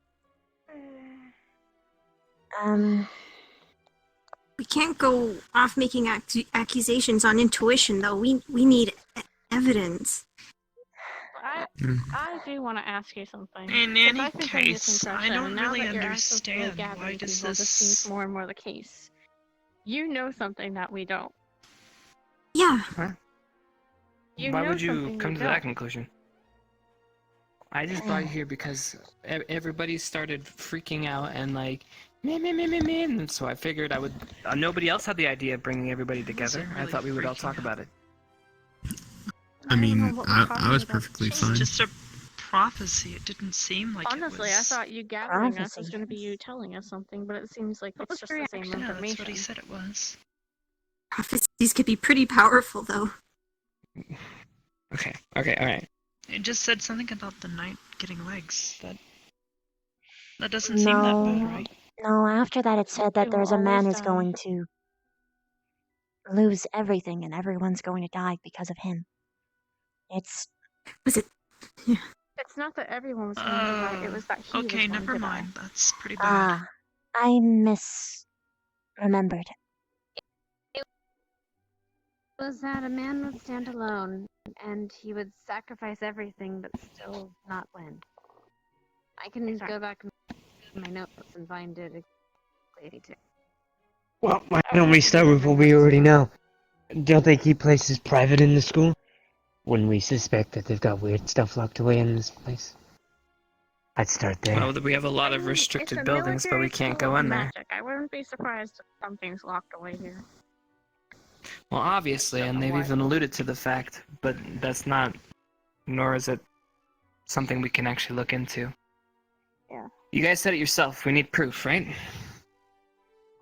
We can't go off making accusations on intuition, though. We need evidence. I do want to ask you something. In 'Cause any I've been getting this case, I impression, don't and now really that you're actively understand gathering why does people, this this. seems more and more the case. You know something that we don't. Yeah. Huh? You Why know would you something come we to that don't. conclusion? I just brought you here because everybody started freaking out and like, me, and so I figured I would. Nobody else had the idea of bringing everybody together. I thought we would all talk about it. I mean, I was perfectly fine. It's just a prophecy. It didn't seem like Honestly, it I was. thought you gathering us was Prophecy. going to be you telling us something, but it seems like it's just the same Yeah, information. that's what he said it was. Prophecies could be pretty powerful, though. Okay, alright. It just said something about the knight getting legs. That That doesn't seem that bad, No, right? no, after that it said that They will there's a man always who's die. going to lose everything and everyone's going to die because of him. It's... Was it? It's not that everyone was going to die, it was that he Okay, was going never to mind. die. That's pretty bad. Ah, I misremembered. It was that a man would stand alone, and he would sacrifice everything, but still not win. I can go back in my notes and find it exactly too. Well, why don't we start with what we already know? Don't they keep places private in the school? Wouldn't we suspect that they've got weird stuff locked away in this place? I'd start there. Well, we have a lot of It's restricted a buildings, but we military can't school go of in there. magic. I wouldn't be surprised if something's locked away here. Well, obviously, and they've even alluded to the fact, but that's not, nor is it something we can actually look into. Yeah. You guys said it yourself, we need proof, right?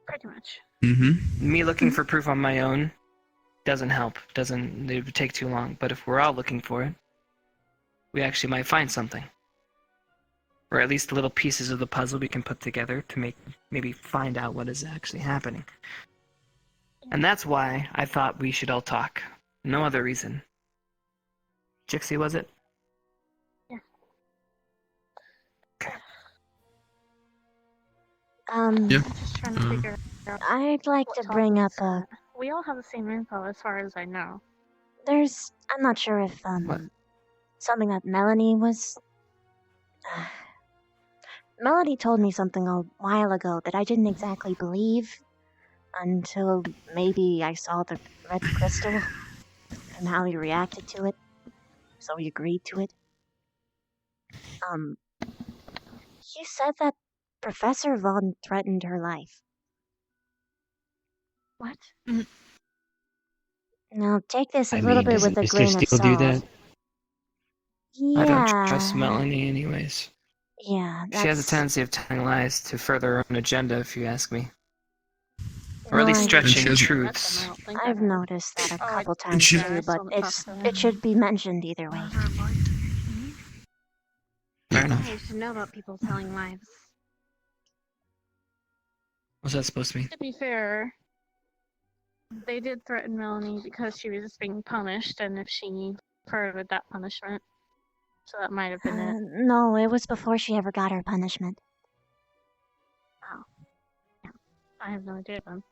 Pretty much. Mm-hmm. Me looking for proof on my own doesn't help, it would take too long, but if we're all looking for it, we actually might find something. Or at least the little pieces of the puzzle we can put together to maybe find out what is actually happening. And that's why I thought we should all talk. No other reason. Jixie, was it? Yeah. Yeah. I'm just trying to figure out. I'd like to bring up a... We all have the same info as far as I know. I'm not sure if, something that Melanie was... Melanie told me something a while ago that I didn't exactly believe until maybe I saw the red crystal and how he reacted to it, so he agreed to it. He said that Professor Vaughn threatened her life. What? Now, take this a I little mean, bit doesn't with a Mr. grain of Steele do salt. that? Yeah. I don't trust Melanie anyways. Yeah, that's... She has a tendency of telling lies to further her own agenda, if you ask me. Or No, at least I- stretching truths. I've noticed that a couple times she's- too, but it should be mentioned either way. Fair enough. I should know about people telling lies. What's that supposed to mean? To be fair, they did threaten Melanie because she was being punished, and if she perverted that punishment. So that might have been it. No, it was before she ever got her punishment. Oh. Yeah. I have no idea then.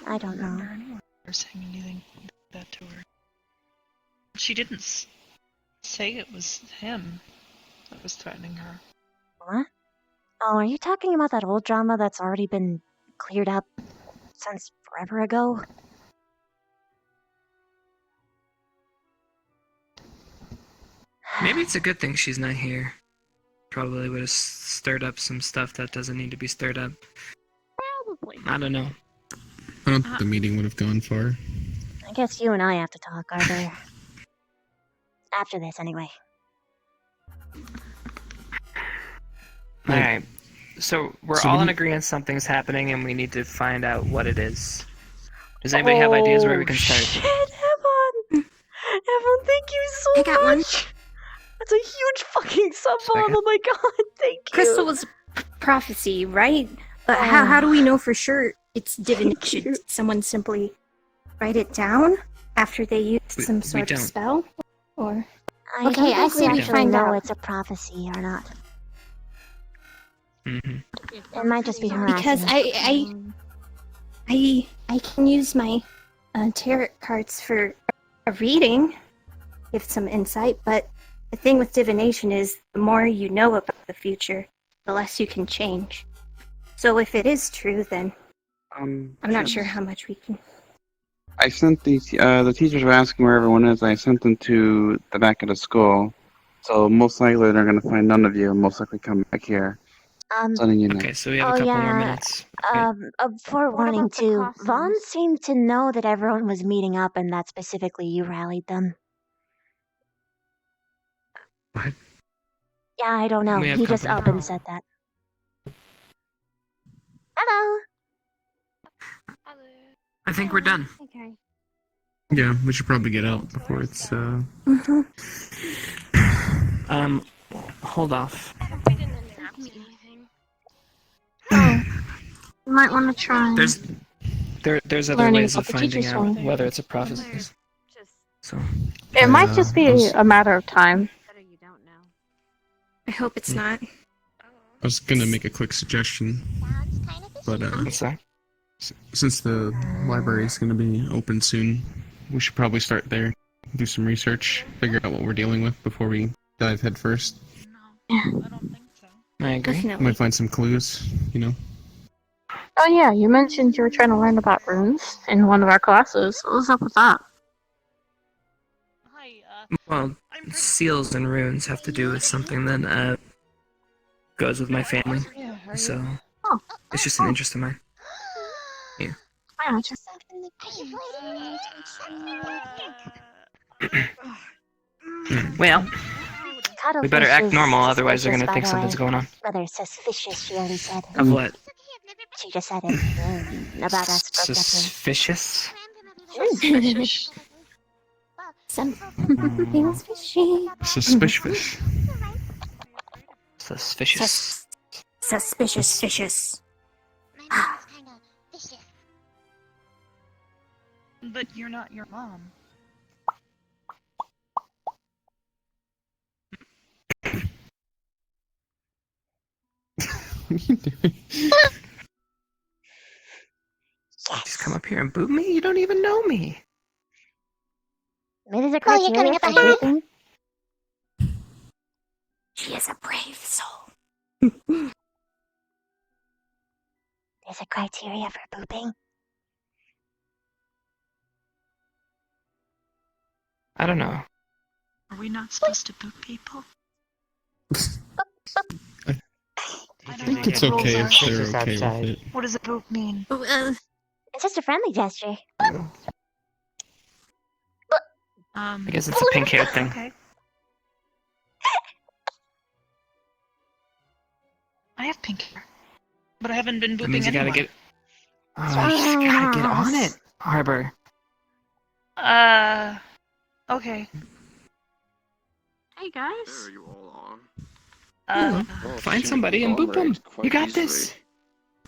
I don't know. remember anyone ever saying anything like that to her. She didn't say it was him that was threatening her. What? Oh, are you talking about that old drama that's already been cleared up since forever ago? Maybe it's a good thing she's not here. Probably would have stirred up some stuff that doesn't need to be stirred up. Probably. I don't know. I don't think the meeting would have gone far. I guess you and I have to talk, Arthur. After this, anyway. Alright. So, we're So all what in do agreement something's happening and we need to find out what it is. Does anybody have ideas where we can start? Shit, Evan! Evan, thank you so I got one. much! That's a huge fucking sub-bomb, oh my god, thank you! Crystal was prophecy, right? But how do we know for sure it's divination? Did someone simply write it down after they used some sort of don't. spell? Or I Okay, don't I think say we we actually find know out. it's a prophecy or not. Mm-hmm. It might just be harassing. because I can use my tarot cards for a reading, give some insight, but the thing with divination is the more you know about the future, the less you can change. So if it is true, then I'm not sure how much we can. I sent the teachers were asking where everyone is. I sent them to the back of the school. So most likely they're going to find none of you and most likely come back here. Letting you know. Okay, so we have a couple more minutes. Forewarning too. Vaughn seemed to know that everyone was meeting up and that specifically you rallied them. What? Yeah, I don't know. We have He just company. up and said that. Hello. I think we're done. Okay. Yeah, we should probably get out before it's Hold off. We didn't interrupt anything. You might want to try. There's other Learning ways of about the finding teacher's out wing. whether it's a prophecy. So It might just be a matter of time. I hope it's not. I was gonna make a quick suggestion, but what's that? Since the library is gonna be open soon, we should probably start there, do some research, figure out what we're dealing with before we dive headfirst. I agree. Might find some clues, you know. Oh yeah, you mentioned you were trying to learn about runes in one of our classes. What was up with that? Well, seals and runes have to do with something that goes with my family. So it's just an interest of mine. Yeah. Well, we better Cuttlefish act is normal, otherwise they're suspicious, gonna by think the something's way. going on. Rather suspicious, she already said. Of what? She just said it. About us broke up here. Suspicious? Suspicious. Something's fishy. Suspicious. Suspicious. Suspicious, vicious. But you're not your mom. Just come up here and boot me? You don't even know me. Maybe there's a Oh, you're coming criteria up for ahead. grouping. She is a brave soul. There's a criteria for booping. I don't know. Are we not supposed to boot people? I think it's okay if they're okay with it. What does a boot mean? It's just a friendly gesture. I guess it's a pink hair thing. Okay. I have pink hair, but I haven't been That booping means you gotta anyone. get. Oh, you just gotta get on it, Harbor. Okay. Hey guys. You all Uh, Find somebody and boop them. You got this.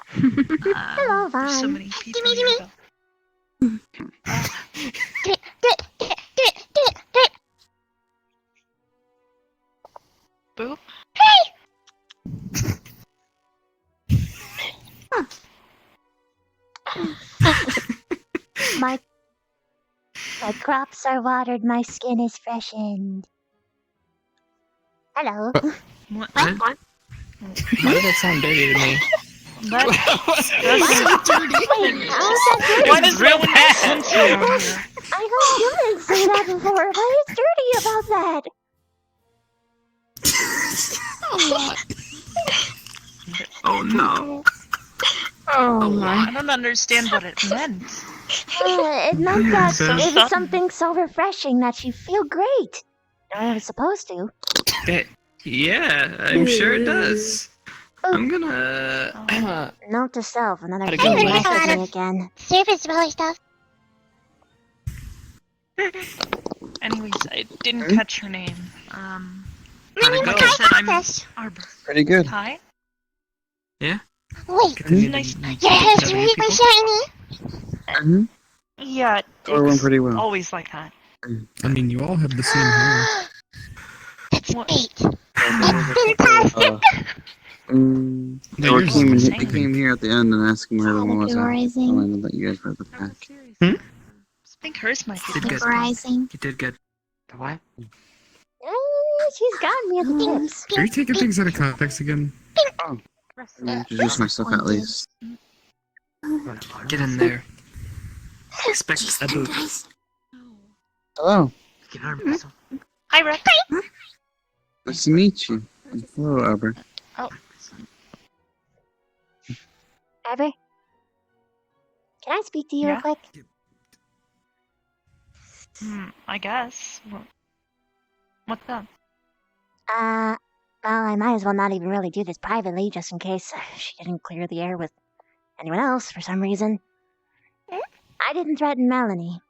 Hello, there's so Vaughn. many people here, though. Do it, do it, do it, do it, do it, do it. Boop. My crops are watered, my skin is freshened. Hello. What? Why did that sound dirty to me? That's dirty. Wait, how is that dirty? Why does no one have sense around here? I heard humans say that before. What is dirty about that? Oh no. Oh my. I don't understand what it meant. It meant that So it was sudden. something so refreshing that you feel great. Or I was supposed to. Yeah, I'm sure it does. I'm gonna. Note to self, another Gotta thing go, to Lily. mess with me again. Surface really stuff. Anyways, I didn't catch your name. How'd it Like go? I said, I'm Process. Arbor. Pretty good. Hi. Yeah. Wait, Continue Nice. to your get to hair's know new really people. shiny. Mm-hmm. Yeah, Oh, it went it's pretty well. always like that. I mean, you all have the same hair. That's What? bait. They yours came, is they came here at the end and asked me where everyone was at. Categorizing. Telling them that you guys were the pack. I think hers might be Did good. Categorizing. You did good. What? She's got me at the tips. Are you taking things out of context again? Oh, introduce myself at least. Get in there. Expect a boot. Hello. Hi, Rick. Nice to meet you. Hello, Albert. Oh. Ever? Can I speak to you real Yeah? quick? I guess. What's up? Well, I might as well not even really do this privately, just in case she didn't clear the air with anyone else for some reason. I didn't threaten Melanie.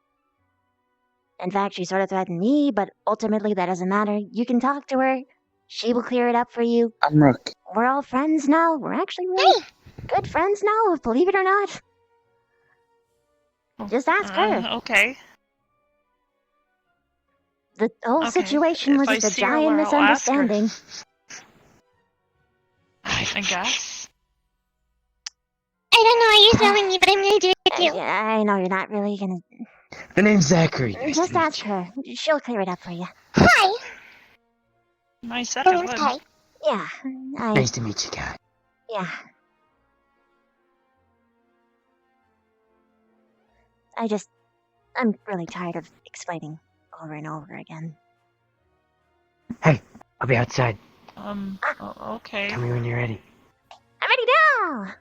In fact, she sort of threatened me, but ultimately that doesn't matter. You can talk to her. She will clear it up for you. I'm Rook. We're all friends now. We're actually really good friends now, believe it or not. Just ask her. Okay. The whole Okay, situation if was I just a see her giant where I'll ask her. misunderstanding. I guess. I don't know why you're telling me, but I'm gonna do it too. I know you're not really gonna. The name's Zachary. Nice Just to meet ask her. She'll clear it up for you. Hi. I said My I name's would. Kai. Yeah. Nice to meet you, Kai. Yeah. I'm really tired of explaining over and over again. Hey, I'll be outside. Okay. Tell me when you're ready. I'm ready now!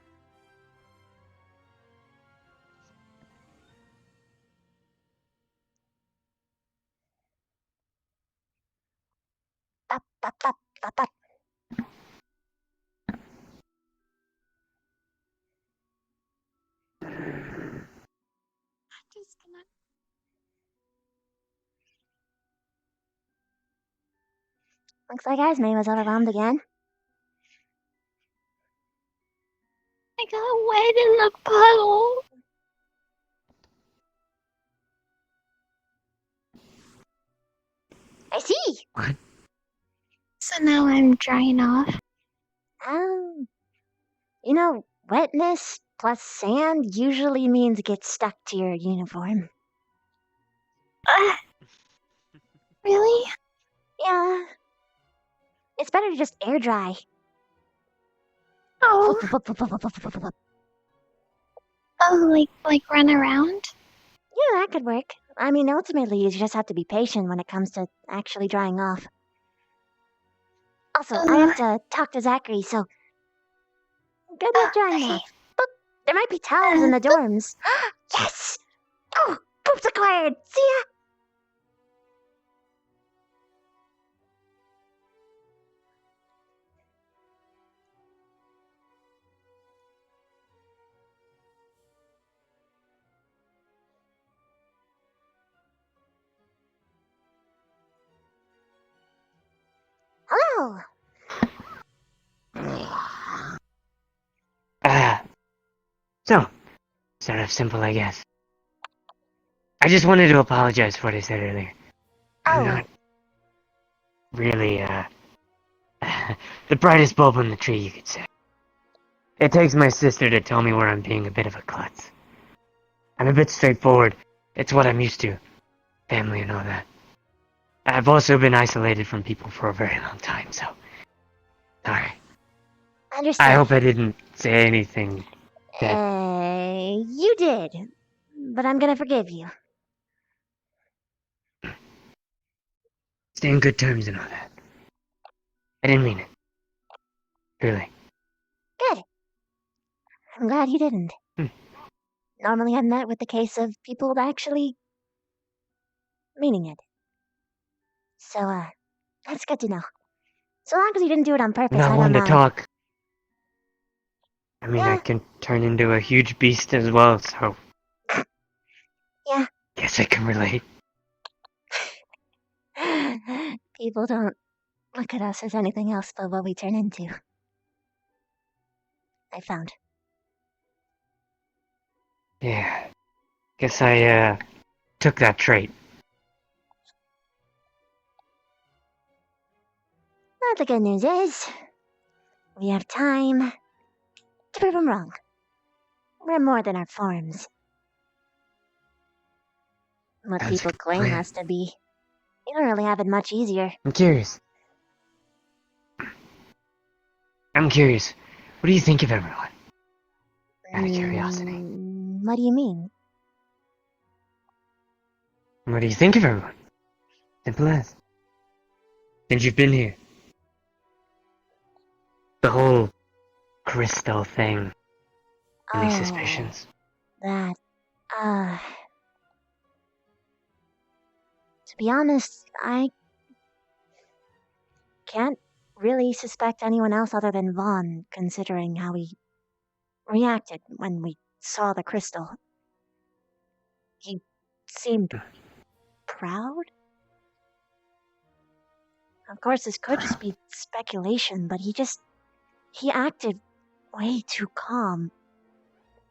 Bop, bop, bop, bop, bop. Looks like Esme was overwhelmed again. I got wet in the puddle. I see! What? So now I'm drying off. Oh. You know, wetness plus sand usually means it gets stuck to your uniform. Really? Yeah. It's better to just air dry. Oh. Oh, like run around? Yeah, that could work. I mean, ultimately, you just have to be patient when it comes to actually drying off. Also, I have to talk to Zachary, so good luck drying okay. off. Boop. There might be towels in the dorms. Yes! Oh, poop's acquired. See ya! Hello! So, sort of simple, I guess. I just wanted to apologize for what I said earlier. I'm not really, the brightest bulb on the tree, you could say. It takes my sister to tell me where I'm being a bit of a klutz. I'm a bit straightforward. It's what I'm used to. Family and all that. I've also been isolated from people for a very long time, so... Sorry. Understood. I hope I didn't say anything that... You did. But I'm gonna forgive you. Stay in good terms and all that. I didn't mean it. Really. Good. I'm glad you didn't. Normally I'm met with the case of people actually meaning it. So, that's good to know. So long as you didn't do it on purpose, Not I one don't to mind. talk. I mean, Yeah. I can turn into a huge beast as well, so... Yeah. Guess I can relate. People don't look at us as anything else but what we turn into. I found. Yeah. Guess I, took that trait. But the good news is, we have time to prove them wrong. We're more than our forms. What Sounds people like a claim plan. us to be. You don't really have it much easier. I'm curious. What do you think of everyone? Out of curiosity. What do you mean? What do you think of everyone? Simple as. Since you've been here. The whole crystal thing. Any suspicions? That, to be honest, I can't really suspect anyone else other than Vaughn, considering how he reacted when we saw the crystal. He seemed proud? Of course, this could just be speculation, but he acted way too calm.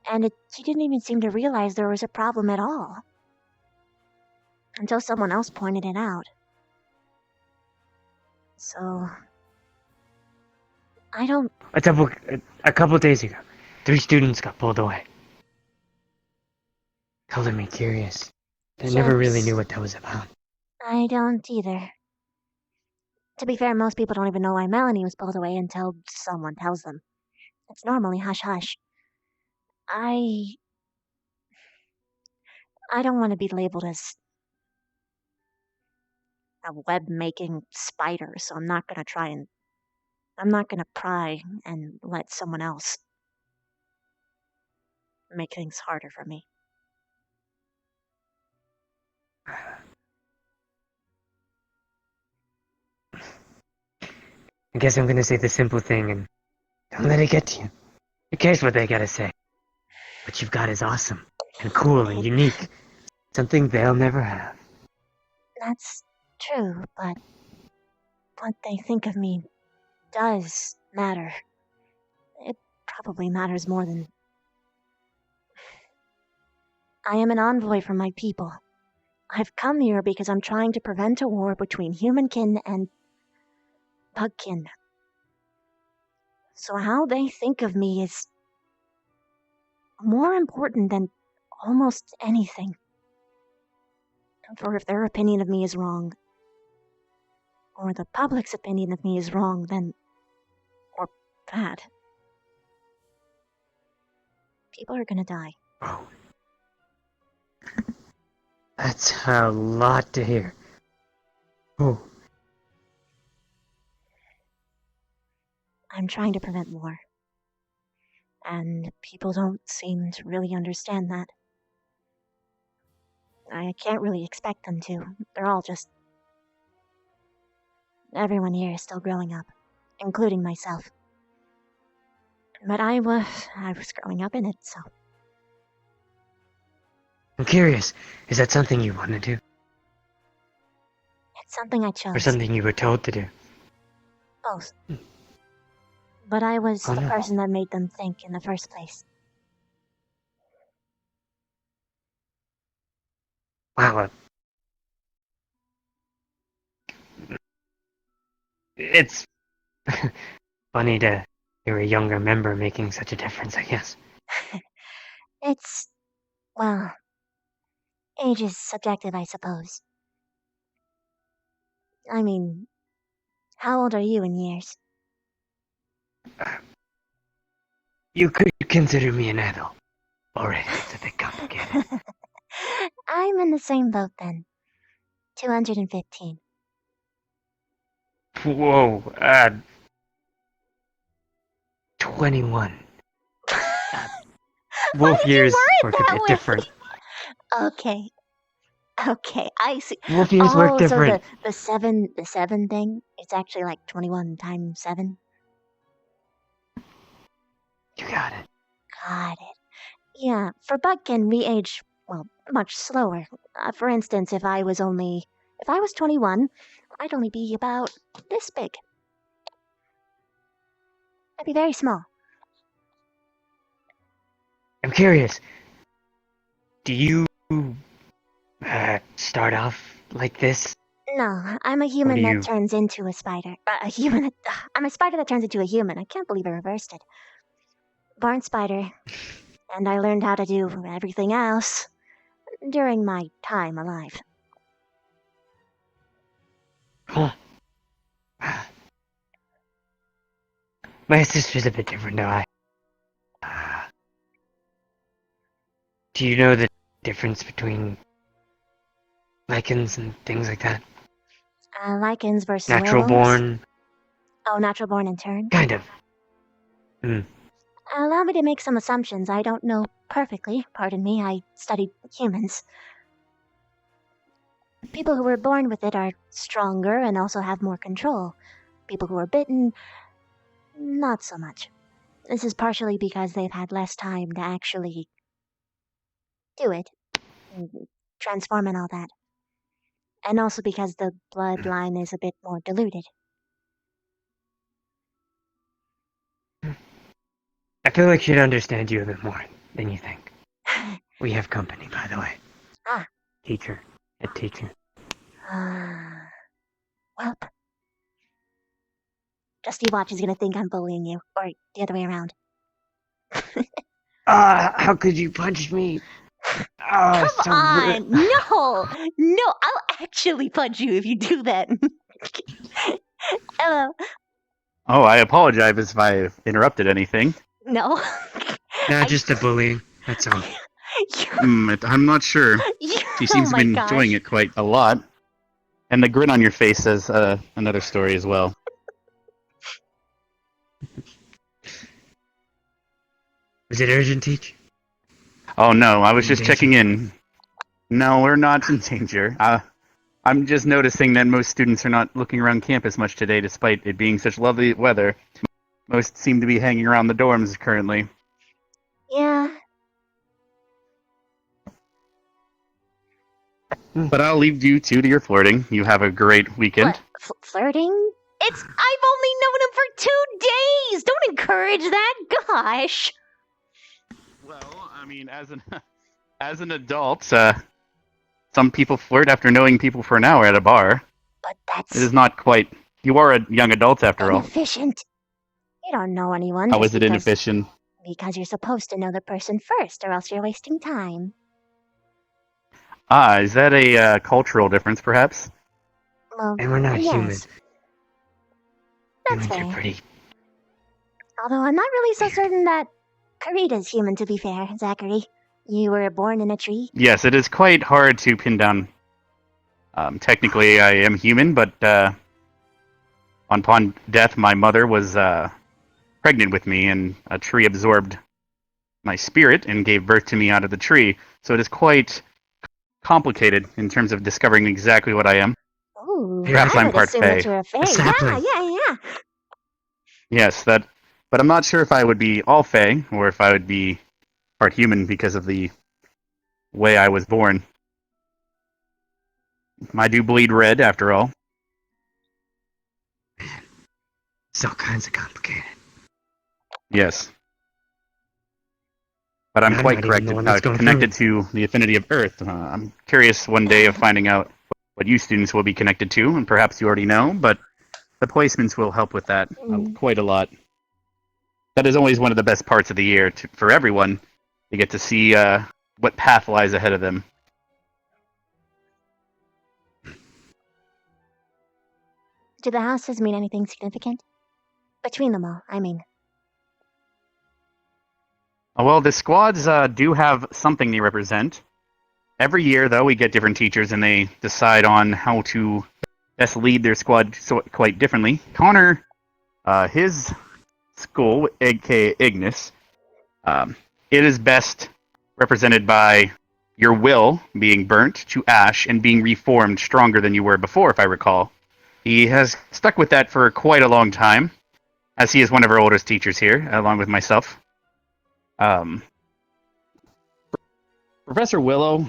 And he didn't even seem to realize there was a problem at all. Until someone else pointed it out. So... I don't... A couple days ago, 3 students got pulled away. Color me curious. I never really knew what that was about. I don't either. To be fair, most people don't even know why Melanie was pulled away until someone tells them. It's normally hush-hush. I don't want to be labeled as a web-making spider, so I'm not gonna pry and let someone else make things harder for me. I guess I'm gonna say the simple thing and don't let it get to you. Who cares what they gotta say? What you've got is awesome and cool and unique. Something they'll never have. That's true, but what they think of me does matter. It probably matters more than... I am an envoy for my people. I've come here because I'm trying to prevent a war between humankin and bugkin. So how they think of me is more important than almost anything. For if their opinion of me is wrong, or the public's opinion of me is wrong, then... or bad, people are gonna die. Oh. That's a lot to hear. Oh. I'm trying to prevent war. And people don't seem to really understand that. I can't really expect them to. They're all just... Everyone here is still growing up, including myself. But I was growing up in it, so... I'm curious, is that something you want to do? It's something I chose. Or something you were told to do? Both. But I was Oh, the no. person that made them think in the first place. Wow. It's funny to hear a younger member making such a difference, I guess. It's... well... age is subjective, I suppose. I mean... how old are you in years? You could consider me an adult. Already, it's a bit complicated. I'm in the same boat then. 215. Whoa, 21. Wolf years work a bit different. Okay. Okay, I see. Wolf years work So different. the seven thing, it's actually like 21 times 7? You got it. Got it. Yeah, for Bugkin, we age, well, much slower. For instance, if I was 21, I'd only be about this big. I'd be very small. I'm curious. Do you start off like this? No, I'm a human do that you- turns into a spider. I'm a spider that turns into a human. I can't believe I reversed it. Born spider. And I learned how to do everything else during my time alive. Huh. My sister's a bit different, though. Do you know the difference between lichens and things like that? Lichens versus Natural werewolves? born? Oh, natural born in turn? Kind of. Allow me to make some assumptions. I don't know perfectly. Pardon me, I studied humans. People who were born with it are stronger and also have more control. People who are bitten, not so much. This is partially because they've had less time to actually do it, transform and all that. And also because the bloodline is a bit more diluted. feel like she'd understand you a bit more than you think. We have company, by the way. Ah. Teacher. A teacher. Well, Dusty Watch is gonna think I'm bullying you, or the other way around. How could you punch me? Come So on! No! No, I'll actually punch you if you do that. Hello. Oh, I apologize if I interrupted anything. No. Nah, just the bullying. That's all. I'm not sure. She seems to my be enjoying gosh. it quite a lot. And the grin on your face says another story as well. Was it urgent, Teach? Oh no, I was In just danger? checking in. No, we're not in danger. I'm just noticing that most students are not looking around campus much today, despite it being such lovely weather. Most seem to be hanging around the dorms currently. Yeah. But I'll leave you two to your flirting. You have a great weekend. What? Flirting? I've only known him for 2 days! Don't encourage that, gosh! Well, I mean, as an adult, some people flirt after knowing people for an hour at a bar. But that's... It is not quite... You are a young adult after all. inefficient. You don't know anyone. How just is it because- inefficient? Because you're supposed to know the person first, or else you're wasting time. Ah, is that a cultural difference, perhaps? Well, And we're not yes. human. That's Humans fair. are pretty. Although I'm not really so certain that Karita's human, to be fair, Zachary. You were born in a tree? Yes, it is quite hard to pin down. Technically, I am human, but upon death, my mother was pregnant with me, and a tree absorbed my spirit and gave birth to me out of the tree. So it is quite complicated in terms of discovering exactly what I am. Ooh, Perhaps I I'm would part assume Fae. that you're a Fae. A sapling. Yeah. Yes, that. But I'm not sure if I would be all Fae or if I would be part human because of the way I was born. I do bleed red, after all. It's all kinds of complicated. Yes. But I'm I'm quite not even correct, the one that's going connected to the affinity of Earth. I'm curious one day of finding out what you students will be connected to, and perhaps you already know, but the placements will help with that quite a lot. That is always one of the best parts of the year for everyone, to get to see what path lies ahead of them. Do the houses mean anything significant? Between them all, I mean. Well, the squads do have something they represent. Every year, though, we get different teachers, and they decide on how to best lead their squad quite differently. Connor, his school, aka Ignis, it is best represented by your will being burnt to ash and being reformed stronger than you were before, if I recall. He has stuck with that for quite a long time, as he is one of our oldest teachers here, along with myself. Professor Willow,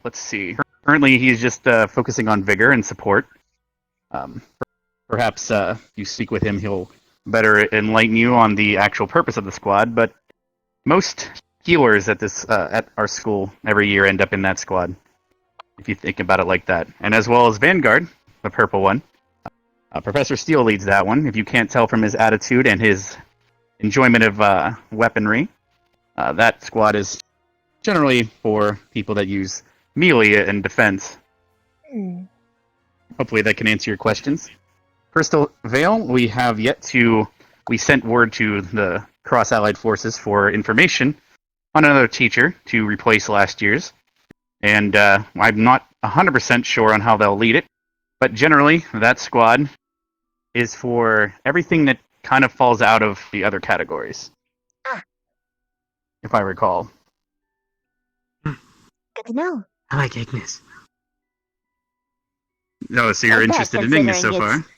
let's see. Currently, he's just focusing on vigor and support. Perhaps if you speak with him, he'll better enlighten you on the actual purpose of the squad. But most healers at our school every year end up in that squad, if you think about it like that. And as well as Vanguard, the purple one. Professor Steele leads that one. If you can't tell from his attitude and his enjoyment of weaponry, that squad is generally for people that use melee and defense. Hopefully that can answer your questions. Crystal Vale, we sent word to the Cross-Allied Forces for information on another teacher to replace last year's. And I'm not 100% sure on how they'll lead it, but generally that squad is for everything that kind of falls out of the other categories. If I recall. Good to know. I like Ignis. No, so you're I bet, interested in Ignis so considering far?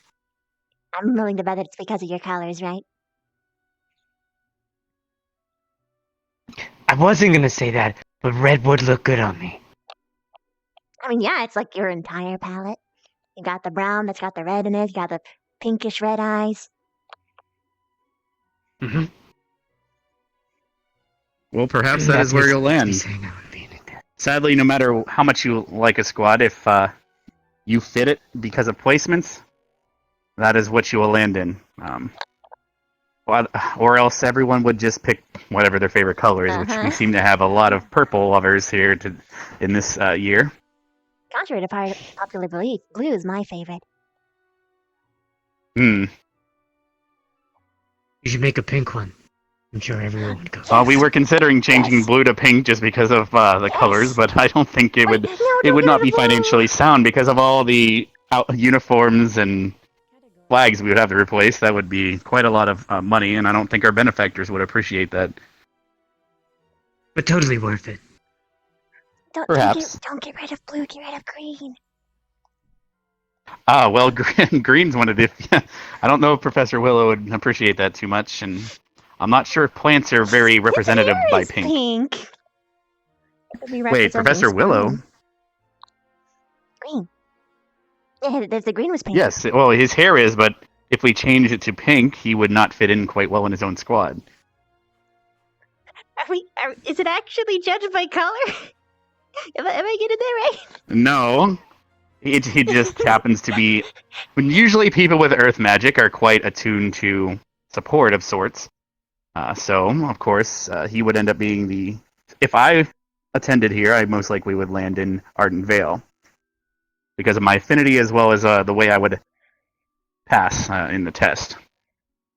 I'm willing to bet that it's because of your colors, right? I wasn't gonna say that, but red would look good on me. I mean, yeah, it's like your entire palette. You got the brown that's got the red in it, you got the pinkish red eyes. Mm-hmm. Well, perhaps that is where you'll land. Sadly, no matter how much you like a squad, if you fit it because of placements, that is what you will land in. Or else everyone would just pick whatever their favorite color is, which we seem to have a lot of purple lovers here in this year. Contrary to popular belief, blue is my favorite. You should make a pink one. I'm sure everyone would go. We were considering changing blue to pink just because of the colors, but I don't think it would. It would not be financially sound because of all the uniforms and flags we would have to replace. That would be quite a lot of money, and I don't think our benefactors would appreciate that. But totally worth it. Perhaps. Don't get rid of blue. Get rid of green. Well, green's one of the. I don't know if Professor Willow would appreciate that too much, and I'm not sure if plants are very representative by pink. Wait, Professor Willow? Green. Yeah, the green was pink. Yes, well, his hair is, but if we change it to pink, he would not fit in quite well in his own squad. Is it actually judged by color? Am I getting that right? No. He just happens to be... Usually people with earth magic are quite attuned to support of sorts. So, of course, he would end up being the... If I attended here, I most likely would land in Ardent Vale. Because of my affinity as well as the way I would pass in the test.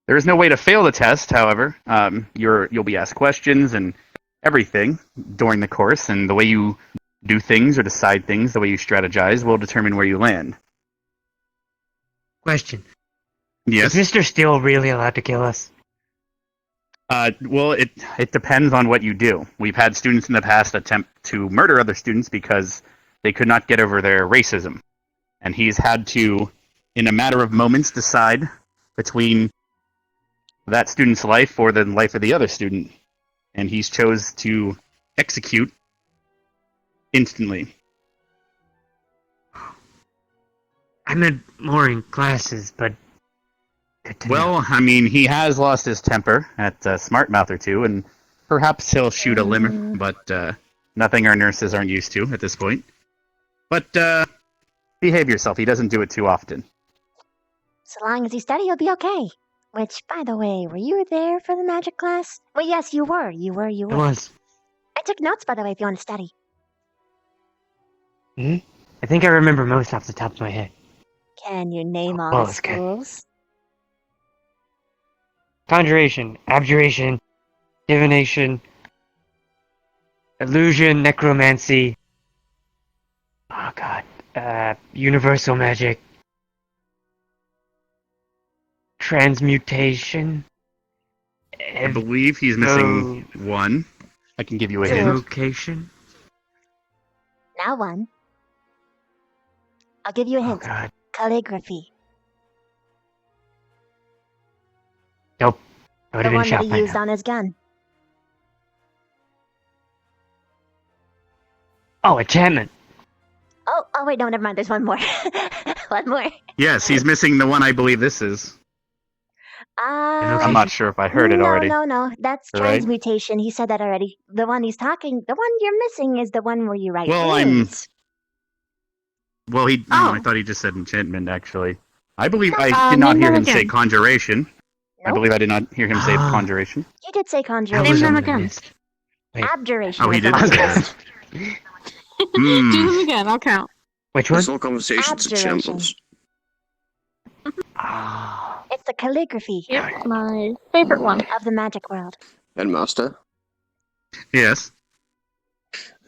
There is no way to fail the test, however. You'll be asked questions and everything during the course, and the way you do things or decide things, the way you strategize, will determine where you land. Question. Yes? Is Mr. Steele really allowed to kill us? Well, it depends on what you do. We've had students in the past attempt to murder other students because they could not get over their racism. And he's had to, in a matter of moments, decide between that student's life or the life of the other student. And he's chose to execute instantly. I meant more in classes, but... Well, I mean, he has lost his temper at Smart Mouth or two, and perhaps he'll shoot a limb, but nothing our nurses aren't used to at this point. But behave yourself. He doesn't do it too often. So long as you study, you'll be okay. Which, by the way, were you there for the magic class? Well, yes, you were. You were. I was. I took notes, by the way, if you want to study. I think I remember most off the top of my head. Can you name all the schools? Conjuration, abjuration, divination, illusion, necromancy. Oh god. Universal magic. Transmutation. I believe he's missing one. I can give you a hint. Evocation. Now one. I'll give you a hint. God. Calligraphy. Nope. I would The have been one that shot he by used now. on his gun. Oh, enchantment. Oh, wait, no, never mind. There's one more. One more. Yes, he's missing the one I believe this is. I'm not sure if I heard it already. No. That's Right? transmutation. He said that already. The one you're missing is the one where you write Well, runes. Well, I thought he just said enchantment, actually. I believe I did not name hear them him say again. conjuration. I Nope. believe I did not hear him say conjuration. You did say conjuration. was Name on them my again. list. Wait. Abjuration. Oh, he is did the one say you that. missed. Do them again. I'll count. Which one? This whole conversation's a Abjuration. shambles. It's the calligraphy Yep, my favorite one. of the magic world. Headmaster, Yes.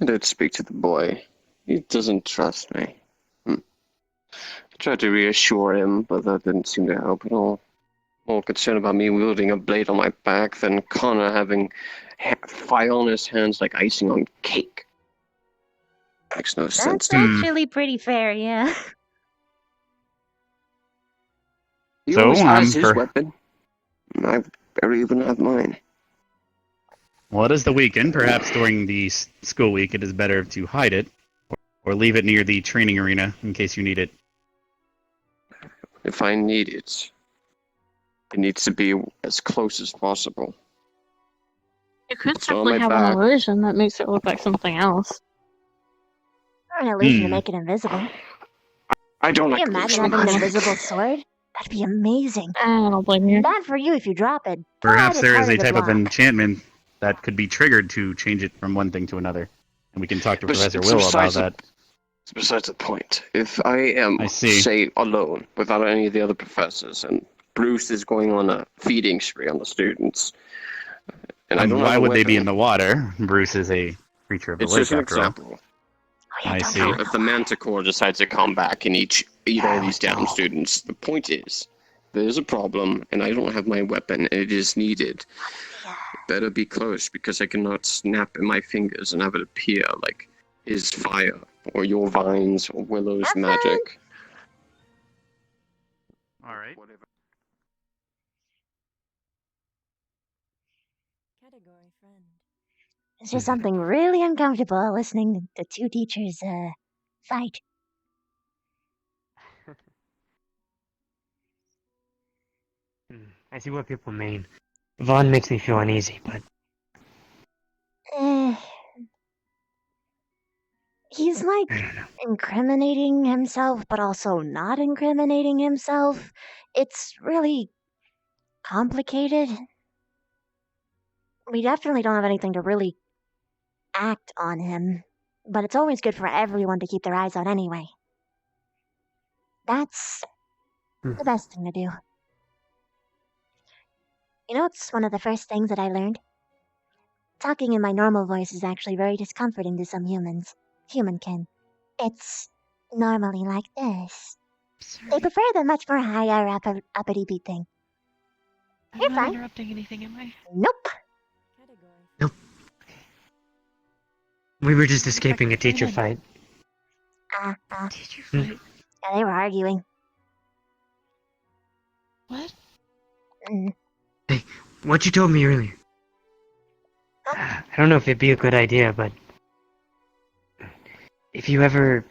I did speak to the boy. He doesn't trust me. I tried to reassure him, but that didn't seem to help at all. More concerned about me wielding a blade on my back than Connor having fire on his hands like icing on cake. Makes no sense That's to me. actually pretty fair, yeah. He So, always has his for- weapon. I barely even have mine. Well, it is the weekend. Perhaps during the school week, it is better to hide it or leave it near the training arena in case you need it. If I need it, it needs to be as close as possible. You could It's not on simply my have back. an illusion that makes it look like something else. Or an illusion to Hmm. make it invisible. I don't Can like you imagine illusion having an magic. invisible sword? That'd be amazing. I don't blame you. Bad for you if you drop it, Perhaps but it's there is harder a to type of block. enchantment that could be triggered to change it from one thing to another. And we can talk to Professor It's Will about besides that. It's besides the point. If I am, I see. say, alone without any of the other professors, and Bruce is going on a feeding spree on the students, and I don't Why have a would they be in weapon, the water? Bruce is a creature of the it's lake, just an after all. example. I see. If the Manticore decides to come back and eat all these down students, the point is, there's a problem, and I don't have my weapon, and it is needed. Better be close, because I cannot snap in my fingers and have it appear like his fire, or your vines, or Willow's magic. Alright. Category friend. It's just something really uncomfortable listening to two teachers, fight. I see what people mean. Vaughn makes me feel uneasy, but He's like incriminating himself, but also not incriminating himself. It's really complicated. We definitely don't have anything to really act on him, but it's always good for everyone to keep their eyes on anyway. That's the best thing to do. You know, it's one of the first things that I learned. Talking in my normal voice is actually very discomforting to some humans. Humankin. It's normally like this. They prefer the much more higher uppity beat thing. I'm You're not fine. interrupting anything, am I? Nope. we were just escaping a teacher fight. Teacher Hmm. fight. Yeah, they were arguing. What? What you told me earlier. I don't know if it'd be a good idea, but if you ever,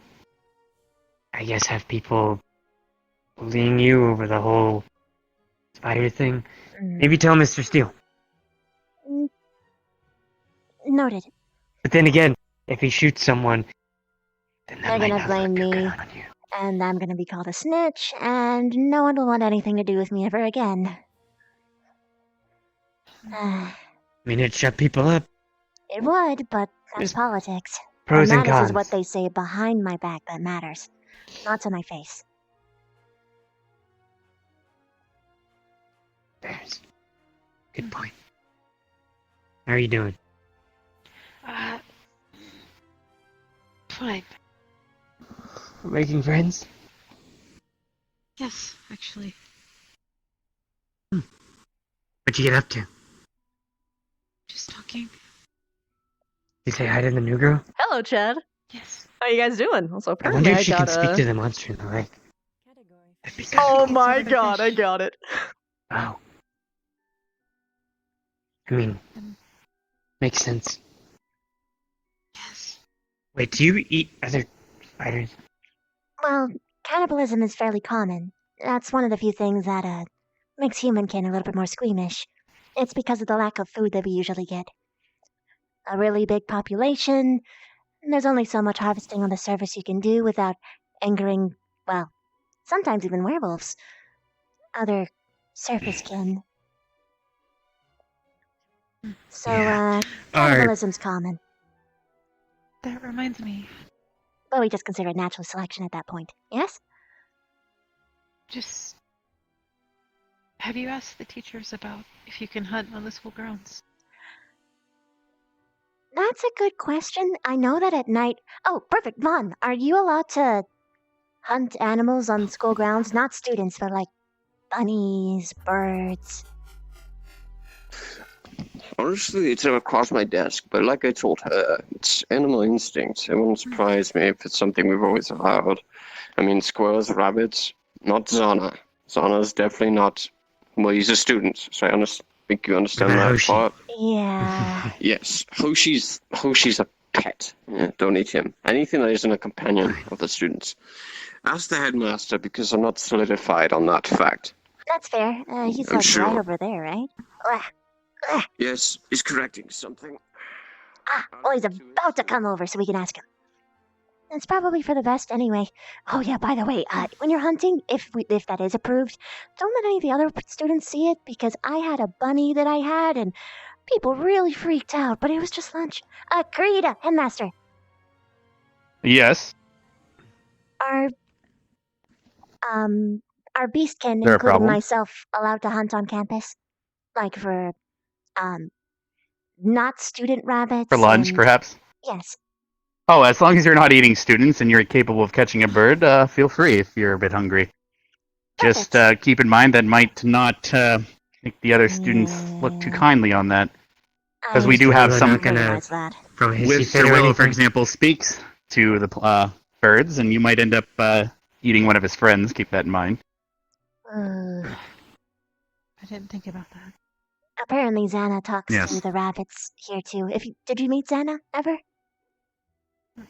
I guess, have people bullying you over the whole spider thing, maybe tell Mr. Steele. Noted. But then again, if he shoots someone, They're gonna blame me, and I'm gonna be called a snitch, and no one will want anything to do with me ever again. I mean, it'd shut people up. It would, but that's politics. pros what and matters is cons. what they say behind my back that matters, not to my face. There's. Good point. How are you doing? Fine. Making friends? Yes, actually. What'd you get up to? Just talking. You say hi to the new girl? Hello, Chad. Yes. How you guys doing? So I apparently wonder if she got can speak to the monster in the lake. Oh my god, I got it. Oh. I mean, makes sense. Yes. Wait, do you eat other spiders? Well, cannibalism is fairly common. That's one of the few things that makes humankin a little bit more squeamish. It's because of the lack of food that we usually get. A really big population, and there's only so much harvesting on the surface you can do without angering, well, sometimes even werewolves. Other surface kin. So, cannibalism's common. That reminds me. But we just consider it natural selection at that point, yes? Just. Have you asked the teachers about if you can hunt on the school grounds? That's a good question. I know that at night. Oh, perfect. Vaughn, are you allowed to hunt animals on school grounds? Not students, but like bunnies, birds. Honestly, it's never crossed my desk, but like I told her, it's animal instinct. It wouldn't surprise me if it's something we've always allowed. I mean, squirrels, rabbits, not Zana. Zana's definitely not. Well, he's a student, so I think you understand that Hoshi. part. Yeah. Yes, Hoshi's a pet. Yeah, don't eat him. Anything that isn't a companion of the students. Ask the headmaster, because I'm not solidified on that fact. That's fair. He's I'm like sure. right over there, right? Yes, he's correcting something. Well, he's about to come over so we can ask him. It's probably for the best anyway. Oh yeah, by the way, when you're hunting, if that is approved, don't let any of the other students see it because I had a bunny that I had and people really freaked out, but it was just lunch. Karita, headmaster, Yes. are beastkin, There a including problem? myself, allowed to hunt on campus? Like for, not student rabbits For lunch, and... perhaps? Yes. Oh, as long as you're not eating students and you're capable of catching a bird, feel free if you're a bit hungry. Just keep in mind that might not make the other students look too kindly on that. Because we do have Willow some... not gonna throw a hissy fit Mr. or Willow, for anything? example, speaks to the birds, and you might end up eating one of his friends. Keep that in mind. I didn't think about that. Apparently Xana talks Yes. to the rabbits here too. Did you meet Xana ever? I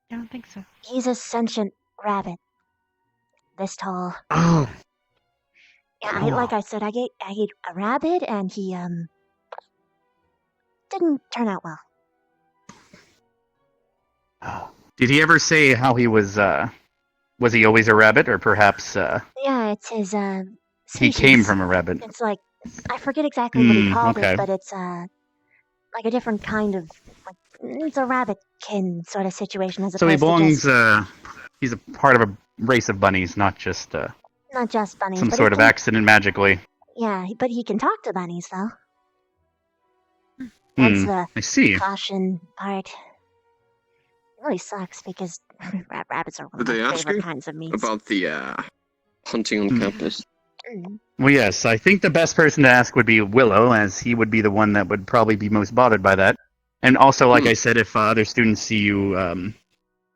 don't think so. He's a sentient rabbit. This tall. Oh. Yeah, Cool. like I said, I ate a rabbit and he didn't turn out well. Did he ever say how he was? Was he always a rabbit, or perhaps Yeah, it's his he species. came from a rabbit? It's like I forget exactly what he called okay. it, but it's like a different kind of like it's a rabbitkin sort of situation as So he opposed to belongs. just He's a part of a race of bunnies, not just not just bunnies, some but sort he of can, accident magically. yeah, but he can talk to bunnies though. That's the I see. caution part. It really sucks because rabbits are one Did of they my ask favorite you kinds of meats. about the hunting on campus? Well, yes, I think the best person to ask would be Willow, as he would be the one that would probably be most bothered by that. And also, like I said, if other students see you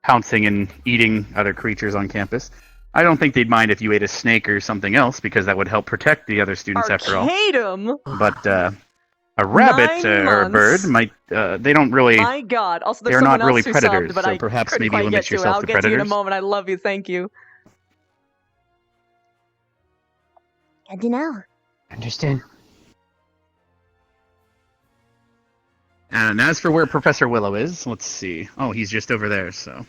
pouncing and eating other creatures on campus, I don't think they'd mind if you ate a snake or something else, because that would help protect the other students after all. Arcadum? But a rabbit 9 or a bird months? might, they don't really, My God. Also, there's they're someone not really else who predators, subbed, but so I perhaps couldn't maybe quite limit get to it. yourself I'll to get to you in a predators. moment. I love you. Thank you. Good to know. Understand. And as for where Professor Willow is, let's see. Oh, he's just over there, so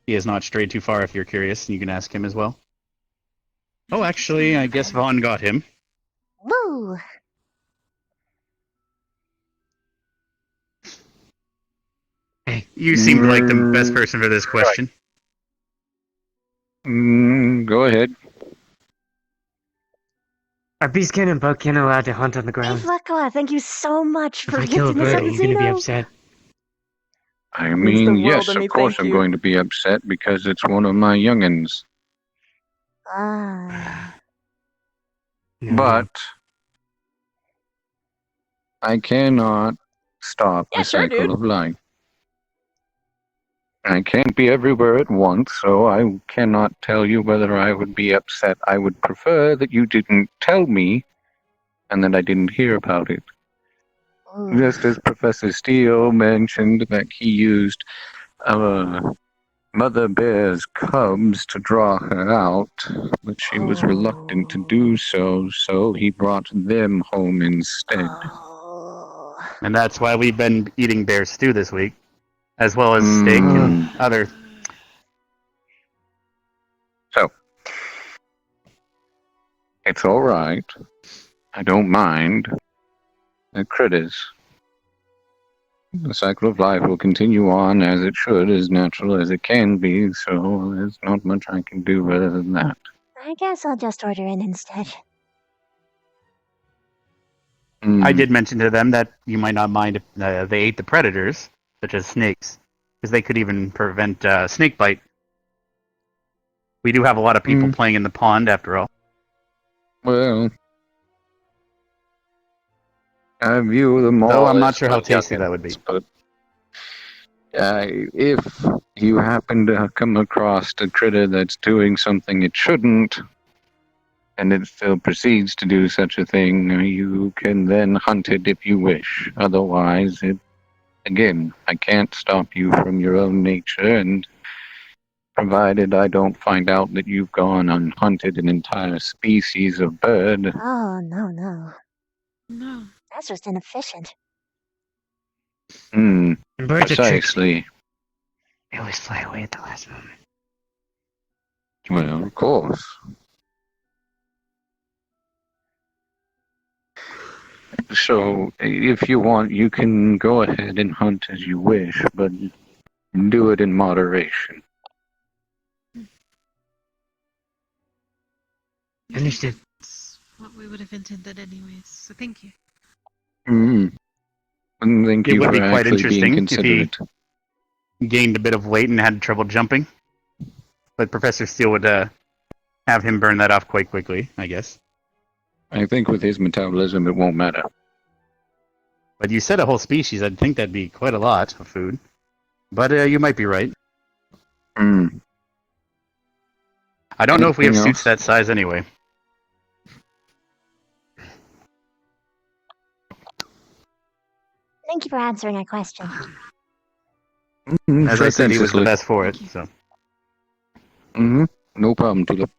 he has not strayed too far if you're curious, and you can ask him as well. Oh, actually, I guess Vaughn got him. Woo! Hey, you seemed like the best person for this question. Go ahead. Are Beastkin and Bugkin allowed to hunt on the ground? Flacqua, thank you so much If for I kill a gifting us bird, up are you gonna be Xeno. upset? I Means the mean, world yes, to me, of course thank I'm you. going to be upset because it's one of my youngins. Ah. But I cannot stop Yeah, the sure, cycle dude. of life. I can't be everywhere at once, so I cannot tell you whether I would be upset. I would prefer that you didn't tell me and that I didn't hear about it. Just as Professor Steele mentioned that he used Mother Bear's cubs to draw her out, but she was reluctant to do so, so he brought them home instead. And that's why we've been eating bear stew this week, as well as steak and other. So, it's alright. I don't mind. They're critters. The cycle of life will continue on as it should, as natural as it can be, so there's not much I can do other than that. I guess I'll just order in instead. I did mention to them that you might not mind if they ate the predators, such as snakes, because they could even prevent snake bite. We do have a lot of people playing in the pond, after all. Well, I view them all. Though I'm not as sure how my tasty youngins, that would be. But if you happen to come across a critter that's doing something it shouldn't, and it still proceeds to do such a thing, you can then hunt it if you wish. Otherwise, again, I can't stop you from your own nature, and provided I don't find out that you've gone and hunted an entire species of bird. Oh, no. No. That's just inefficient. Hmm. And birds are tricky. Precisely. They always fly away at the last moment. Well, of course. So, if you want, you can go ahead and hunt as you wish, but do it in moderation. Understood. That's what we would have intended anyways, so thank you. Mm. And thank It you would for be quite actually being interesting if he considerate. gained a bit of weight and had trouble jumping. But Professor Steele would have him burn that off quite quickly, I guess. I think with his metabolism, it won't matter. But you said a whole species. I'd think that'd be quite a lot of food. But you might be right. Mm. I don't know if we have Anything suits else? that size anyway. Thank you for answering our question. As I said, he was the best for it. So. Mm-hmm. No problem, Tulip.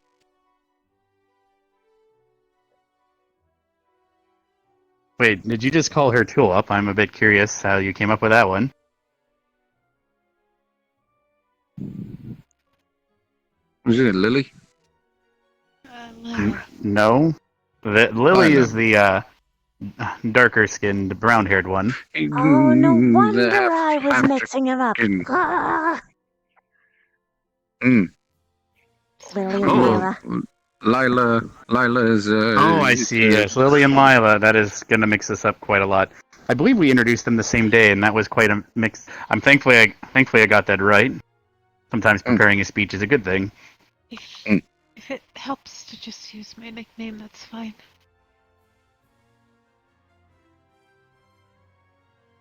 Wait, did you just call her Tulip? I'm a bit curious how you came up with that one. Was it Lily? No. Lily is the darker-skinned, brown-haired one. Oh, no wonder I was mixing them up. Ah. Mm. Lily and Lila. Lila is. Oh, I see. Yes, Lily and Lila. That is going to mix us up quite a lot. I believe we introduced them the same day, and that was quite a mix. Thankfully I got that right. Sometimes preparing a speech is a good thing. If it helps to just use my nickname, that's fine.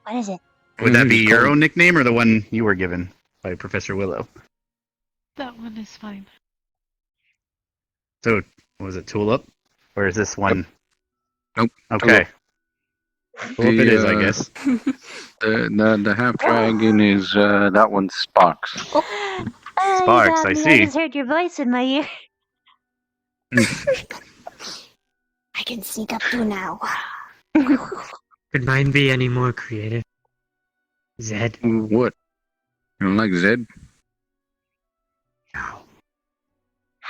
What is it? Would that be your own nickname or the one you were given by Professor Willow? That one is fine. So, was it Tulip? Or is this one? Nope. Okay. Tulip it is, I guess. The half dragon is that one's Sparks. Sparks, I I see. just heard your voice in my ear. I can sneak up to now. Could mine be any more creative? Zed? What? You don't like Zed? How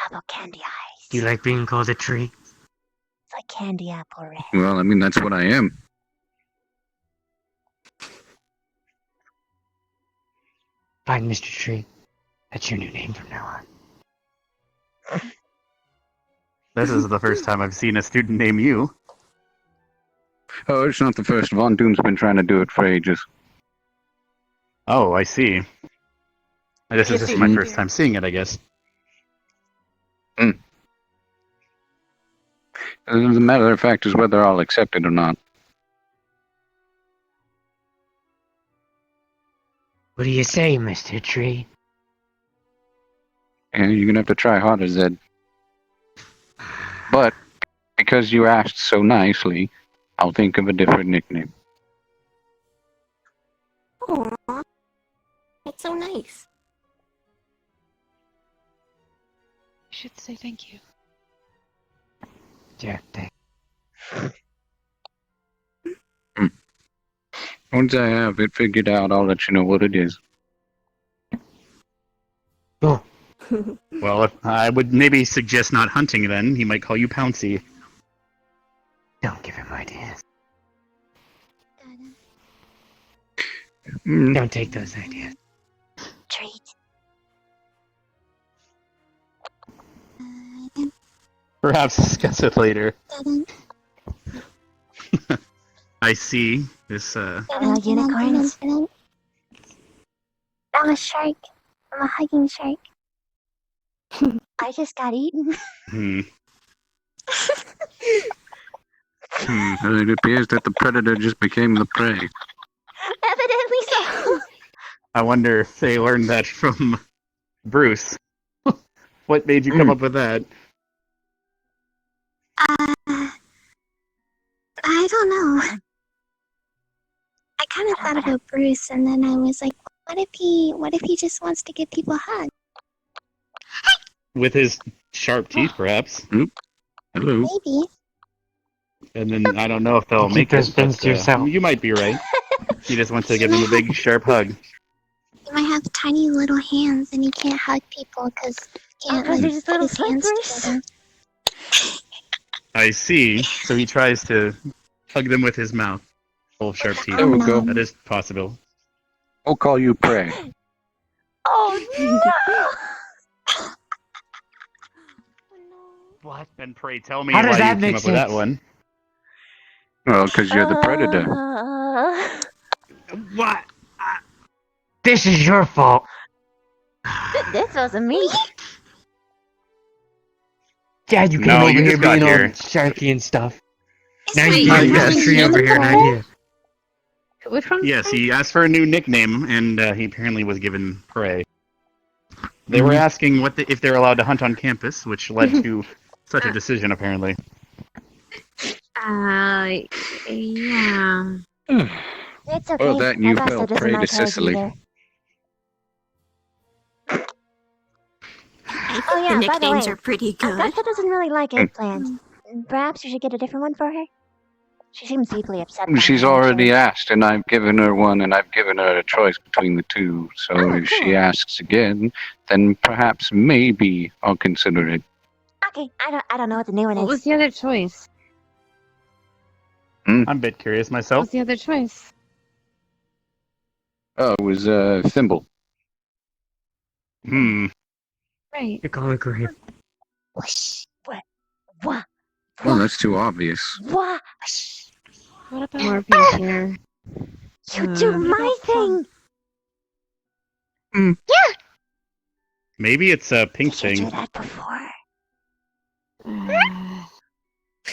about candy eyes? Do you like being called a tree? It's like candy apple red. Well, I mean, that's what I am. Fine, Mr. Tree. That's your new name from now on. This is the first time I've seen a student name you. Oh, it's not the first. Von Doom's been trying to do it for ages. Oh, I see. This is just my first time seeing it, I guess. Mm. The matter of fact is whether I'll accept it or not. What do you say, Mr. Tree? And you're gonna have to try harder, Zed. But because you asked so nicely, I'll think of a different nickname. Aww. That's so nice. You should say thank you. Yeah, thanks. Once I have it figured out, I'll let you know what it is. Oh. Well, I would maybe suggest not hunting then. He might call you Pouncy. Don't give him ideas. Mm. Don't take those ideas. Treat. Perhaps discuss it later. I see. This, unicorns. I'm a shark. I'm a hugging shark. I just got eaten. It appears that the predator just became the prey. Evidently so. I wonder if they learned that from Bruce. What made you come up with that? I don't know. I kind of thought about Bruce, and then I was like, what if he just wants to give people hugs? With his sharp teeth, perhaps. Hello. Maybe. And then I don't know if they'll You keep make those it, things but to yourself. you might be right. You just want to give him a big, sharp hug. He might have tiny little hands and he can't hug people because he can't Because like he's put little his hands slippers. together. I see. So he tries to hug them with his mouth, full of sharp teeth. There we go. That is possible. I'll call you Prey. Oh no! What? And pray tell me How does why that you make came up with that sense? one. Well, because you're the predator. What? This is your fault. This wasn't me. Dad, you came No, over you here just got being all here. sharky and stuff. Now Wait, you you're gave not this a tree over here an unicorn? idea. Which one? Yes, he asked for a new nickname, and he apparently was given Prey. They were asking if they're allowed to hunt on campus, which led to such a decision, apparently. Yeah. It's okay. Well, that and My you boss fell doesn't prey to like hags Sicily. either. I think Oh yeah, the by the nicknames way, are pretty good. Augusta doesn't really like eggplant. Perhaps you should get a different one for her? She seems deeply upset by She's it, already actually. asked, and I've given her one, and I've given her a choice between the two. So Oh, if she cool. asks again, then perhaps maybe I'll consider it. Okay, I don't know what the new one What is. was the other choice? I'm a bit curious What myself. was the other choice? Oh, it was Thimble. Right. You're calling Grave. Whoosh. What? Oh, that's too obvious. What? What about more pink hair? You do my thing! Yeah. Maybe it's a pink Did you do thing. that before?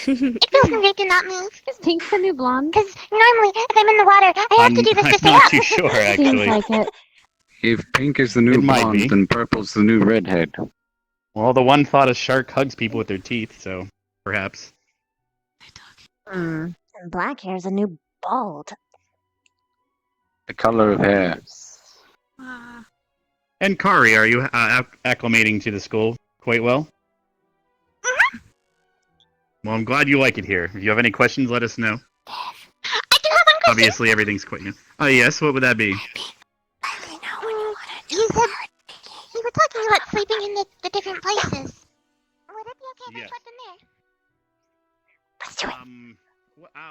It feels great to not move. Is pink the new blonde? Because normally, if I'm in the water, I have to do this to I'm stay not up. too sure, Seems actually. like it. If pink is the new It might blonde, be. then purple's the new redhead. Well, the one thought a shark hugs people with their teeth, so perhaps. And black hair's a new bald. The color of hair. And Kari, are you acclimating to the school quite well? Well, I'm glad you like it here. If you have any questions, let us know. I do have one question. Obviously, everything's quite new. Oh, yes, what would that be? You said you were talking about sleeping in the different places. Would it be okay if Yes. I slept in there? Let's do it.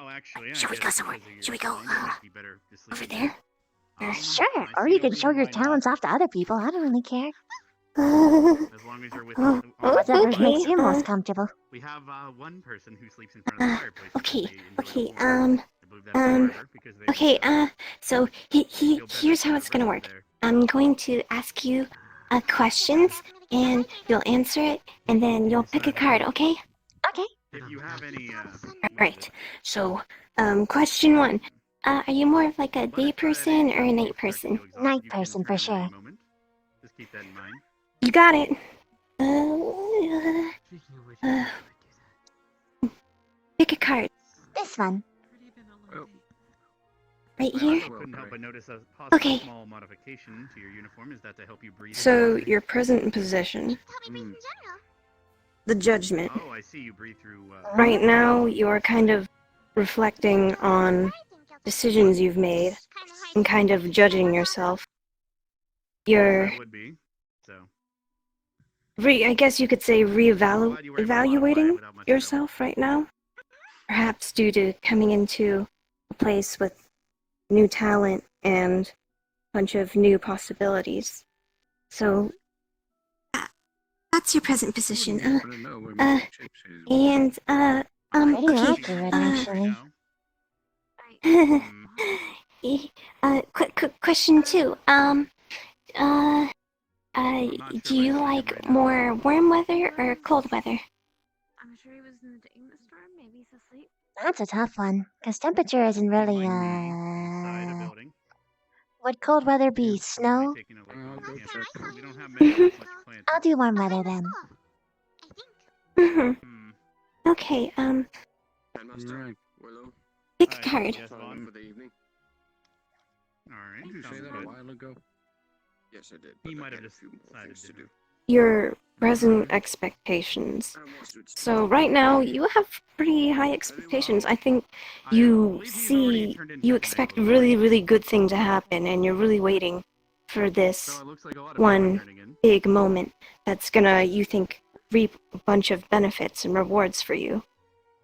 Actually, Should we go somewhere? Should we go over there? Sure, or you can show your talents off to other people. I don't really care. As long as you're with Whatever okay, makes you most comfortable. We have one person who sleeps in front of the fireplace. So here's how it's gonna work. I'm going to ask you questions, and you'll answer it, and then you'll pick a card, okay? Okay. If you have any, Alright, so, question 1. Are you more of like a day person or a night person? Night person for sure. Just keep that in mind. You got it. Pick a card. This one. Right here? Couldn't help but notice a possible Okay. small modification to your uniform. Is that to help you breathe? So, your present position. The judgment. Oh, I see. You breathe through. Right now, you're kind of reflecting on decisions you've made and kind of judging yourself. You're, That would be. So. I guess you could say, evaluating yourself right now. Perhaps due to coming into a place with new talent and a bunch of new possibilities. So, that's your present position. Pretty Okay. accurate, actually. Quick question 2. Do you like more warm weather or cold weather? I'm sure he was in the storm. Maybe he's asleep. That's a tough one, because temperature isn't really, Would cold weather be snow? I'll do warm weather then. Okay, pick a card. Alright. Did you say that a while ago? Yes, I did. He but I might have had a just few more decided things to to do. your present expectations. So right now, you have pretty high expectations. I think you expect really, really good thing to happen, and you're really waiting for this one big moment that's gonna, you think, reap a bunch of benefits and rewards for you.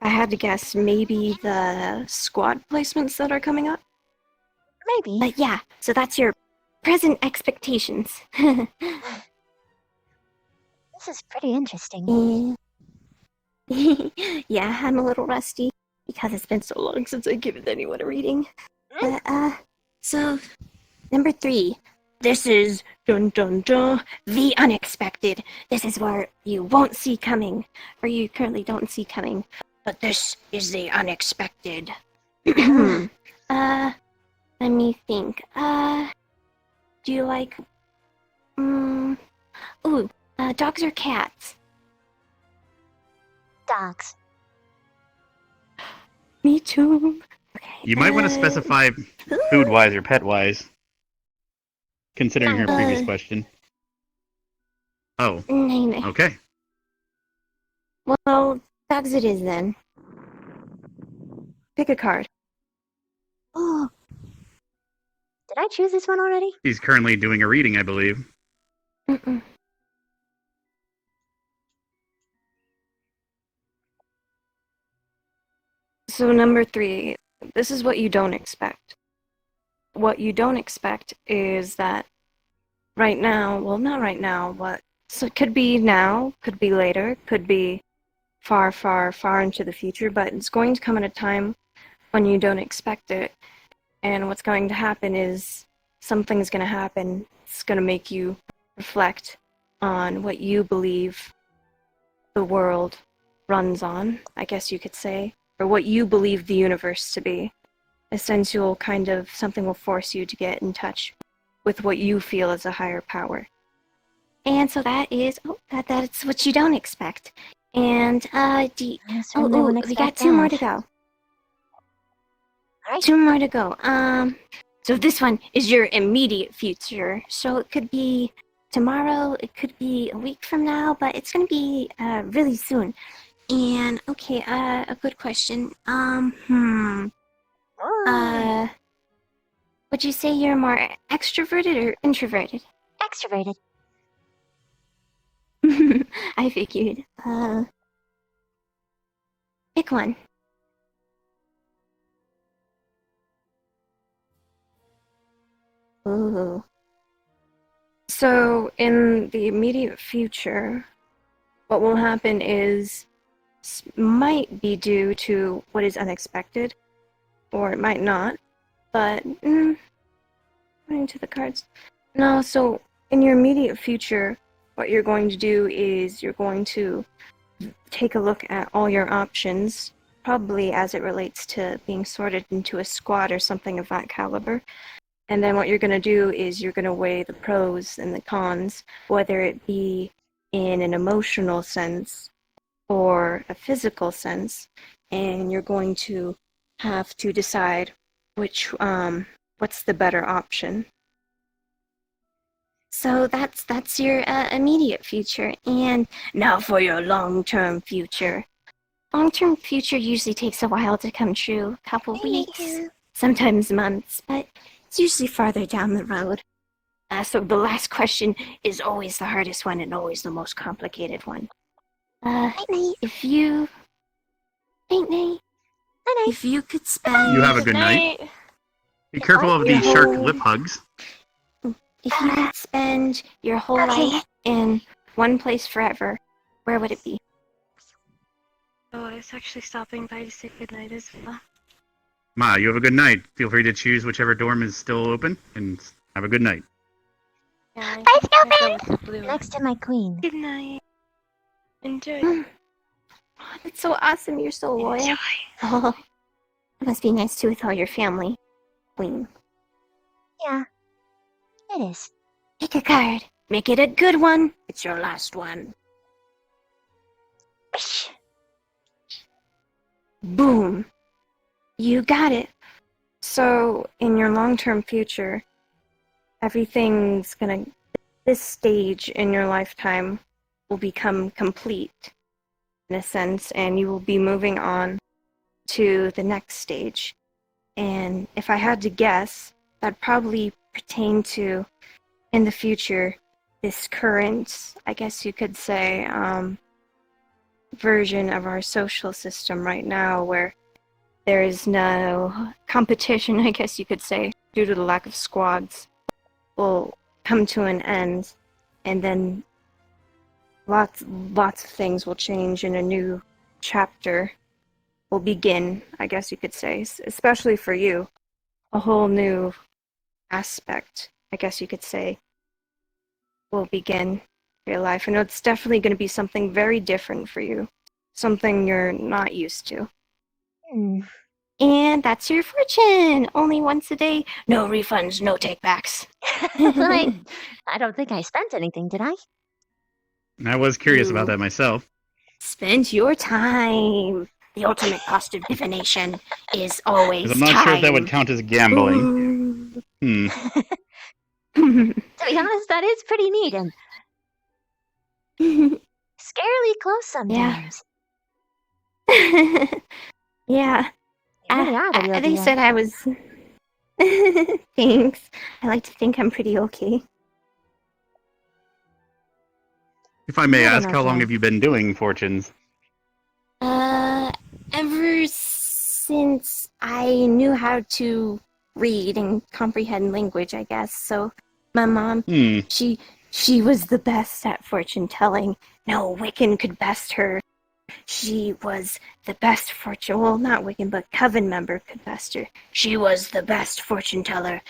I had to guess maybe the squad placements that are coming up? Maybe. But yeah, so that's your present expectations. This is pretty interesting. Yeah, I'm a little rusty because it's been so long since I've given anyone a reading. So, number 3. This is, dun dun dun, the unexpected. This is where you won't see coming, or you currently don't see coming. But this is the unexpected. Let me think. Do you like, dogs or cats? Dogs. Me too. You might want to specify food-wise or pet-wise, considering her previous question. Oh. Okay. Well, dogs it is then. Pick a card. Oh. Did I choose this one already? He's currently doing a reading, I believe. Mm-mm. So number 3, this is what you don't expect. What you don't expect is that right now, well, not right now, but so it could be now, could be later, could be far, far, far into the future, but it's going to come at a time when you don't expect it. And what's going to happen is something's going to happen. It's going to make you reflect on what you believe the world runs on, I guess you could say, or what you believe the universe to be. Essential kind of something will force you to get in touch with what you feel is a higher power. And so that is, that's what you don't expect. And, we got 2 more to go. Alright. 2 more to go. So this one is your immediate future. So it could be tomorrow, it could be a week from now, but it's gonna be, really soon. And, okay, a good question. Would you say you're more extroverted or introverted? Extroverted. I figured. Pick one. Ooh. So, in the immediate future, what will happen is might be due to what is unexpected, or it might not, but according to the cards. No, so in your immediate future, what you're going to do is you're going to take a look at all your options, probably as it relates to being sorted into a squad or something of that caliber. And then what you're going to do is you're going to weigh the pros and the cons, whether it be in an emotional sense or a physical sense, and you're going to have to decide which what's the better option. So that's your immediate future, and now for your long-term future. Long-term future usually takes a while to come true, a couple weeks, sometimes months, but it's usually farther down the road. So the last question is always the hardest one and always the most complicated one. If you... Night-night. If you could spend... You have a good night. Be careful of these shark lip hugs. If you could spend your whole life in one place forever, where would it be? Oh, I was actually stopping by to say goodnight as well. Ma, you have a good night. Feel free to choose whichever dorm is still open, and have a good night. Yeah, Bye, Snowman! Next to my queen. Good night. Enjoy. That's so awesome, you're so loyal. Enjoy. Oh, it must be nice too with all your family, queen. Yeah, it is. Pick a card. Make it a good one. It's your last one. Wish. Boom. You got it. So, in your long-term future, everything's gonna this stage in your lifetime will become complete, in a sense, and you will be moving on to the next stage. And if I had to guess, that'd probably pertain to, in the future, this current, I guess you could say, version of our social system right now, where there is no competition, I guess you could say, due to the lack of squads, will come to an end, and then lots of things will change, and a new chapter will begin, I guess you could say, especially for you. A whole new aspect, I guess you could say, will begin your life. And it's definitely going to be something very different for you, something you're not used to. And that's your fortune. Only once a day. No refunds, no takebacks. I don't think I spent anything, did I? I was curious about You that myself. spend your time. The ultimate cost of divination is always Because I'm not sure if that would count as gambling. Hmm. To be honest, that is pretty neat and scarily close sometimes. Yeah. You really are the real They deal. said I was. Thanks. I like to think I'm pretty okay. If I may More than ask, how long okay. have you been doing fortunes? Ever since I knew how to read and comprehend language, I guess. So my mom, she was the best at fortune telling. No Wiccan could best her. She was the best fortune, well, not Wiccan, but Coven member could best her. She was the best fortune teller.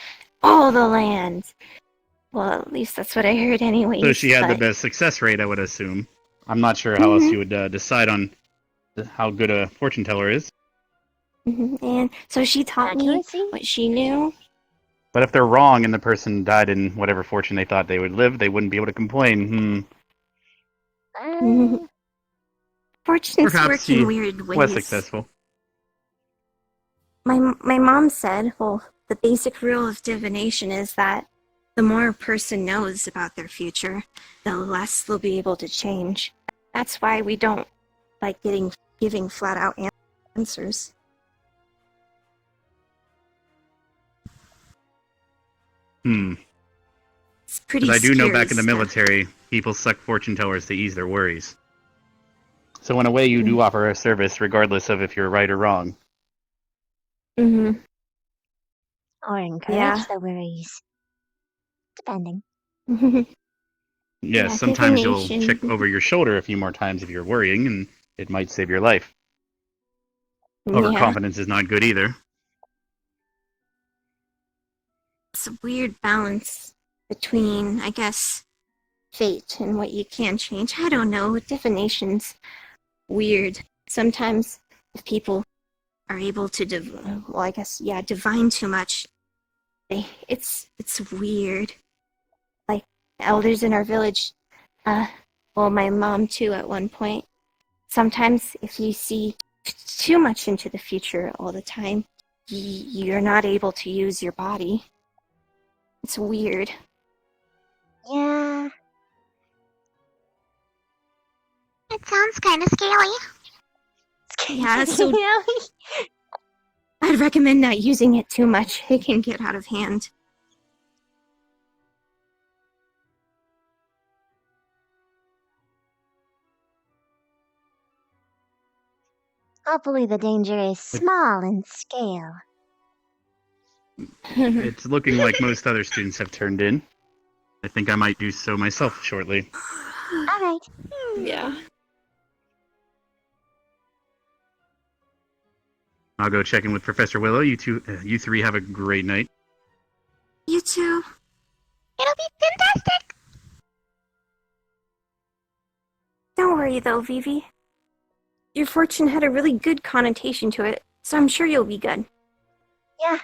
All the lands. Well, at least that's what I heard anyways. So she had the but- best success rate, I would assume. I'm not sure how else you would decide on how good a fortune teller is. And so she taught me what she knew. But if they're wrong and the person died in whatever fortune they thought they would live, they wouldn't be able to complain. Fortunes Perhaps work she in weird ways. was successful. My mom said, well, the basic rule of divination is that the more a person knows about their future, the less they'll be able to change. That's why we don't like giving flat out answers. It's pretty Because I do know back scary in the stuff. military, people suck fortune tellers to ease their worries. So in a way, you do offer a service regardless of if you're right or wrong. Mm-hmm. Or encourage Yeah. the worries. Depending. Yes, Yeah, sometimes you'll divination. check over your shoulder a few more times if you're worrying, and it might save your life. Overconfidence is not good either. It's a weird balance between, I guess, fate and what you can change. I don't know. Divination's weird. Sometimes if people are able to divine too much, it's weird. Like elders in our village, well, my mom too at one point. Sometimes if you see too much into the future all the time, you're not able to use your body. It's weird. Yeah. It sounds kind of scary. Yeah, so I'd recommend not using it too much. It can get out of hand. Hopefully the danger is small in scale. It's looking like most other students have turned in. I think I might do so myself shortly. Alright. Yeah. I'll go check in with Professor Willow. You three have a great night. You too. It'll be fantastic. Don't worry though, Vivi. Your fortune had a really good connotation to it, so I'm sure you'll be good. Yeah.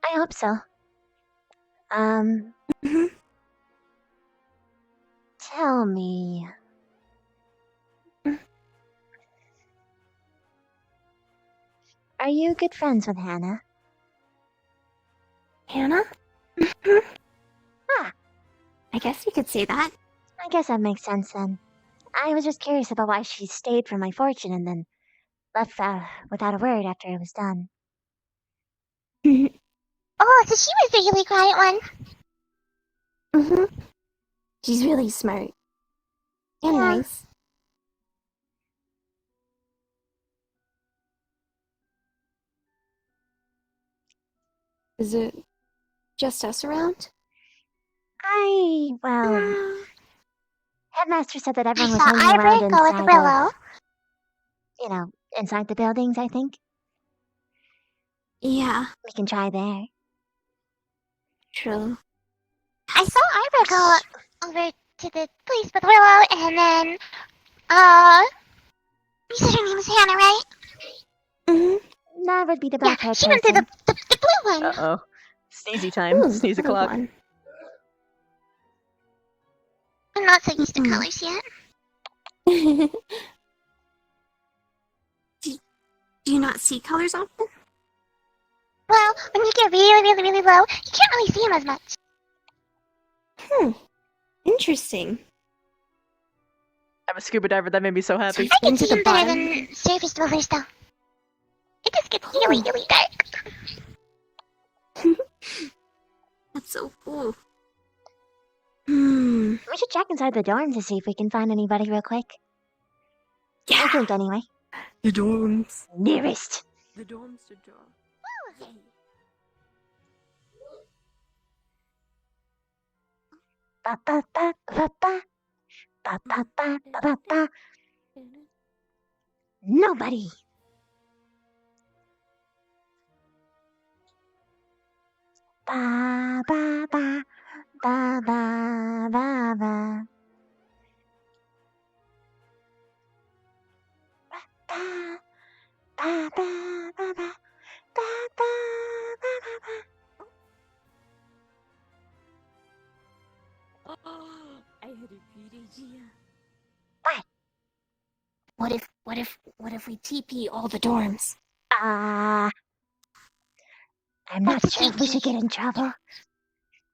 I hope so. Tell me. Are you good friends with Hannah? Hannah? Ah. I guess you could say that. I guess that makes sense then. I was just curious about why she stayed for my fortune and then left without a word after it was done. Oh, so she was the really quiet one. Mm-hmm. She's really smart. And Yeah. nice. Is it just us around? Headmaster said that I everyone was saw hanging around Ivor go with inside Willow. inside the buildings, I think. Yeah. We can try there. True. I saw Ivor go over to the place with Willow, and then, you said her name was Hannah, right? Mm-hmm. That would be the Yeah, black-haired she went through person. the blue one. Uh-oh. Sneezy time. Sneeze blue o'clock. one. I'm not so used to colors yet. Do you not see colors often? Well, when you get really, really, really low, you can't really see them as much. Interesting. I'm a scuba diver. That made me so happy. I can see them better than surface dwellers, though. It just gets really, really dark. That's so cool. We should check inside the dorms to see if we can find anybody real quick. Yeah. I think anyway. The dorms. Nearest. The dorms to draw. Ba ba ba ba ba. Ba ba ba ba ba ba. Nobody. Ba ba ba ba ba ba ba. Ba ba ba ba ba ba ba ba ba. Oh, I had a great idea. What if we TP all the dorms? I'm not sure if we should get in trouble.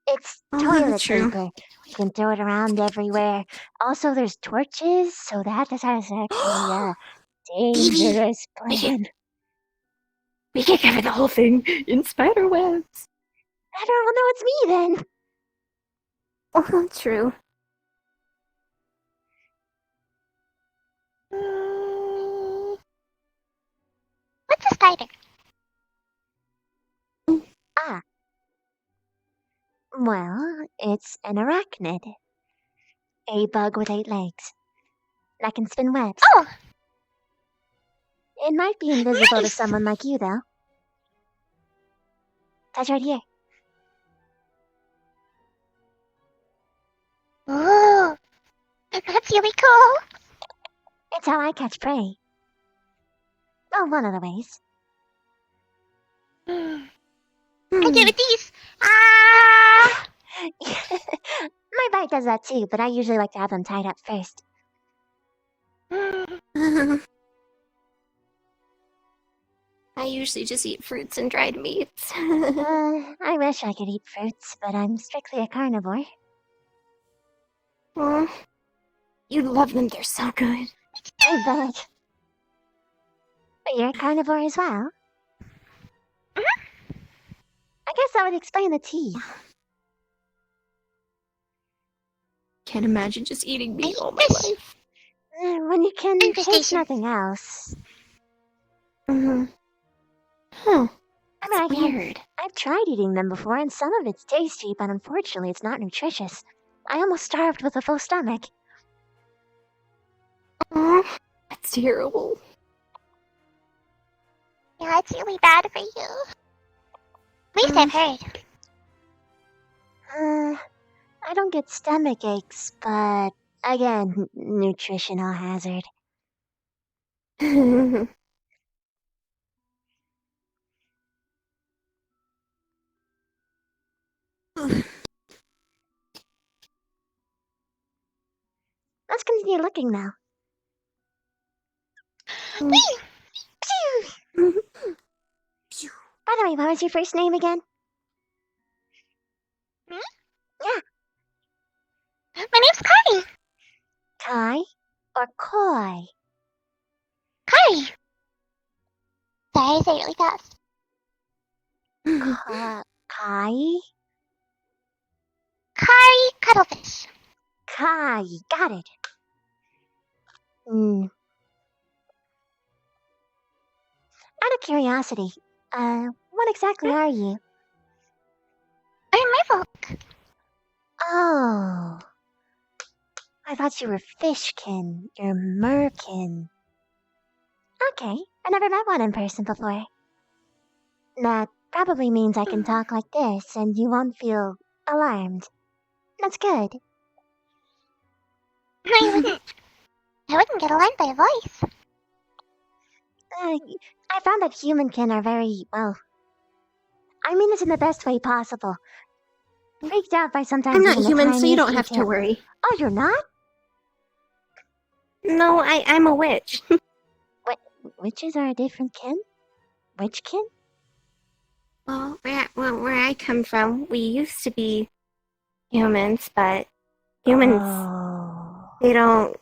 It's toilet that's true. paper. You can throw it around everywhere. Also, there's torches, so that is actually a dangerous plan. We can cover the whole thing in spider webs. I don't know, it's me then. Oh, true. What's a spider? Well, it's an arachnid. A bug with 8 legs. That can spin webs. Oh! It might be invisible to Nice. someone like you, though. Touch right here. Ooh, that's really cool. It's how I catch prey. Oh, one of the ways. I do with these. Ah! My bite does that too, but I usually like to have them tied up first. I usually just eat fruits and dried meats. I wish I could eat fruits, but I'm strictly a carnivore. Aw, you love them, they're so good. I bet. But you're a carnivore as well? I guess that would explain the tea. Can't imagine just eating meat all my life. When you can taste Infestation. nothing else. Mm-hmm. Huh. I mean, Weird. I've tried eating them before, and some of it's tasty, but unfortunately it's not nutritious. I almost starved with a full stomach. Aw, that's terrible. Yeah, it's really bad for you. At least I've heard. I don't get stomach aches, but again, nutritional hazard. Let's continue looking now. Whee! By the way, what was your first name again? Hmm? Yeah. or Koi? Kai! Sorry, say it really fast. Kai? Kai Cuttlefish. Kai, got it. Hmm. Out of curiosity, what exactly are you? I'm Merfolk. Oh. I thought you were Fishkin. You're Merkin. Okay, I never met one in person before. That probably means I can talk like this and you won't feel alarmed. That's good. I wouldn't get alarmed by a voice. I found that humankin are very, well, I mean this in the best way possible. Freaked out by sometimes I'm not even the human, so you tiniest don't have to detail. worry. Oh, you're not? No, I'm a witch. Witches are a different kin? Witchkin? Well, where I come from, we used to be humans, but humans, they don't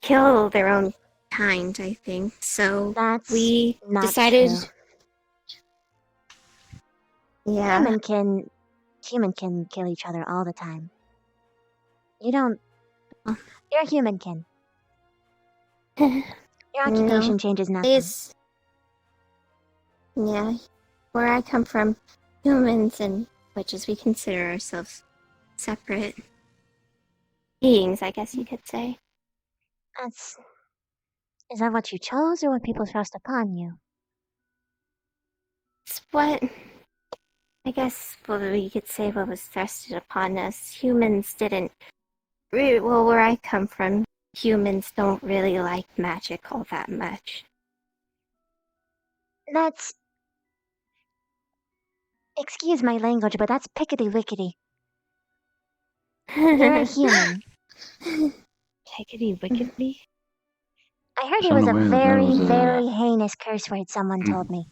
kill their own kind, I think. So we not decided. true. Yeah. Human can kill each other all the time. You don't. You're a humankin. Your occupation No. changes nothing. Yeah. Where I come from, humans and witches, we consider ourselves separate beings, I guess you could say. Is that what you chose or what people thrust upon you? It's what I guess we could say what was thrusted upon us. Humans didn't well, where I come from, humans don't really like magic all that much. That's. Excuse my language, but that's pickety-wickety. You're a human. Pickety-wickety? I heard it So was a unaware that very, was very heinous curse word someone told me.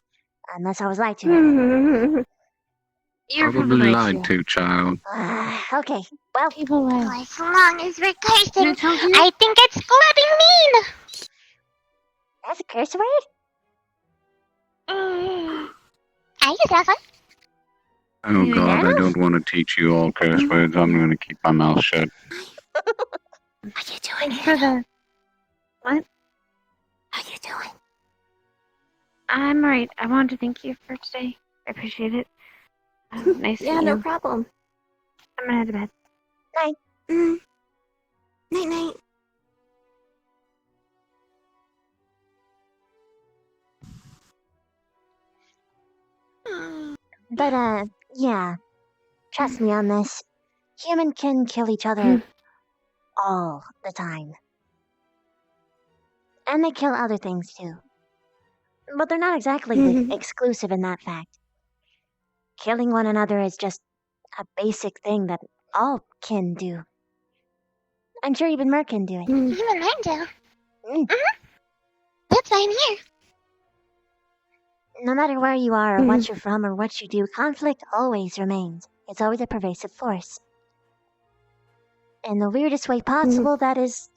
Unless I was lied to. You're probably lied to, child. Okay, well. People lie. Well, as long as we're cursing, I told you. I think it's bloody mean. That's a curse word? I use that one. Oh God, I don't want to teach you all curse words. I'm going to keep my mouth shut. How you doing? For the what? How you doing? I'm alright. I wanted to thank you for today. I appreciate it. Nice Yeah, seeing no you. problem. I'm gonna head to bed. Night. Night night. But, yeah. Trust me on this. Human can kill each other all the time. And they kill other things too. But they're not exactly exclusive in that fact. Killing one another is just a basic thing that all kin do. I'm sure even Merc can do it. Even mine do. That's why I'm here. No matter where you are or what you're from or what you do, conflict always remains. It's always a pervasive force. In the weirdest way possible, that is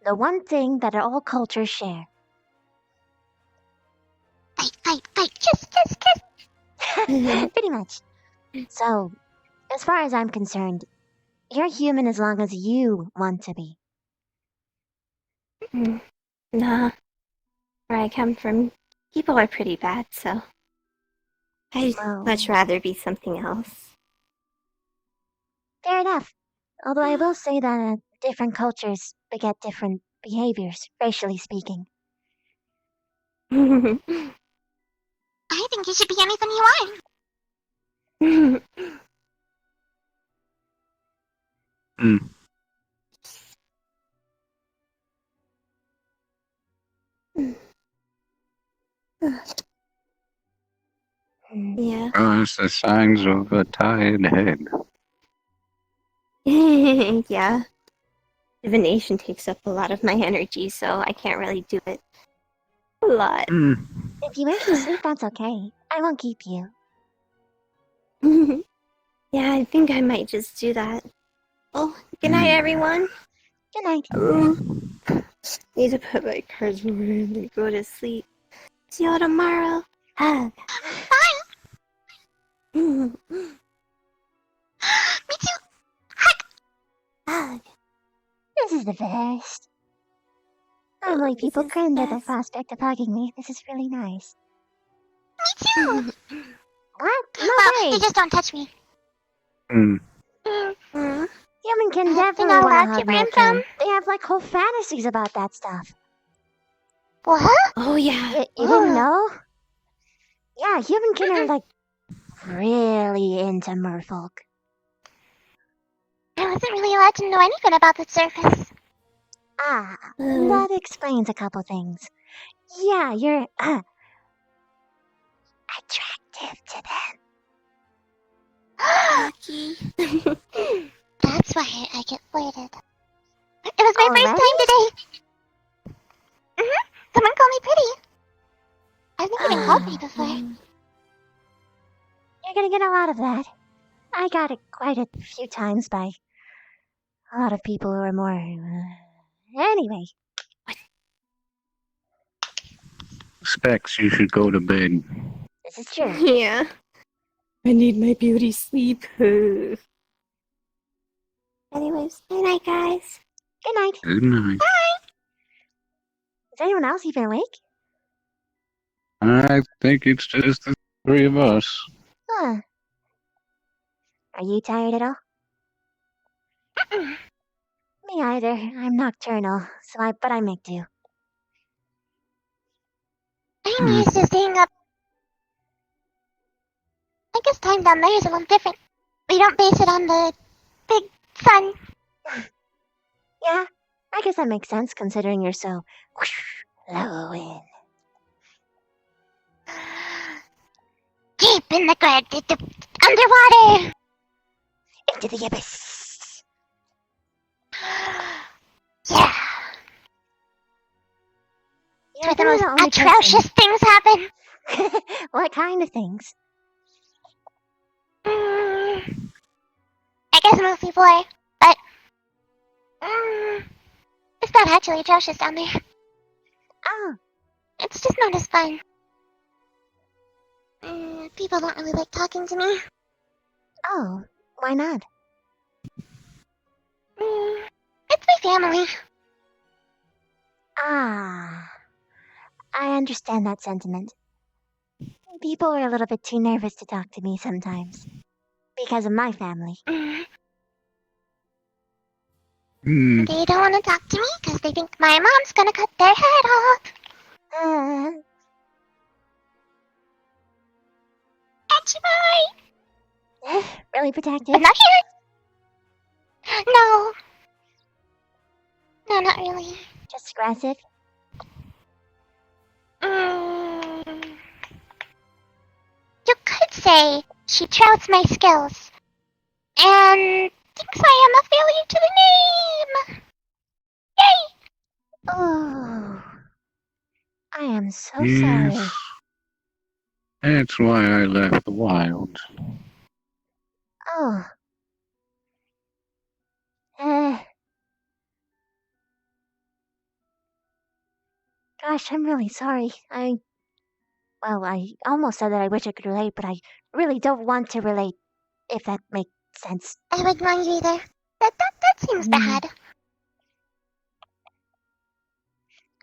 the one thing that all cultures share. Fight. Kiss. Pretty much. So, as far as I'm concerned, you're human as long as you want to be. Nah. Where I come from, people are pretty bad, so I'd much rather be something else. Fair enough. Although I will say that different cultures beget different behaviors, racially speaking. I think you should be anything you want. Yeah. Oh, it's the signs of a tired head. Yeah. Divination takes up a lot of my energy, so I can't really do it a lot. If you wish to sleep, that's okay. I won't keep you. Yeah, I think I might just do that. Well, good night, everyone. Good night. Need to put my cards away and go to sleep. See you tomorrow. Hug. Me too. Hug. This is the best. Normally people cringe at the prospect of hugging me. This is really nice. Me too. What? No Well, way. you just don't touch me. Hmm. Human can You're definitely not want allowed to to, hug Ransom. Milton. They have like whole fantasies about that stuff. What? Oh yeah. You didn't know? Yeah, humankin are like really into merfolk. I wasn't really allowed to know anything about the surface. Ah, that explains a couple things. Yeah, you're attractive to them. Lucky. That's why I get flirted. It was my first Already? time today. Someone called me pretty. I've never been called pretty before. You're gonna get a lot of that. I got it quite a few times by a lot of people who are more. Anyway, Specs, you should go to bed. this is true. Yeah. I need my beauty sleep. Anyways, good night, guys. Good night. Good night. Is anyone else even awake? I think it's just the three of us. Huh. Are you tired at all? Me either. I'm nocturnal, but I make do. I'm used to staying up. I guess time down there is a little different. We don't base it on the big sun. Yeah, I guess that makes sense considering you're so low in. Deep in the ground, underwater. Into the abyss. Yeah. You're Where the really most the only atrocious things happen. What kind of things? I guess mostly boy, but it's not actually atrocious down there. Oh. It's just not as fun. People don't really like talking to me. Oh, why not? It's my family. Ah, I understand that sentiment. People are a little bit too nervous to talk to me sometimes. Because of my family. They don't want to talk to me because they think my mom's gonna cut their head off. That's right. Really protective? I'm not here. No. No, not really. Just aggressive? You could say she trouts my skills. And thinks I am a failure to the name. Yay! Oh. I am so Yes. sorry. That's why I left the wilds. Oh. Gosh, I'm really sorry. I almost said that I wish I could relate, but I really don't want to relate, if that makes sense. I wouldn't want you either. That seems bad.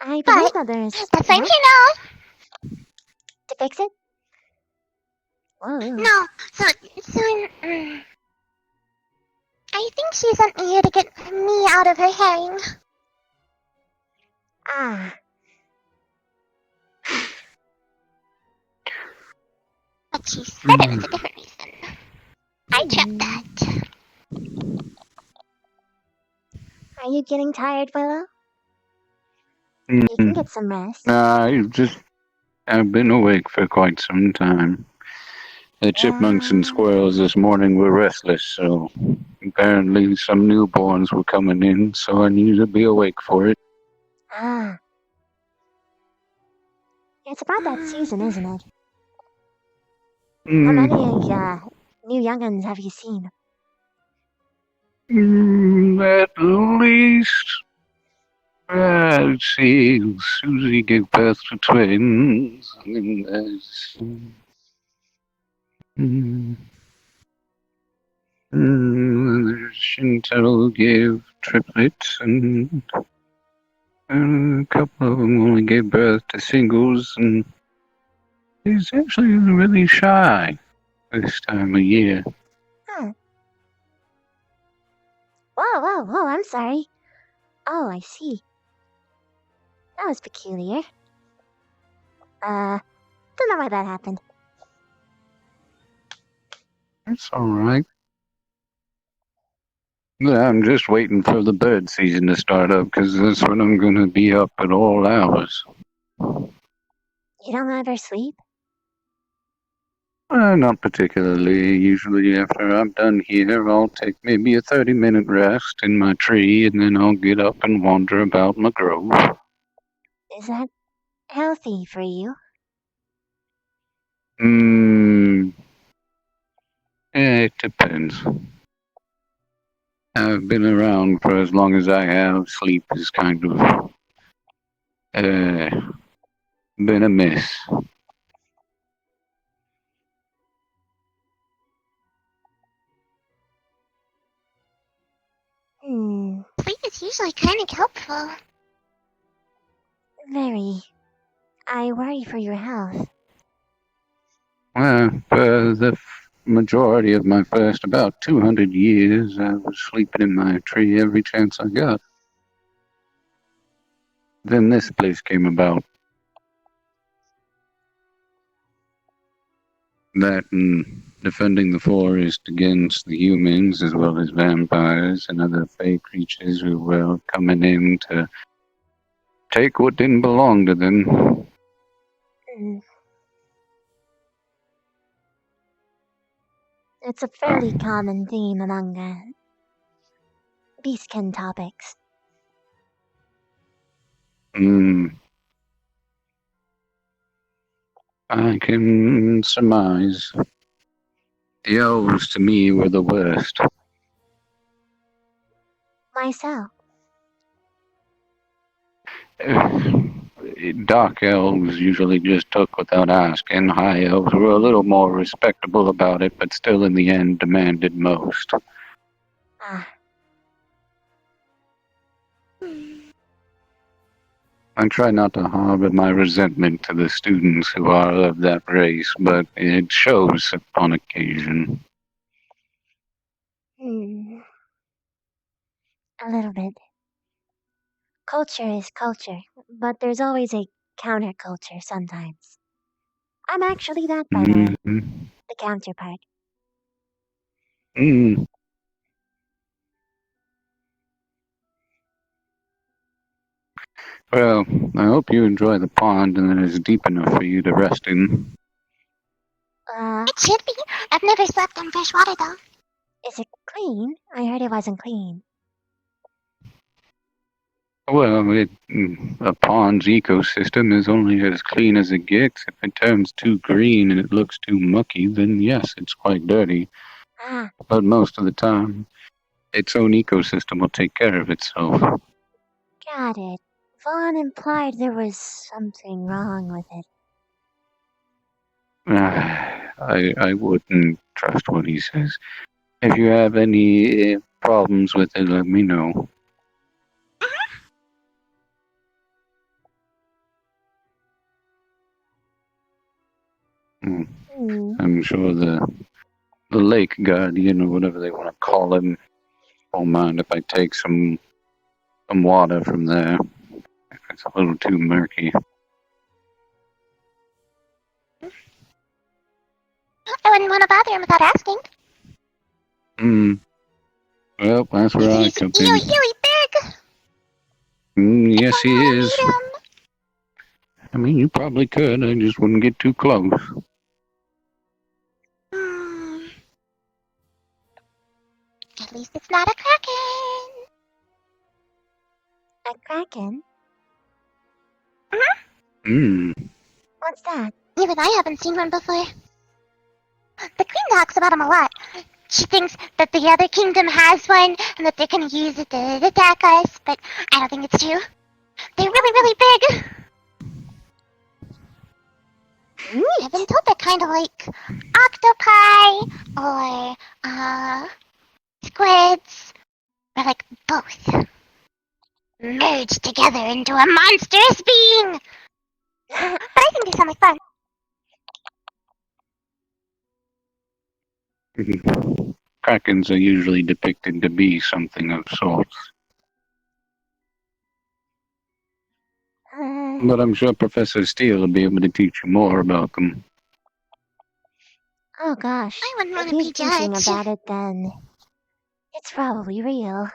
I believe that there's... That's fine, you know. To fix it? Whoa. No, so I think she sent me here to get me out of her herring. Ah. But she said it was a different reason. I checked that. Are you getting tired, Willow? You can get some rest. I've been awake for quite some time. The chipmunks and squirrels this morning were restless, so apparently some newborns were coming in, so I needed to be awake for it. Ah. It's about that season, isn't it? How many new young'uns have you seen? At least Let's see, Susie gave birth to twins. And then there's... Shinto gave triplets, and a couple of them only gave birth to singles, and he's actually really shy this time of year. Huh. Whoa, I'm sorry. Oh, I see. That was peculiar. Don't know why that happened. That's alright. I'm just waiting for the bird season to start up, because that's when I'm going to be up at all hours. You don't ever sleep? Not particularly. Usually after I'm done here, I'll take maybe a 30-minute rest in my tree, and then I'll get up and wander about my grove. Is that healthy for you? It depends. I've been around for as long as I have. Sleep is kind of, been a miss. Sleep is usually kind of helpful. Very. I worry for your health. Well, for the majority of my first about 200 years, I was sleeping in my tree every chance I got. Then this place came about. That and defending the forest against the humans, as well as vampires and other fey creatures who were coming in to take what didn't belong to them. It's a fairly common theme among beastkin topics. I can surmise. The elves to me were the worst. Myself. Dark elves usually just took without asking. High elves were a little more respectable about it, but still in the end demanded most. I try not to harbor my resentment to the students who are of that race, but it shows upon occasion. A little bit. Culture is culture, but there's always a counterculture sometimes. I'm actually that, by the way. The counterpart. Well, I hope you enjoy the pond and that it's deep enough for you to rest in. It should be. I've never slept in fresh water, though. Is it clean? I heard it wasn't clean. Well, a pond's ecosystem is only as clean as it gets. If it turns too green and it looks too mucky, then yes, it's quite dirty. But most of the time, its own ecosystem will take care of itself. Got it. Vaughn implied there was something wrong with it. I wouldn't trust what he says. If you have any problems with it, let me know. I'm sure the lake guardian, or whatever they want to call him, won't mind if I take some water from there. If it's a little too murky. I wouldn't want to bother him without asking. Well, that's where I come in. He's really big. Yes, he is. I mean, you probably could. I just wouldn't get too close. At least it's not a kraken. A kraken? What's that? Even I haven't seen one before. The queen talks about him a lot. She thinks that the other kingdom has one and that they're gonna use it to attack us, but I don't think it's true. They're really big. I've been told they're kind of like octopi or squids, or like both merged together into a monstrous being. But I think they sound like fun. Krakens are usually depicted to be something of sorts. But I'm sure Professor Steele will be able to teach you more about them. Oh gosh. I wouldn't want If to he's be teaching judged. about it, then it's probably real.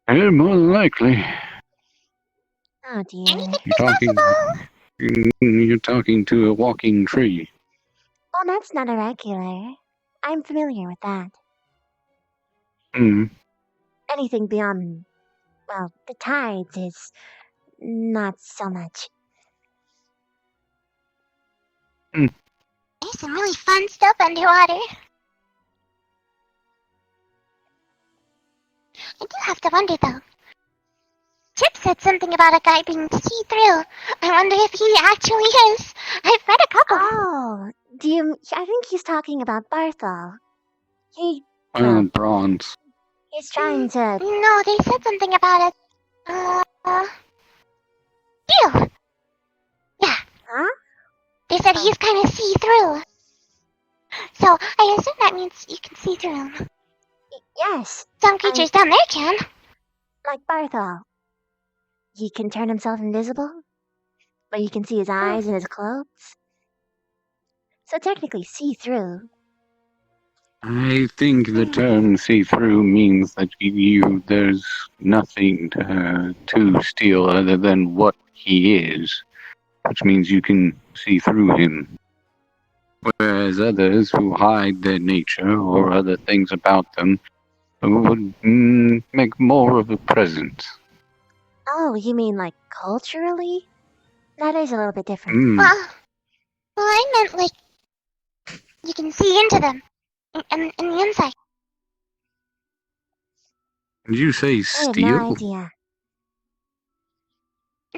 Yeah, more than likely. Oh dear. Anything is possible. You're talking to a walking tree. Well, that's not irregular. I'm familiar with that. Hmm. Anything beyond, well, the tides is not so much. There's some really fun stuff underwater. I do have to wonder though. Chip said something about a guy being see-through. I wonder if he actually is. I've read a couple. Oh, I think he's talking about Barthol. Bronze. He's trying to... No, they said something about it. Steel. Yeah. Huh? They said he's kind of see-through. So I assume that means you can see through him. Yes. Some creatures down there can. Like Barthol. He can turn himself invisible, but you can see his eyes and his clothes. So technically see-through. I think the term see-through means that there's nothing to Steele other than what he is, which means you can see through him. Whereas others who hide their nature or other things about them would make more of a presence. Oh, you mean like culturally? That is a little bit different. Well, I meant like you can see into them, in the inside. Did you say I have Steele? no idea.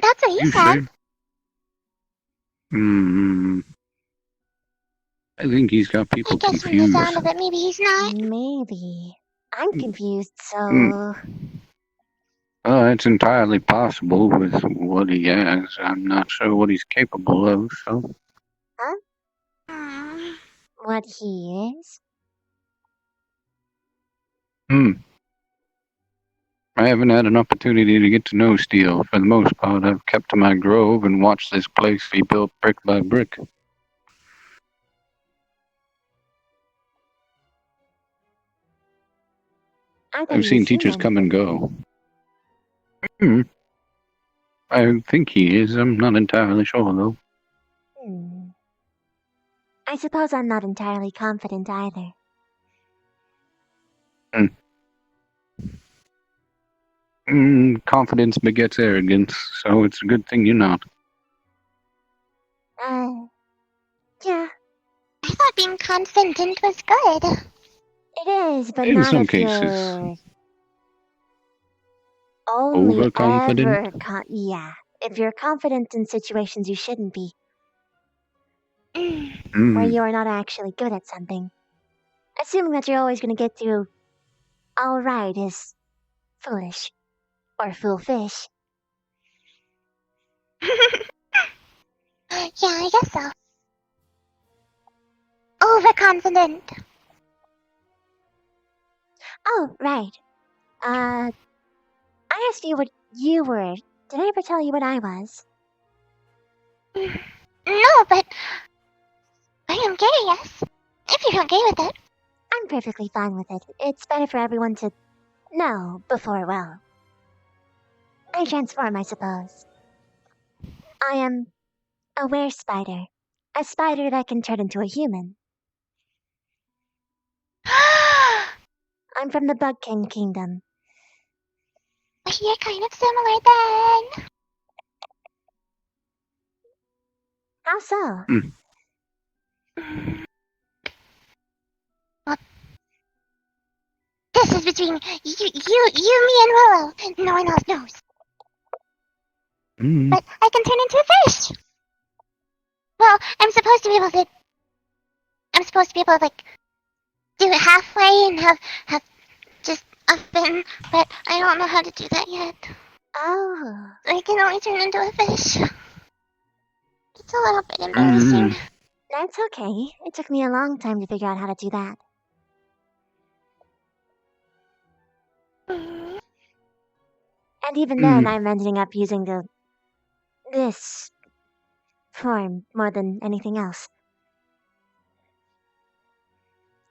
That's what he You said. say? I think he's got people I guess confused. from the sound of it, maybe he's not. Maybe. I'm confused, so... It's entirely possible with what he has. I'm not sure what he's capable of, so... Huh? What he is? I haven't had an opportunity to get to know Steele. For the most part, I've kept to my grove and watched this place be built brick by brick. I've seen teachers come and go. I think he is. I'm not entirely sure, though. I suppose I'm not entirely confident either. Confidence begets arrogance, so it's a good thing you're not. Yeah. I thought being confident was good. It is, but In not some if cases. you're... Only Overconfident? ever... yeah. If you're confident in situations you shouldn't be. Where you are not actually good at something. Assuming that you're always going to get through alright is foolish. Or foolfish. Yeah, I guess so. Overconfident. Oh, right. I asked you what you were. Did I ever tell you what I was? No, but I am curious. If you're okay with it. I'm perfectly fine with it. It's better for everyone to know before, well. I transform, I suppose. I am a were-spider. A spider that can turn into a human. I'm from the Bug King Kingdom. You're kind of similar then. How so? Well, this is between you, me, and Willow. No one else knows. but I can turn into a fish. Well, I'm supposed to be able to like do it halfway and have just a fin, but I don't know how to do that yet. Oh. I can only turn into a fish. It's a little bit embarrassing. That's okay. It took me a long time to figure out how to do that. And even then, I'm ending up using this form more than anything else.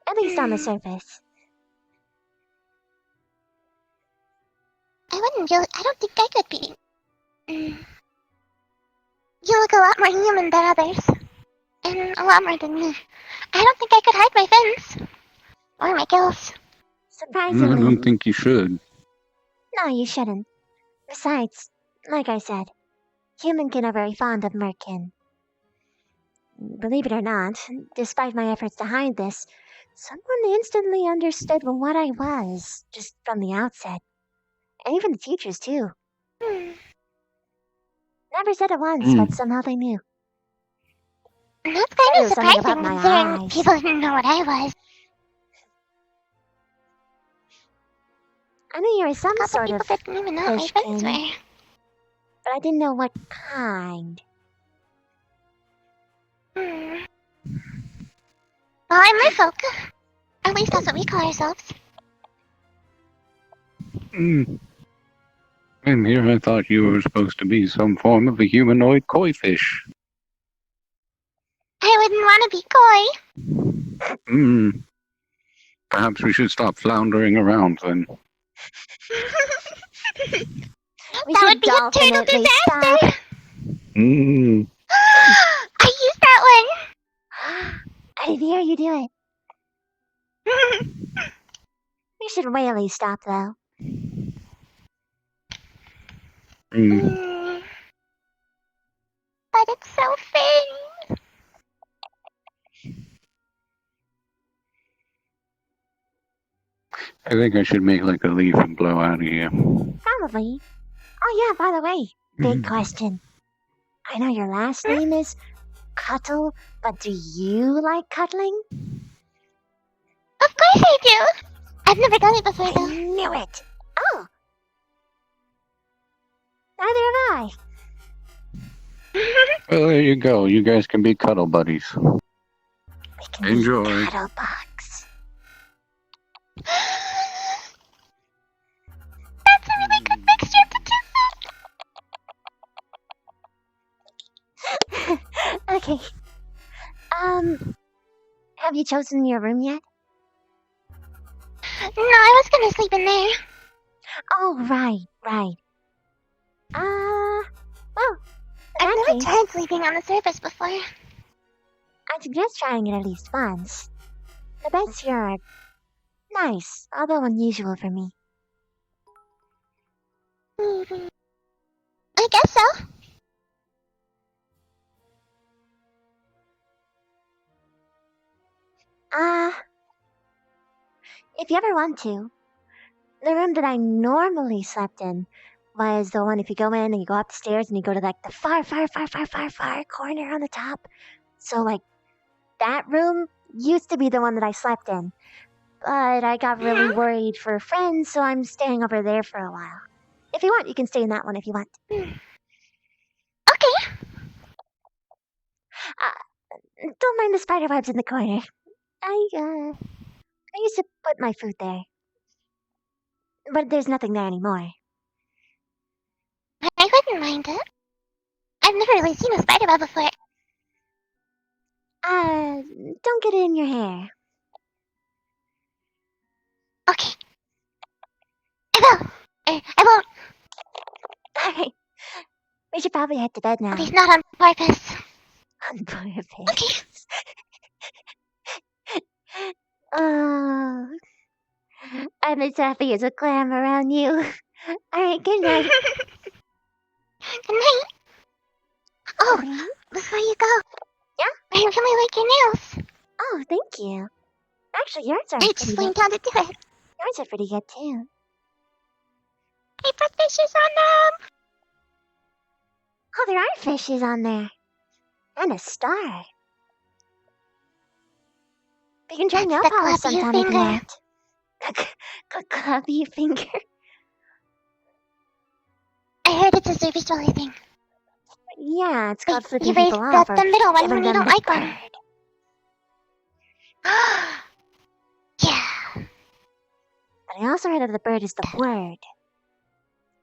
At least on the surface. I don't think I could be. You look a lot more human than others. And a lot more than me. I don't think I could hide my fins. Or my gills. I Surprisingly. don't think you should. No, you shouldn't. Besides, like I said, humans are very fond of merkin. Believe it or not, despite my efforts to hide this, someone instantly understood what I was, just from the outset. And even the teachers, too. Never said it once, but somehow they knew. That's kind of something surprising about my considering eyes. people didn't know what I was. I knew you were some A couple sort people of didn't even know what my fins fishkin, were. but I didn't know what kind. Well, I'm merfolk. At least that's what we call ourselves. And here I thought you were supposed to be some form of a humanoid koi fish. I wouldn't want to be coy. Perhaps we should stop floundering around then. That would be a total disaster. I used that one. I didn't hear you do it. We should really stop, though. But it's so thin. I think I should make like a leaf and blow out of here. Probably. Oh yeah, by the way, big question. I know your last name is Cuttle, but do you like cuddling? Of course I do. I've never done it before, though. I knew it. Oh. Neither have I. Well, there you go. You guys can be cuddle buddies. Enjoy. Cuddle box. That's a really good mixture of the two. Okay. Have you chosen your room yet? No, I was gonna sleep in there. Oh, right. Well, I've never tried sleeping on the surface before. I'd suggest trying it at least once. The beds here are nice, although unusual for me. I guess so. If you ever want to, the room that I normally slept in was the one if you go in and you go up the stairs and you go to like the far corner on the top. So like that room used to be the one that I slept in. But I got really worried for friends, so I'm staying over there for a while. If you want, you can stay in that one if you want. Okay. Don't mind the spider webs in the corner. I used to put my food there. But there's nothing there anymore. I wouldn't mind it. I've never really seen a spider web before. Don't get it in your hair. Okay. I will. I won't. Alright. We should probably head to bed now. At least not on purpose. On purpose. Okay. Oh, I'm as happy as a clam around you. Alright, good night. Good night. Oh, before you go. Yeah? I really like your nails. Oh, thank you. Actually, yours are I pretty just good. learned how to do it. Yours are pretty good too. I put fishes on them. Oh, there are fishes on there. And a star. We can join That's your the power club you sometime if you finger. want. Club you finger. I heard it's a service dollar thing. Yeah, it's Wait, called you flipping raised people off or the middle one giving when you them don't the like one. bird. Yeah. But I also heard that the bird is the word.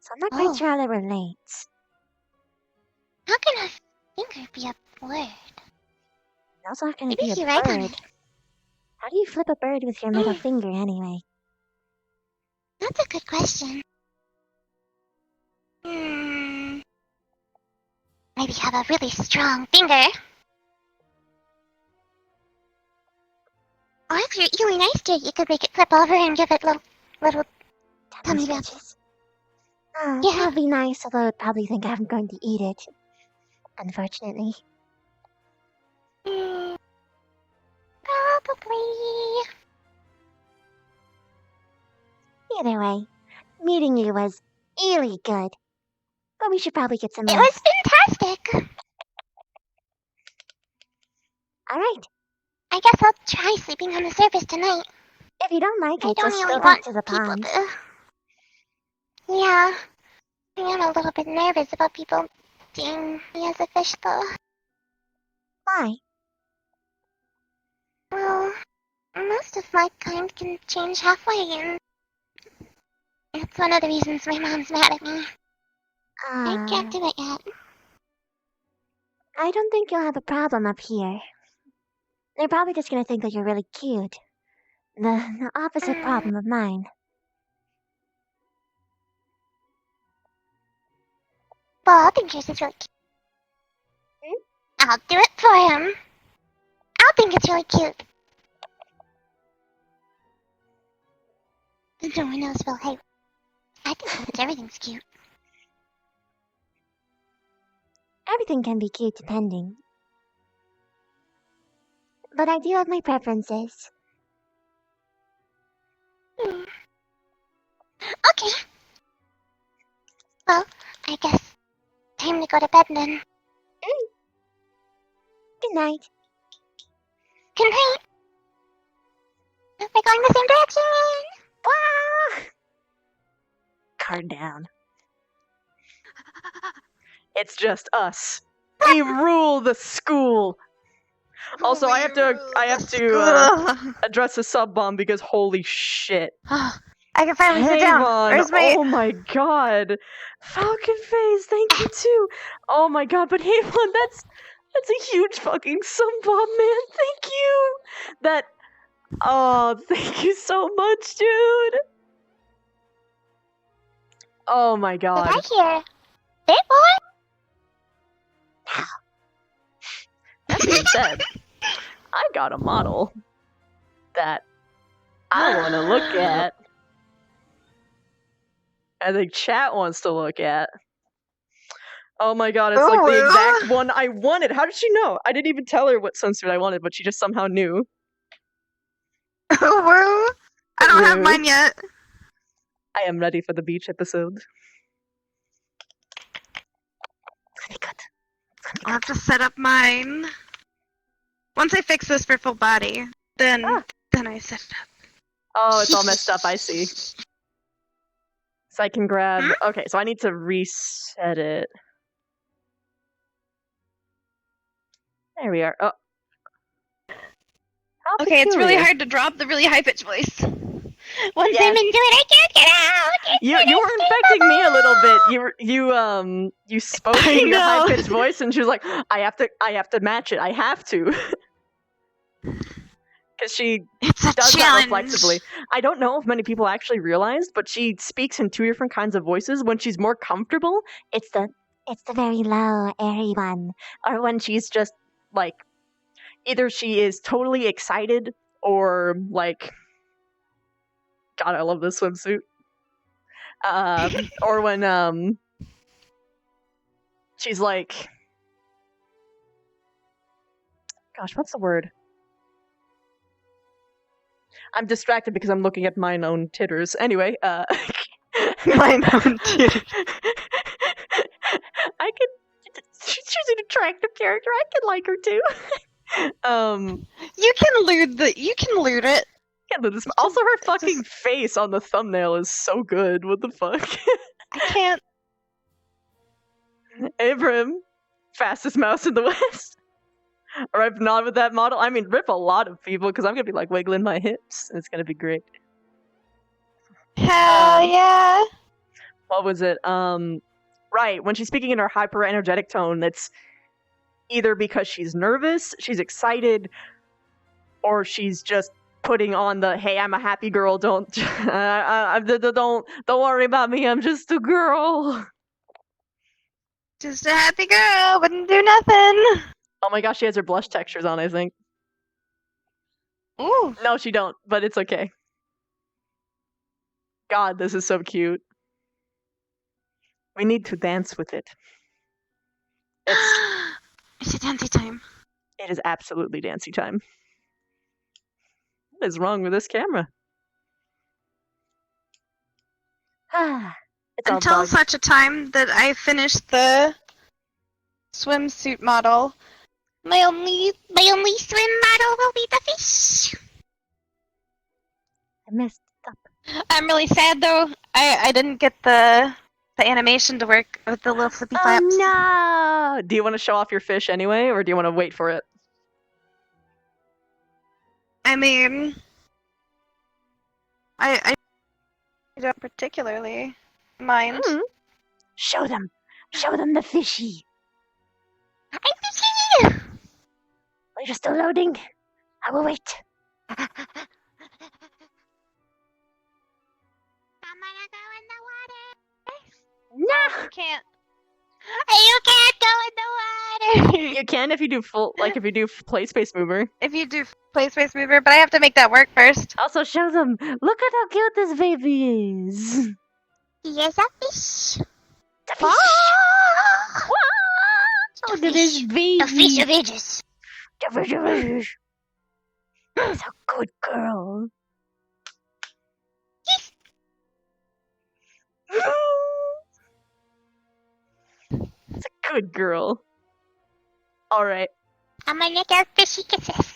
So I'm not quite sure how that relates. How can a finger be a word? And also, how can it Maybe be a if you write on bird? it. How do you flip a bird with your middle finger anyway? That's a good question. Hmm. Maybe have a really strong finger. Or if you're really nice to it, you could make it flip over and give it little tummy rubs. Oh, Yeah. that would be nice, although I'd probably think I'm going to eat it. Unfortunately. Probably. Either way, meeting you was really good. But we should probably get some It rest. was fantastic. Alright. I guess I'll try sleeping on the surface tonight. If you don't like I it, don't just really go back want to the people pond. to. Yeah. I am a little bit nervous about people seeing me as a fish, though. Why? Well, most of my kind can change halfway, and it's one of the reasons my mom's mad at me. I can't do it yet. I don't think you'll have a problem up here. They're probably just gonna think that you're really cute. The opposite problem of mine. Well, I think yours is really cute. I'll do it for him. I'll think it's really cute. No one else will. Hey, I think everything's cute. Everything can be cute depending. But I do have my preferences. Okay. Well, I guess time to go to bed then. Good night. Good night. We're going the same direction. Wah! Card down. It's just us. We rule the school. Also, I have to address the sub bomb because holy shit. I can finally sit down. Tavon, Where's my? oh my god. Falcon Phase, thank you too. Oh my god, but Avon, that's a huge fucking sub bomb, man. Thank you. Thank you so much, dude. Oh my god. Did I hear? Big boy? That being said, I got a model that I want to look at. I think chat wants to look at. Oh my god, it's like the exact one I wanted. How did she know? I didn't even tell her what swimsuit I wanted, but she just somehow knew. Oh, woo! I don't have mine yet. I am ready for the beach episode. I'll have to set up mine. Once I fix this for full body, then I set it up. Oh, it's all messed up, I see. So I can grab... Okay, so I need to reset it. There we are. Oh. How Okay, it's really peculiar. hard to drop the really high-pitched voice. Once I'm into it, I can't get out. You were infecting me a little bit. You spoke in your know. high pitched voice, and she was like, I have to match it. I have to. Because she does that challenge. reflexively. I don't know if many people actually realized, but she speaks in two different kinds of voices. When she's more comfortable, It's the very low, airy one. or when she's just like, either she is totally excited or like, God, I love this swimsuit. Or when she's like, gosh, what's the word? I'm distracted because I'm looking at mine own titters. Anyway, Mine own titters. I could attractive character. I can like her too. You can loot it. Can't loot this. Also, her fucking face on the thumbnail is so good. What the fuck? I can't. Abram, fastest mouse in the West. Or I've not with that model. I mean, rip a lot of people because I'm gonna be like wiggling my hips. It's gonna be great. Hell yeah! What was it? Right, when she's speaking in her hyper energetic tone, that's either because she's nervous, she's excited, or she's just putting on the "Hey, I'm a happy girl. Don't don't worry about me. I'm just a girl." Just a happy girl, wouldn't do nothing. Oh my gosh, she has her blush textures on, I think. Ooh. No, she don't, but it's okay. God, this is so cute. We need to dance with it. It's a dancey time. It is absolutely dancey time. What is wrong with this camera? It's all Until bugged. such a time that I finish the swimsuit model, my only swim model will be the fish. I messed up. I'm really sad though. I didn't get the animation to work with the little flippy flaps. Oh no! Do you want to show off your fish anyway, or do you want to wait for it? I mean, I don't particularly mind. Show them the fishy. I'm fishy! Are you still loading? I will wait. No! You can't. You can't go in the water. You can if you do if you do play space mover. If you do play space mover, but I have to make that work first. Also, show them. Look at how cute this baby is. Here's a fish. The fish. Look at this baby. The fish of ages. The fish. It's a good girl. It's a good girl. All right. I'm gonna make our fishy kisses.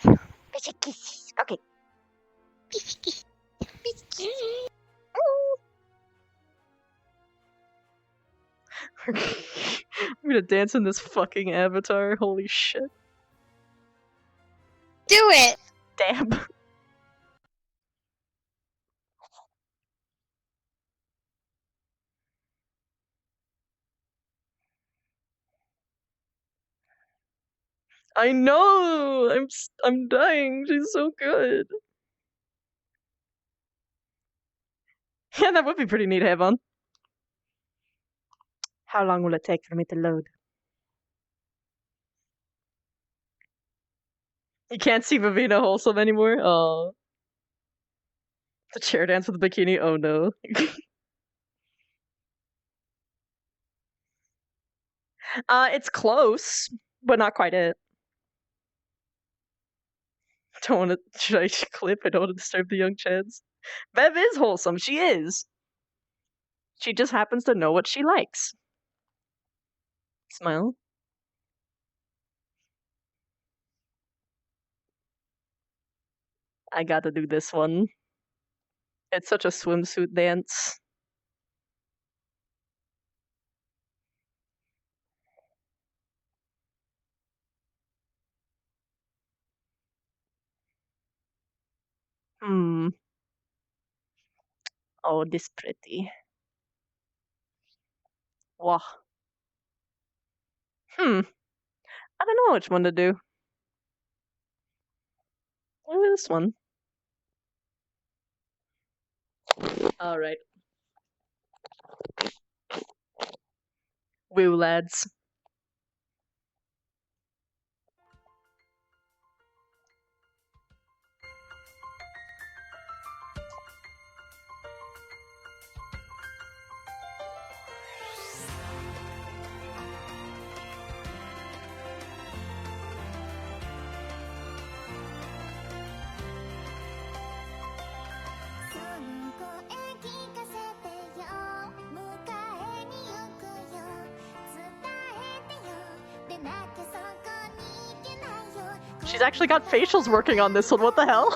Fishy kisses. Okay. Fishy kisses. Fishy kisses. I'm gonna dance in this fucking avatar. Holy shit. Do it. Damn. I know. I'm dying. She's so good. Yeah, that would be pretty neat to have on. How long will it take for me to load? You can't see Vivina wholesome anymore? Oh. The chair dance with the bikini? Oh no. It's close, but not quite it. Don't want to. Should I clip? I don't want to disturb the young Chads. Bev is wholesome. She is. She just happens to know what she likes. Smile. I gotta do this one. It's such a swimsuit dance. Hmm. Oh, this pretty. Wow. I don't know which one to do. Maybe this one. Alright. Woo, lads. She's actually got facials working on this one, what the hell?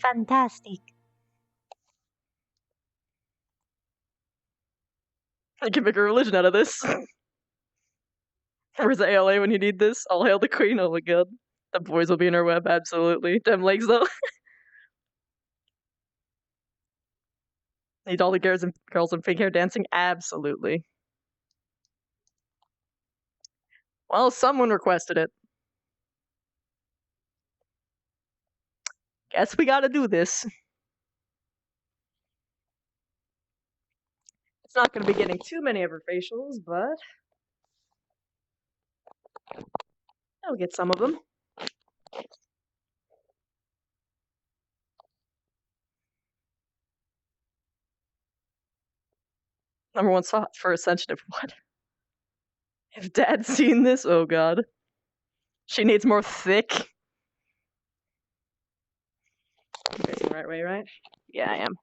Fantastic. I can make a religion out of this. Where's the ALA when you need this? All hail the queen, oh my god. The boys will be in our web, absolutely. Damn legs though. Need all the girls in pink hair dancing? Absolutely. Well, someone requested it. Guess we gotta do this. It's not gonna be getting too many of her facials, but I'll get some of them. Number one spot for Ascension of what? If Dad's seen this, oh god. She needs more thick. Facing the right way, right? Yeah, I am.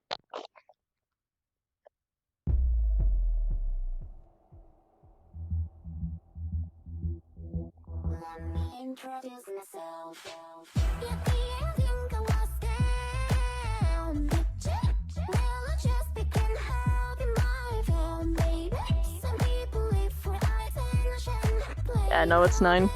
Introduce myself. Yeah, I think I was down. Well, I just became happy, my fan, baby. Some people live for attention. Yeah, no, it's 9.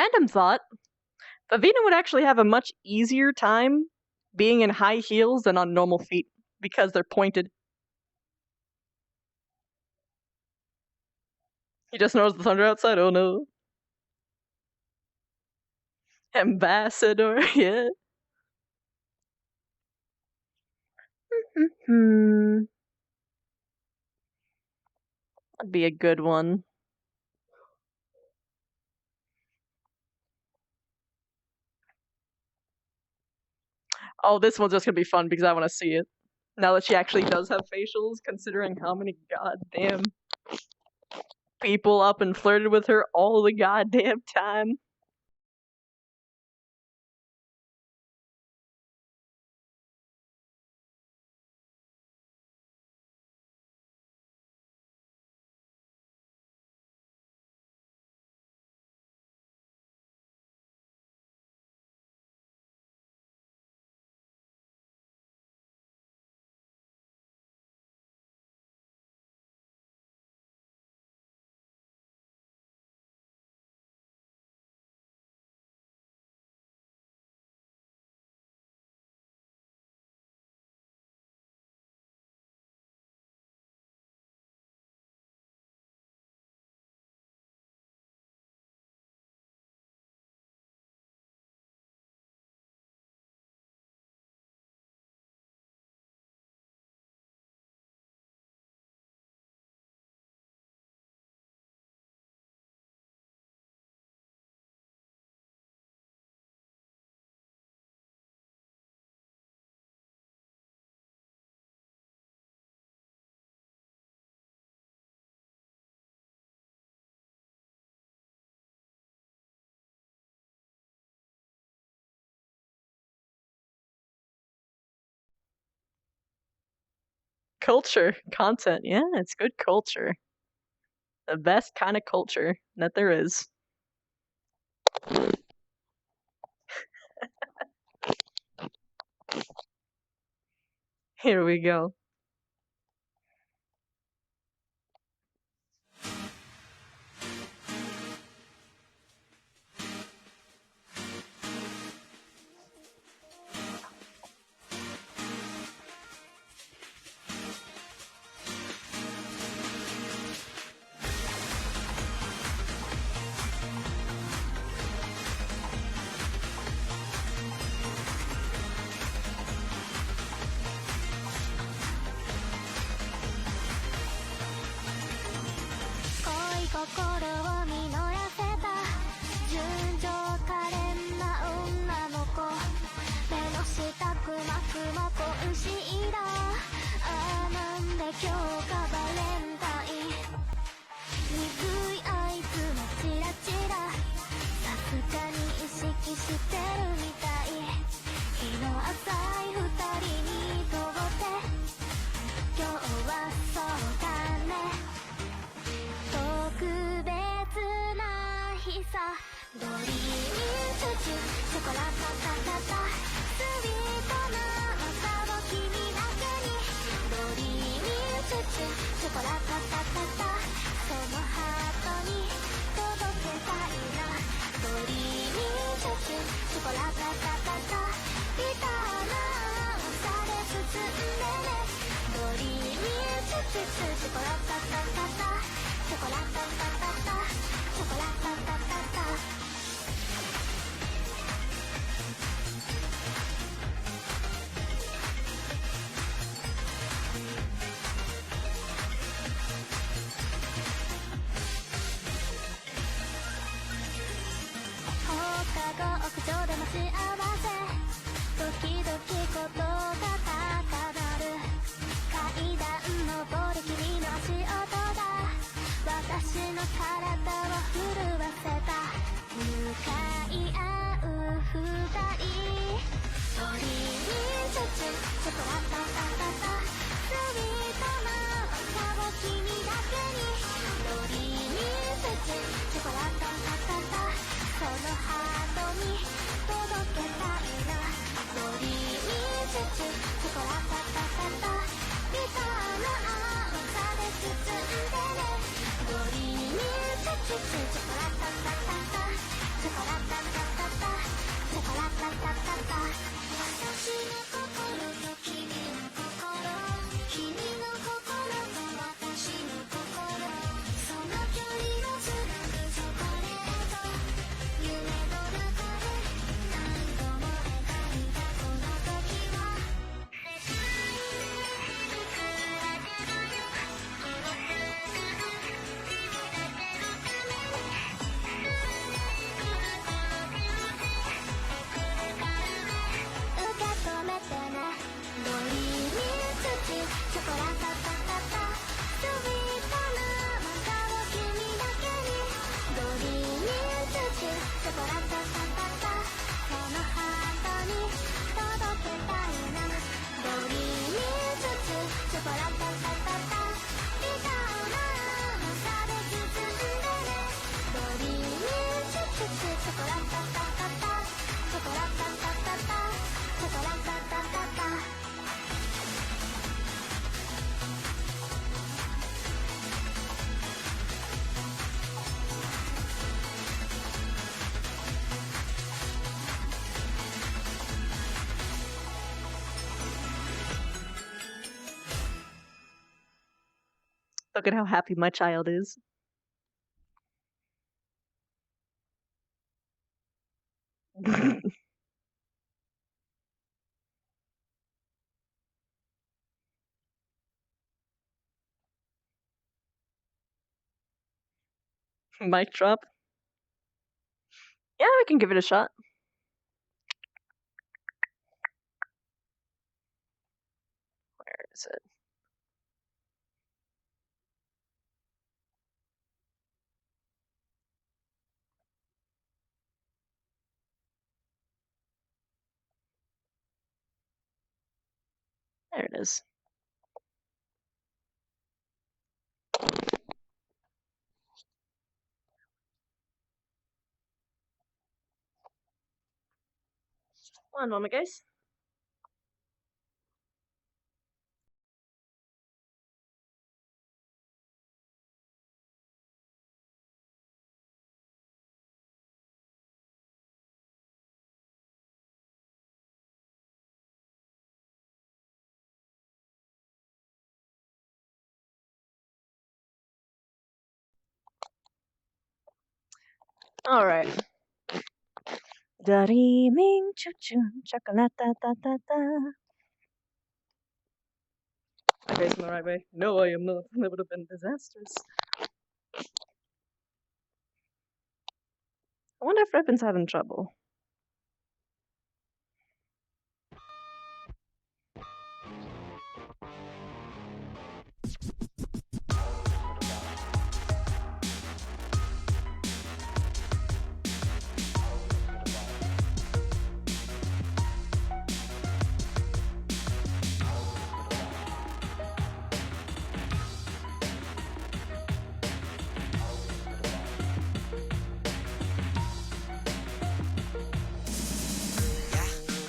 Random thought. Vivina would actually have a much easier time being in high heels than on normal feet because they're pointed. He just knows the thunder outside. Oh no. Ambassador, yeah. That'd be a good one. Oh, this one's just gonna be fun because I want to see it. Now that she actually does have facials, considering how many goddamn people up and flirted with her all the goddamn time. Culture, content, yeah, it's good culture. The best kind of culture that there is. Here we go. Look at how happy my child is. Mic drop. Yeah, I can give it a shot. Where is it? There it is. One moment, guys. All right. Dreaming choo-choo, chocolate ta ta ta ta. Am I facing the right way? No, I am not. That would have been disastrous. I wonder if Ribbon's having trouble.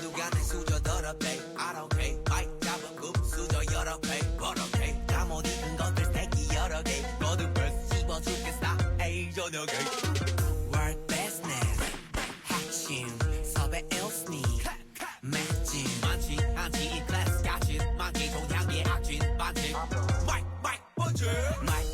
누가 내 수저 더럽게 I don't care 마이 잡은 굽 수저 여러 개 버럭해 잠못 익은 것들 새끼 여러 개 거듭을 씹어 죽겠어 에이 저녁에 World business 핵심 섭외 일스니 맥진 많지 않지 이 클래스 같이 많기 동향의 악진 반지 마이크 번지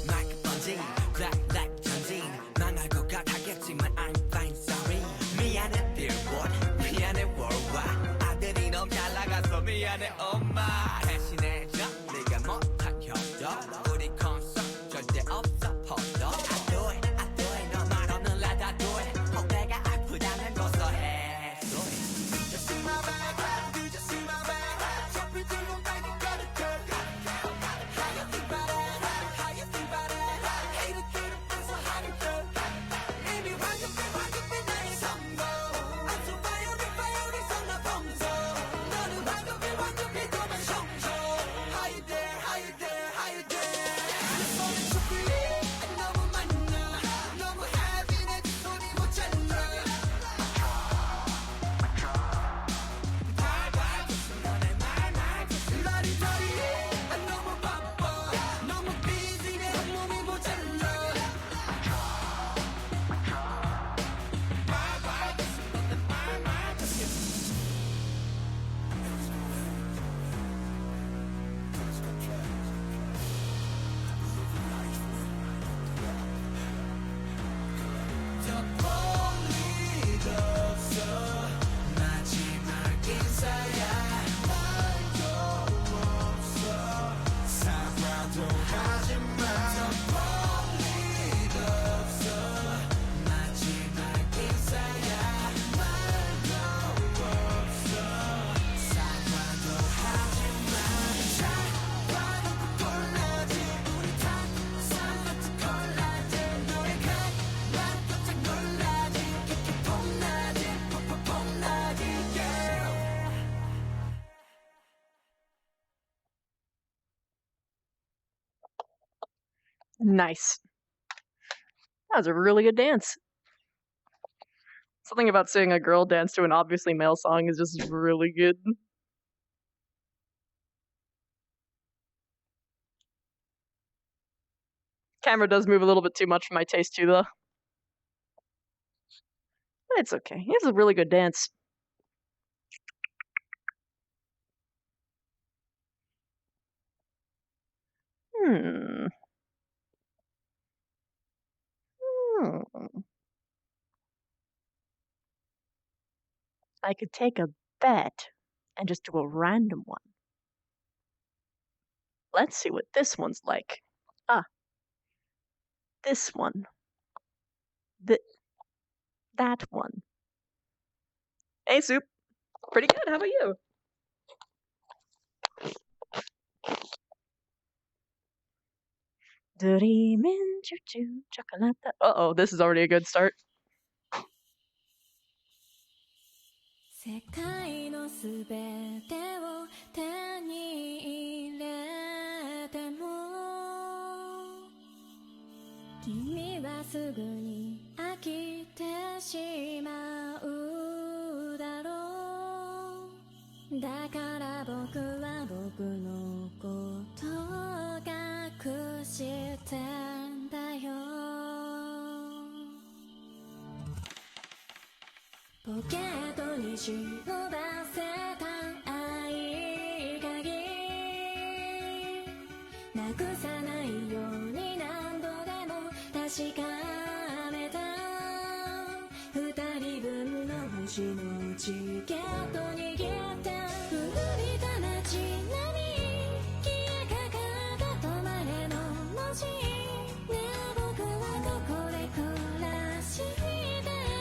마이크 번지 블랙 전진 난 알 것 같았겠지만 I'm fine sorry 미안해 dear boy 미안해 worldwide 아들이 너무 잘 나가서 미안해 엄마 대신해줘 네가 못한 효도 우리 콘서트 절대 없어 포도 I do it 너말 없는 날 다 do it 혹배가 아프다면 고소해 do it Just see my back you just see my back 잡힐 들고 빨리 가득해 How you think about it How you think about it Hate it get it so hot and cold 이미 황급해 나의 성공 I'm so fire 선나 범소 너는 황급해 도만 성소 How you there How you there How you there 내 손에 초콜릿 너무 많나 너무 heavy 내 뒷손이 못 찾나 발발 너네 말말 러리러리 너무 바빠 너무 busy 내 몸이 모자라 볼 없어 마지막 인사야 말도 없어 사과도 하지마 볼 없어 마지막 인사야 말도 없어 사과도 하지마 사과도 콜라지 우리 다 살라트 콜라지 너의 가만 깜짝 놀라지 이렇게 폼나지 폼나지 yeah Nice. That was a really good dance. Something about seeing a girl dance to an obviously male song is just really good. Camera does move a little bit too much for my taste too, though. It's okay. It's a really good dance. Hmm. I could take a bet and just do a random one. Let's see what this one's like. Ah. This one. That one. Hey, Soup. Pretty good. How about you? Dreamin' choo-choo chocolate. Uh-oh, this is already a good start. 世界のすべてを手に入れても君はすぐに飽きてしまうだろうだから僕は僕のことを隠してんだよポケットに忍ばせた合鍵なくさないように何度でも確かめた二人分の星のチケット握って古びた街並み消えかかった止まれの文字ねえ僕はここで暮らして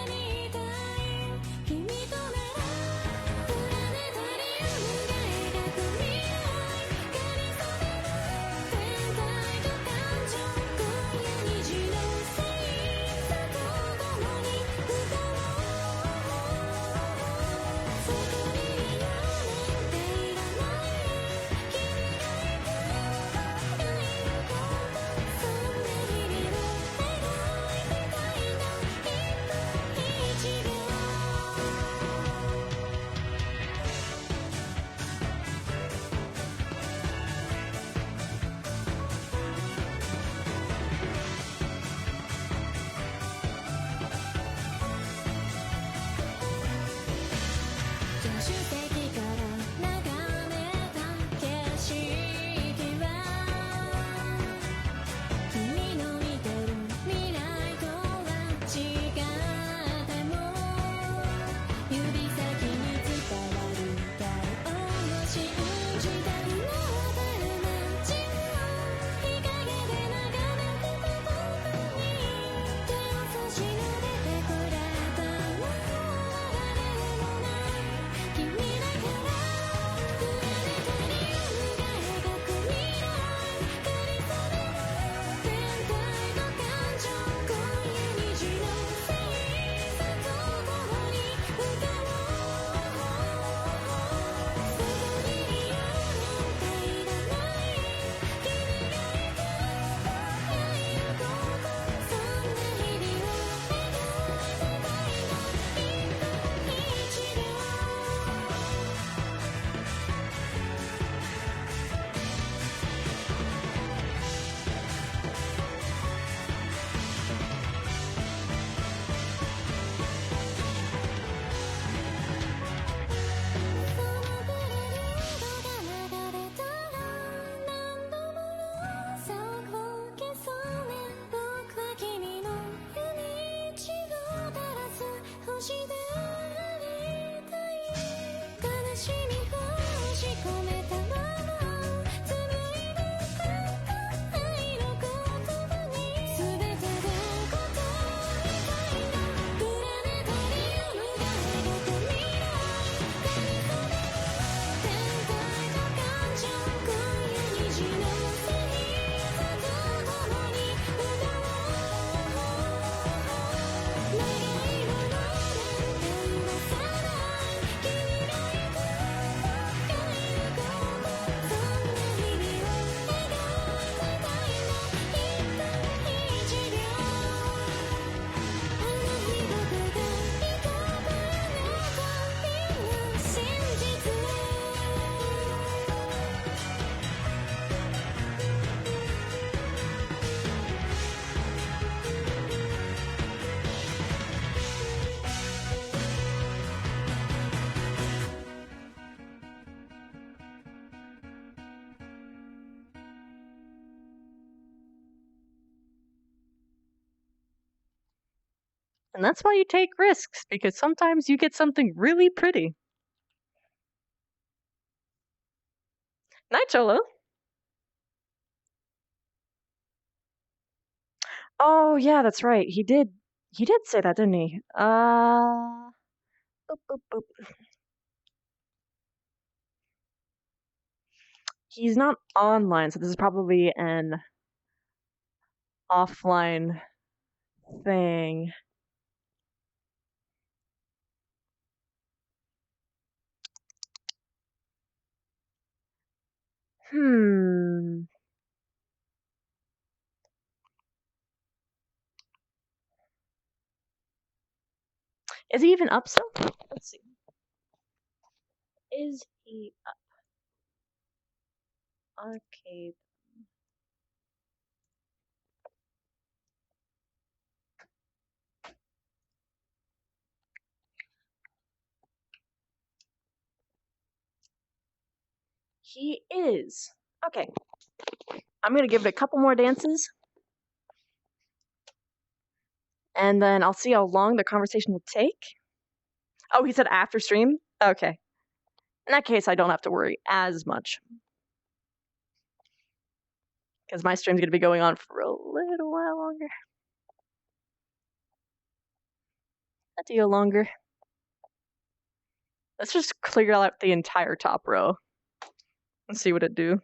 みたい君とならプラネタリウムが描く未来かりそめる天体と感情今夜虹の星座と共に歌おうそこに And that's why you take risks, because sometimes you get something really pretty. Night, Cholo. Oh yeah, that's right. He did say that, didn't he? Boop, boop, boop. He's not online, so this is probably an offline thing. Is he even up still? Let's see. Is he up? Arcade. He is. Okay. I'm gonna give it a couple more dances. And then I'll see how long the conversation will take. Oh, he said after stream? Okay. In that case, I don't have to worry as much. Because my stream's going to be going on for a little while longer. A deal longer. Let's just clear out the entire top row. And see what it do.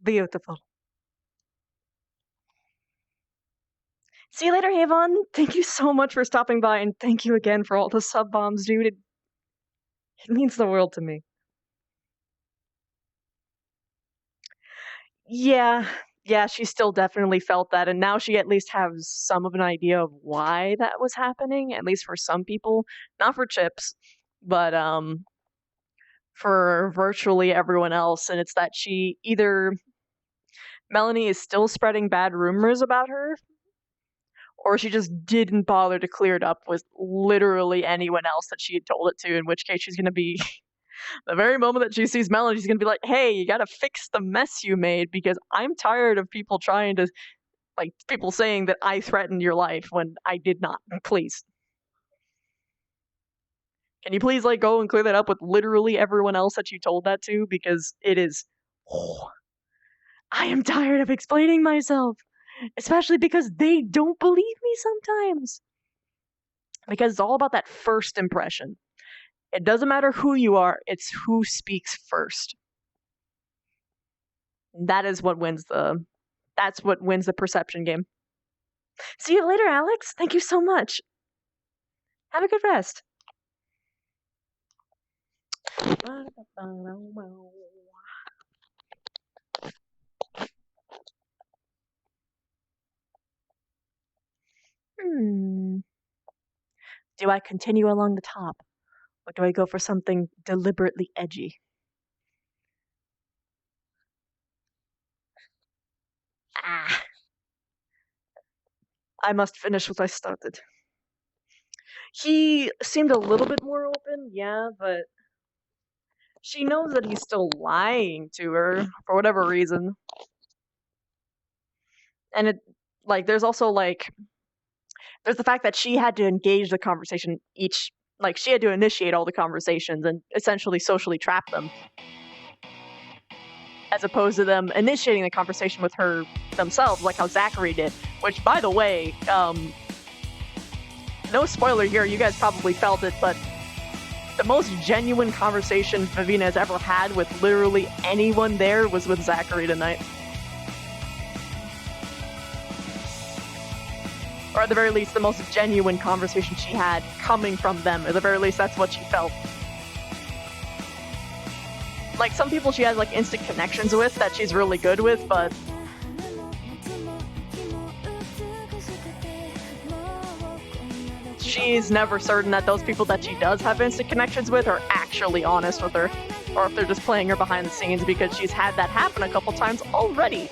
Beautiful. See you later, Avon. Thank you so much for stopping by, and thank you again for all the sub bombs, dude. It means the world to me. Yeah, she still definitely felt that, and now she at least has some of an idea of why that was happening, at least for some people. Not for Chips, but for virtually everyone else, and it's that Melanie is still spreading bad rumors about her, or she just didn't bother to clear it up with literally anyone else that she had told it to, in which case she's gonna be the very moment that she sees Melanie, she's gonna be like, hey, you gotta fix the mess you made, because I'm tired of people trying to, like, people saying that I threatened your life when I did not. Please. Can you please, like, go and clear that up with literally everyone else that you told that to? Because it is... I am tired of explaining myself. Especially because they don't believe me sometimes. Because it's all about that first impression. It doesn't matter who you are, it's who speaks first. That's what wins the perception game. See you later, Alex. Thank you so much. Have a good rest. Do I continue along the top? Or do I go for something deliberately edgy? I must finish what I started. He seemed a little bit more open, yeah, but she knows that he's still lying to her for whatever reason. And there's also, there's the fact that she had to engage the conversation she had to initiate all the conversations and essentially socially trap them. As opposed to them initiating the conversation with her themselves, like how Zachary did. Which, by the way, no spoiler here, you guys probably felt it, but the most genuine conversation Vivina has ever had with literally anyone there was with Zachary tonight. Or at the very least, the most genuine conversation she had coming from them. At the very least, that's what she felt. Like, some people she has, instant connections with that she's really good with, but... she's never certain that those people that she does have instant connections with are actually honest with her. Or if they're just playing her behind the scenes, because she's had that happen a couple times already.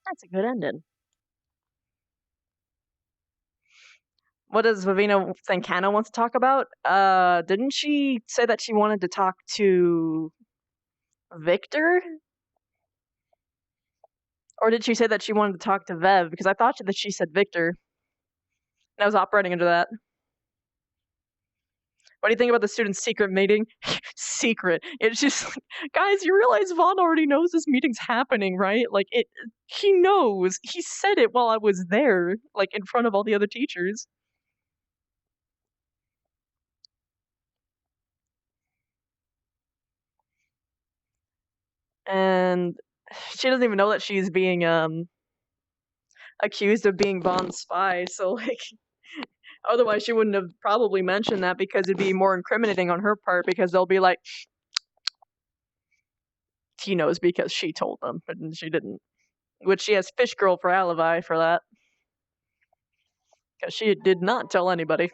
That's a good ending. What does Vivina Sankana want to talk about? Didn't she say that she wanted to talk to Victor? Or did she say that she wanted to talk to Vev? Because I thought that she said Victor. And I was operating under that. What do you think about the students' secret meeting? Secret. It's just like, guys, you realize Vaughn already knows this meeting's happening, right? Like, he knows. He said it while I was there, like, in front of all the other teachers. And she doesn't even know that she's being, accused of being Vaughn's spy, so, like, otherwise she wouldn't have probably mentioned that because it'd be more incriminating on her part because they'll be like, he knows because she told them, but she didn't. Which she has Fish Girl for alibi for that. Because she did not tell anybody.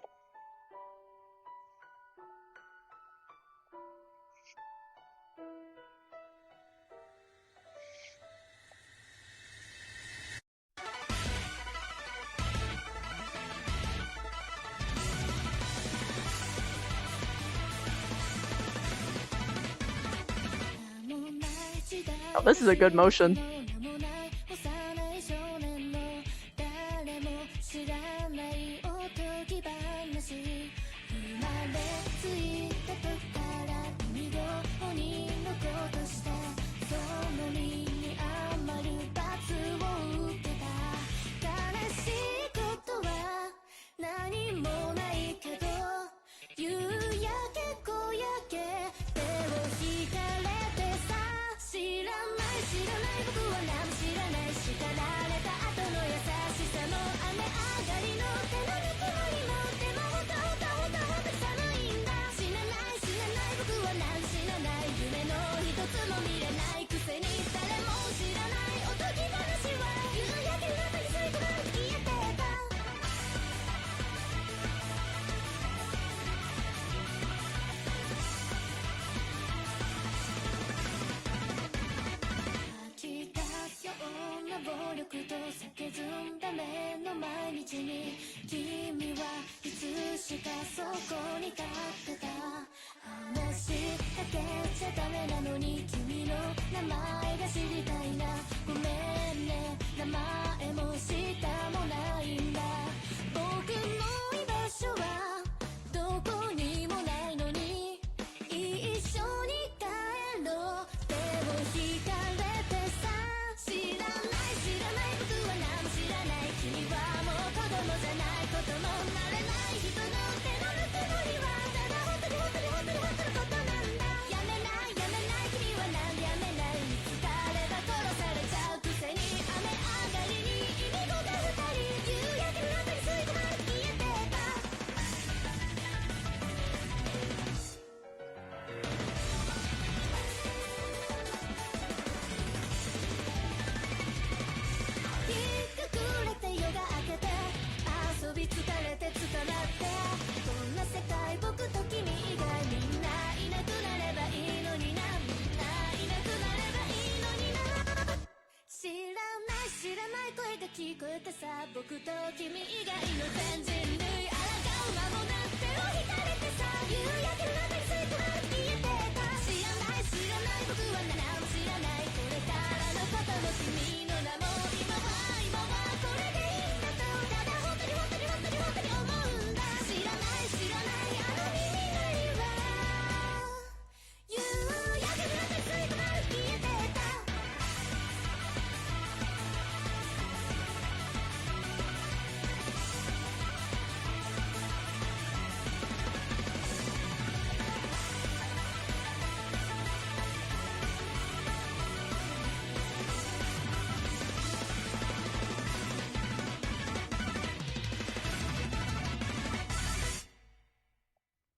Oh, this is a good motion.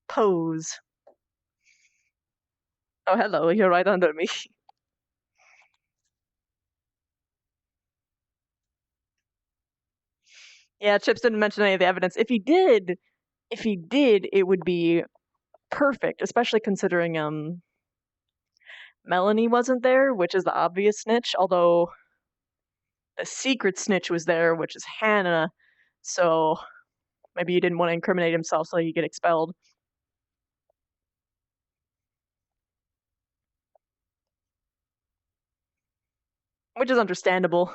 Pose. Oh, hello, you're right under me. Yeah, Chips didn't mention any of the evidence. If he did, it would be perfect, especially considering Melanie wasn't there, which is the obvious snitch, although the secret snitch was there, which is Hannah. So maybe he didn't want to incriminate himself so he'd get expelled. Which is understandable.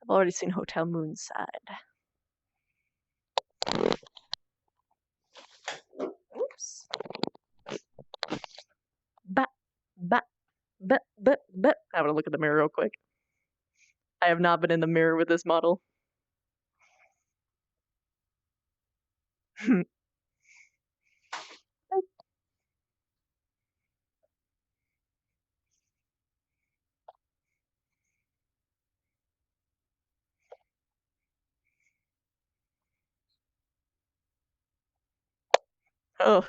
I've already seen Hotel Moonside. Oops. But. I want to look at the mirror real quick. I have not been in the mirror with this model. Oh.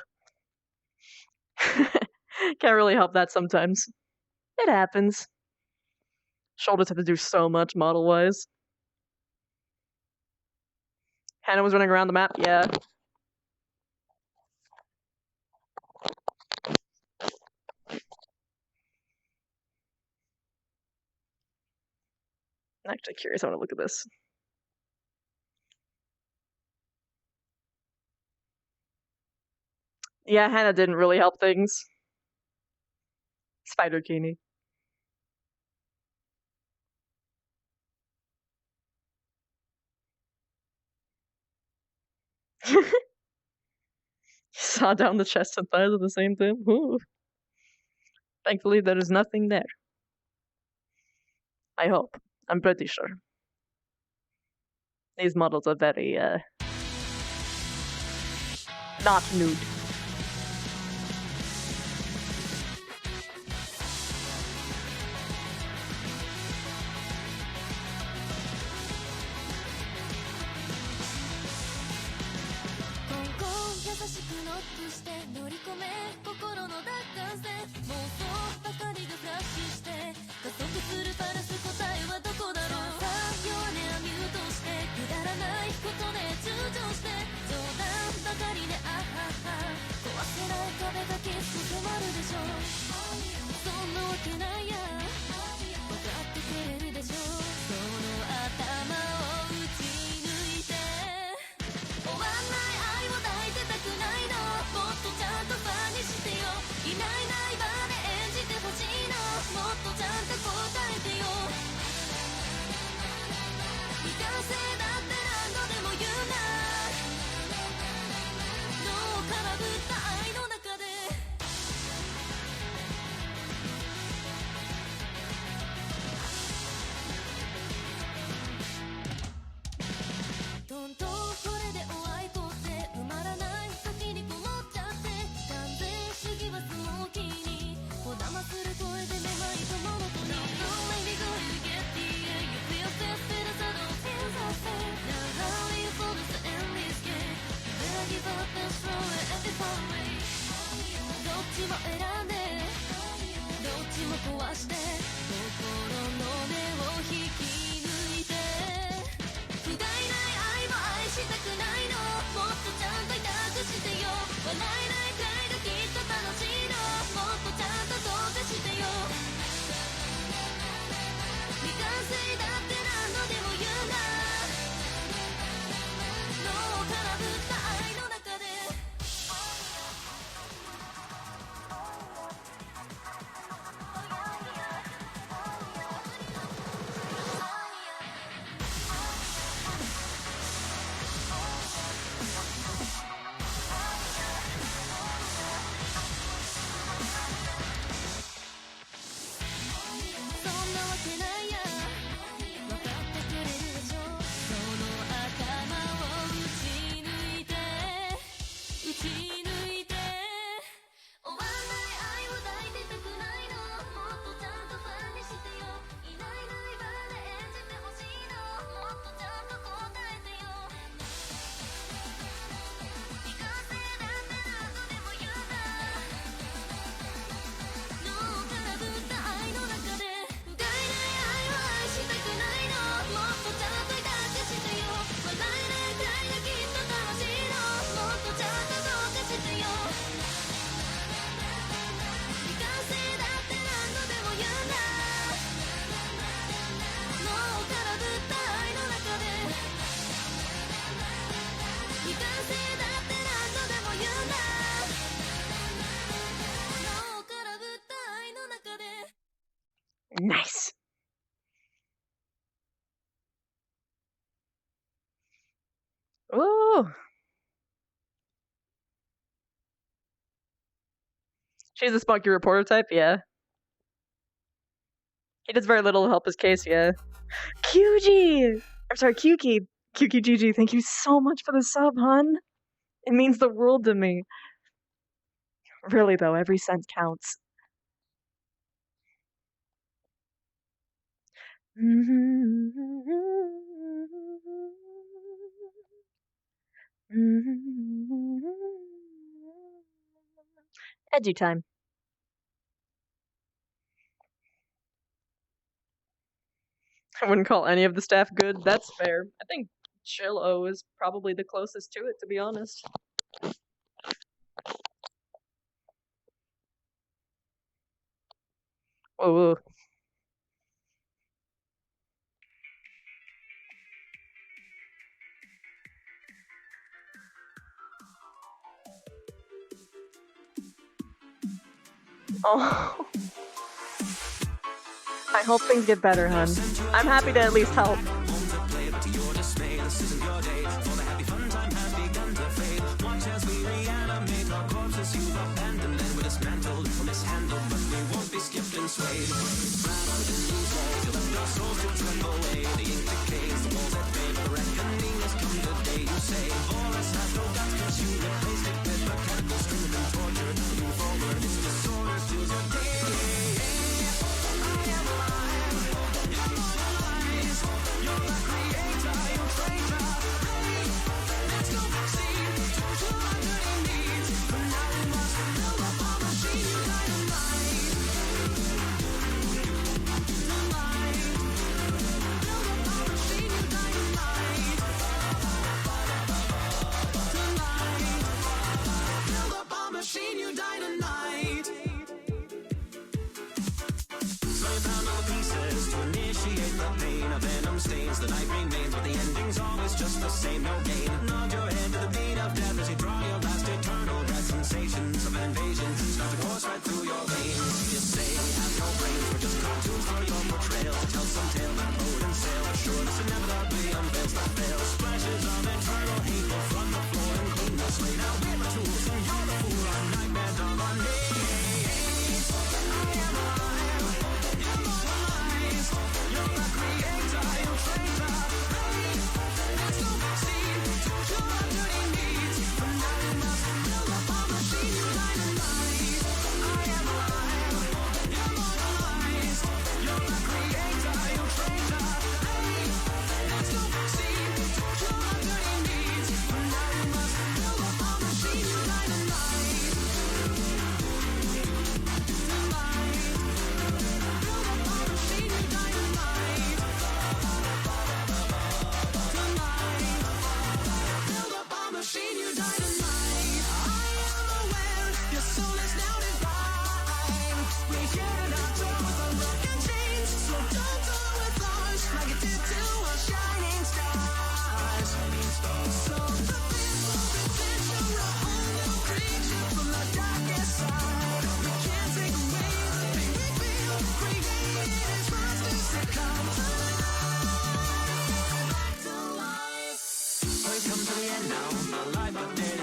Can't really help that sometimes. It happens. Shoulders have to do so much model-wise. Hannah was running around the map, yeah. I'm actually curious, I want to look at this. Yeah, Hannah didn't really help things. Spider Kini. Saw down the chest and thighs at the same time. Ooh. Thankfully, there is nothing there. I hope. I'm pretty sure. These models are very, not nude. Nice. Ooh. She's a spunky reporter type, yeah. He does very little to help his case, yeah. QG! I'm sorry, QG. QQGG, thank you so much for the sub, hun. It means the world to me. Really, though, every cent counts. Edgy time. I wouldn't call any of the staff good. That's fair. I think Chill O is probably the closest to it, to be honest. Whoa, whoa. Oh. I hope things get better, hun. I'm happy to at least help. Stains, the night remains, but the ending's always just the same, no gain. Nod your head to the beat of death as you draw your last eternal breath. Sensations of an invasion start to course right through your veins. You say we have no brains, we're just cartoons for your portrayal. To tell some tale that rode and sail, sure this inevitably unveils the veil. Splashes of eternal hateful from the floor and clean the slate. Now we're the tools and you're the fool, our nightmare dog on me.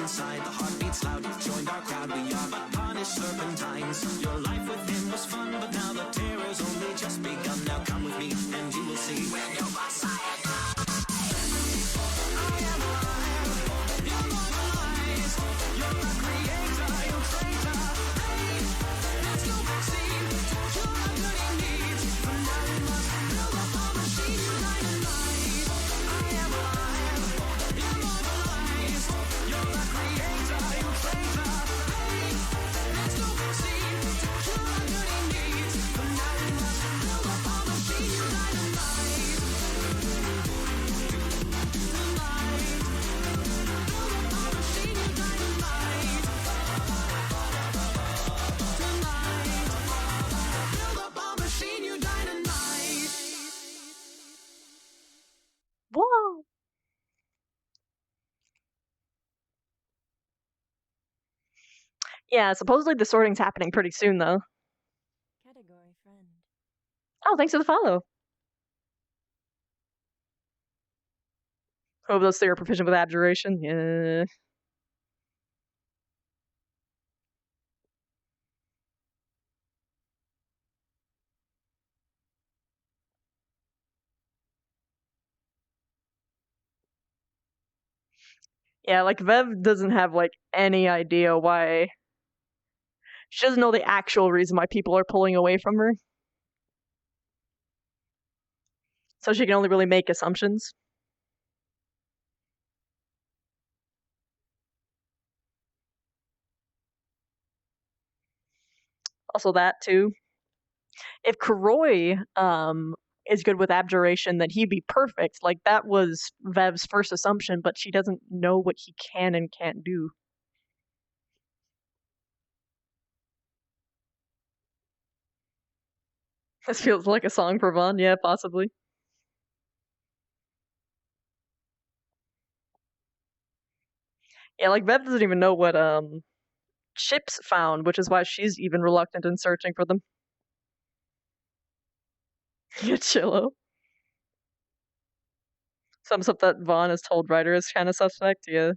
Inside, the heart beats loud, joined our crowd, we are but punished serpentines. Your life with him was fun, but now the terror's only just begun. Now come with me, and you will see when your Messiah dies. I am alive, immortalized. You're a creator, you traitor. Hey, let's go vaccine, cure our dirty needs. For now we must build up our machine, unite and live. I am alive, immortalized. You're a creator, you traitor. Hey, let's go vaccine, cure our dirty needs. For now we must build up our machine, unite and live. Whoa! Yeah, supposedly the sorting's happening pretty soon, though. Category friend. Oh, thanks for the follow. Hope those three are proficient with abjuration. Yeah. Yeah, like Vev doesn't have like any idea why. She doesn't know the actual reason why people are pulling away from her. So she can only really make assumptions. Also that too. If Kuroi is good with abjuration, then he'd be perfect. Like that was Vev's first assumption, but she doesn't know what he can and can't do. This feels like a song for Vaughn, yeah, possibly. Yeah, like Vev doesn't even know what Chips found, which is why she's even reluctant in searching for them. Yeah, Chillo. Some stuff that Vaughn has told Ryder is kind of suspect, yeah.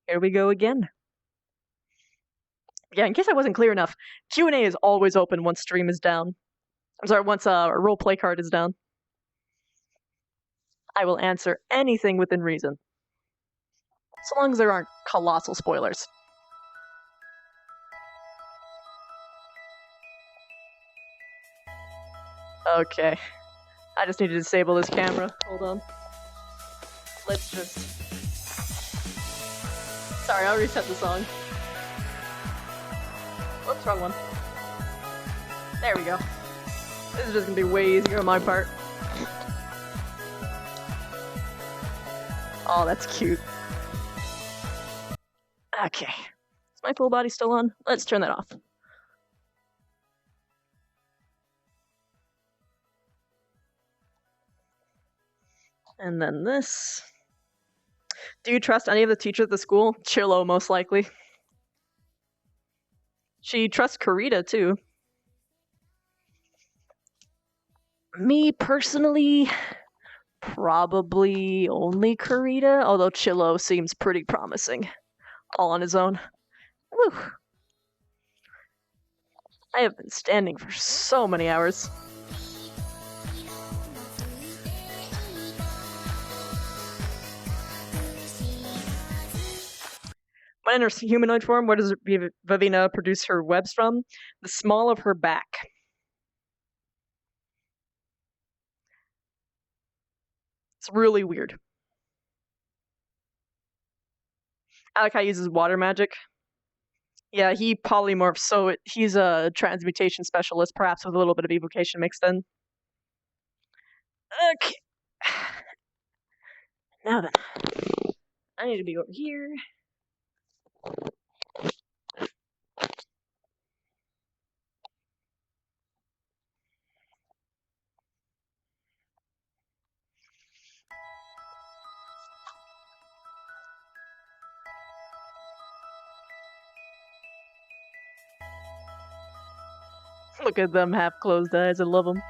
Here we go again. Yeah, in case I wasn't clear enough, Q&A is always open once stream is down. I'm sorry, once a roleplay card is down. I will answer anything within reason. So long as there aren't colossal spoilers. Okay. I just need to disable this camera. Hold on. Let's just... Sorry, I'll reset the song. Whoops, wrong one. There we go. This is just gonna be way easier on my part. Oh, that's cute. Okay. Is my full body still on? Let's turn that off. And then this. Do you trust any of the teachers at the school? Chillo, most likely. She trusts Karita, too. Me, personally, probably only Karita, although Chillo seems pretty promising. All on his own. Whew. I have been standing for so many hours. When in her humanoid form, where does Vivina produce her webs from? The small of her back. It's really weird. Alakai uses water magic. Yeah, he polymorphs, so he's a transmutation specialist, perhaps with a little bit of evocation mixed in. Okay. Now then. I need to be over here. Look at them half-closed eyes, I love them.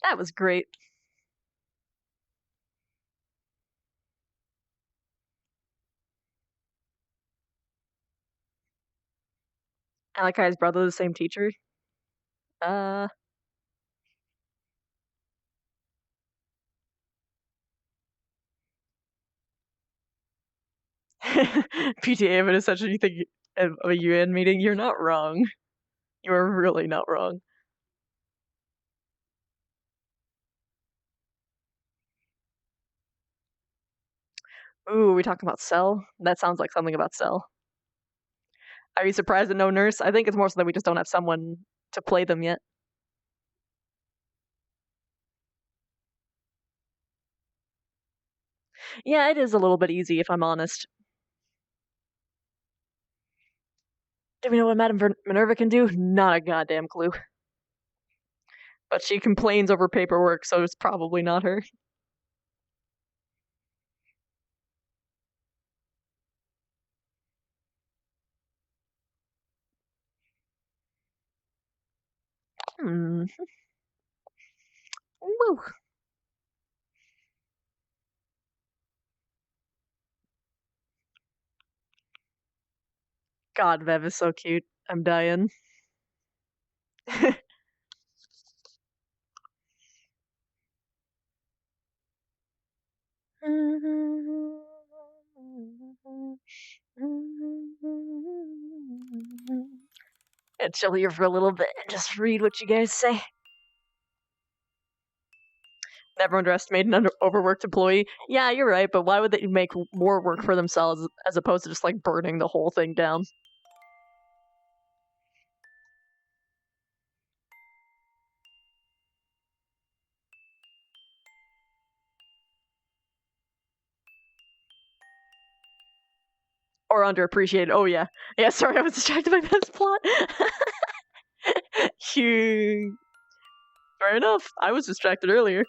That was great. Alakai's brother, the same teacher. PTA of an Ascension, you think of a UN meeting? You're not wrong. You are really not wrong. Ooh, we talking about Cell? That sounds like something about Cell. Are you surprised that no nurse? I think it's more so that we just don't have someone to play them yet. Yeah, it is a little bit easy, if I'm honest. Do we know what Madame Minerva can do? Not a goddamn clue. But she complains over paperwork, so it's probably not her. Woo. God, Vev is so cute. I'm dying. And chill here for a little bit and just read what you guys say. Never underestimate an overworked employee. Yeah, you're right, but why would they make more work for themselves as opposed to just like burning the whole thing down? Or underappreciated. Oh yeah. Yeah, sorry, I was distracted by Bev's plot. Huge. Fair enough. I was distracted earlier.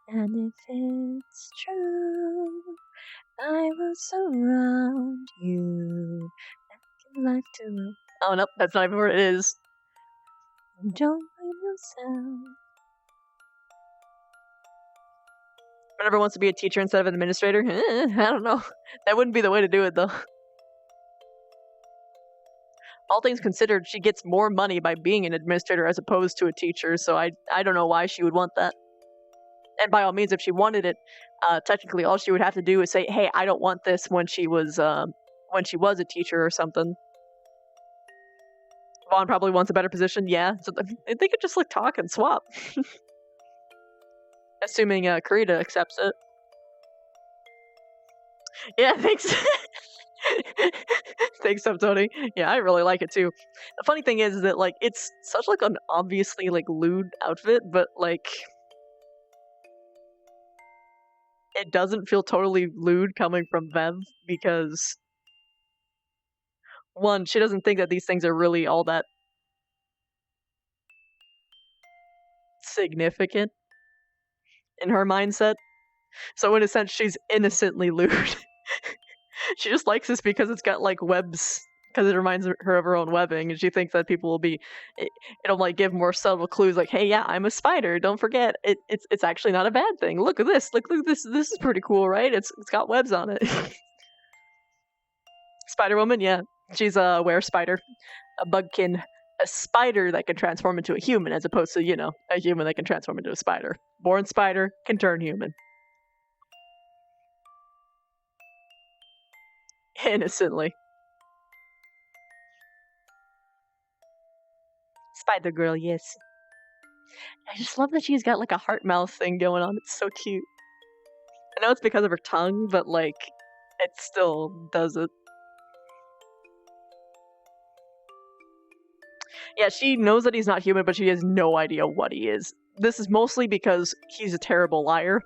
And if it's true, I will surround you. Give life to. Oh nope, that's not even where it is. Don't blame yourself. Whenever wants to be a teacher instead of an administrator? I don't know. That wouldn't be the way to do it, though. All things considered, she gets more money by being an administrator as opposed to a teacher, so I don't know why she would want that. And by all means, if she wanted it, technically all she would have to do is say, hey, I don't want this when she was a teacher or something. Vaughn probably wants a better position, yeah. So they could just like talk and swap. Assuming Karita accepts it. Yeah, thanks. Thanks, Tony. Yeah, I really like it too. The funny thing is that like it's such like an obviously like lewd outfit, but like it doesn't feel totally lewd coming from Vev because one, she doesn't think that these things are really all that significant in her mindset. So in a sense, she's innocently lewd. She just likes this because it's got like webs, because it reminds her of her own webbing, and she thinks that people will be, it'll like give more subtle clues, like, hey, yeah, I'm a spider. Don't forget, it's actually not a bad thing. Look at this. Look at this. This is pretty cool, right? It's got webs on it. Spider Woman, yeah, she's a were-spider, a bugkin, a spider that can transform into a human, as opposed to a human that can transform into a spider. Born spider can turn human. Innocently. Spider Girl, yes. I just love that she's got like a heart mouth thing going on. It's so cute. I know it's because of her tongue, but like, it still does it. Yeah, she knows that he's not human, but she has no idea what he is. This is mostly because he's a terrible liar.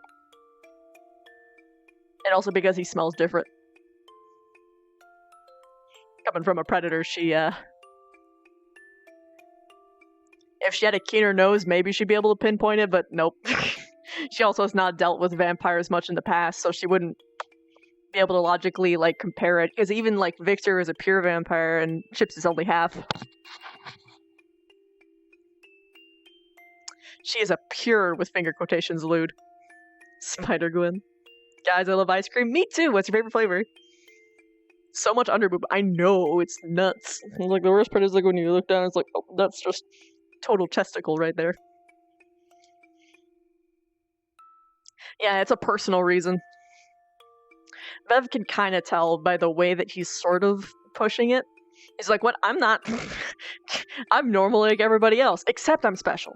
And also because he smells different. Coming from a predator, she, if she had a keener nose, maybe she'd be able to pinpoint it, but nope. She also has not dealt with vampires much in the past, so she wouldn't be able to logically like compare it, because even like Victor is a pure vampire and Chips is only half. She is a pure, with finger quotations, lewd. Spider Gwen. Guys, I love ice cream. Me too. What's your favorite flavor? So much underboob. I know, it's nuts. Like the worst part is like when you look down, it's like, oh, that's just total testicle right there. Yeah, it's a personal reason. Bev can kind of tell by the way that he's sort of pushing it. He's like, what? I'm not. I'm normal like everybody else, except I'm special.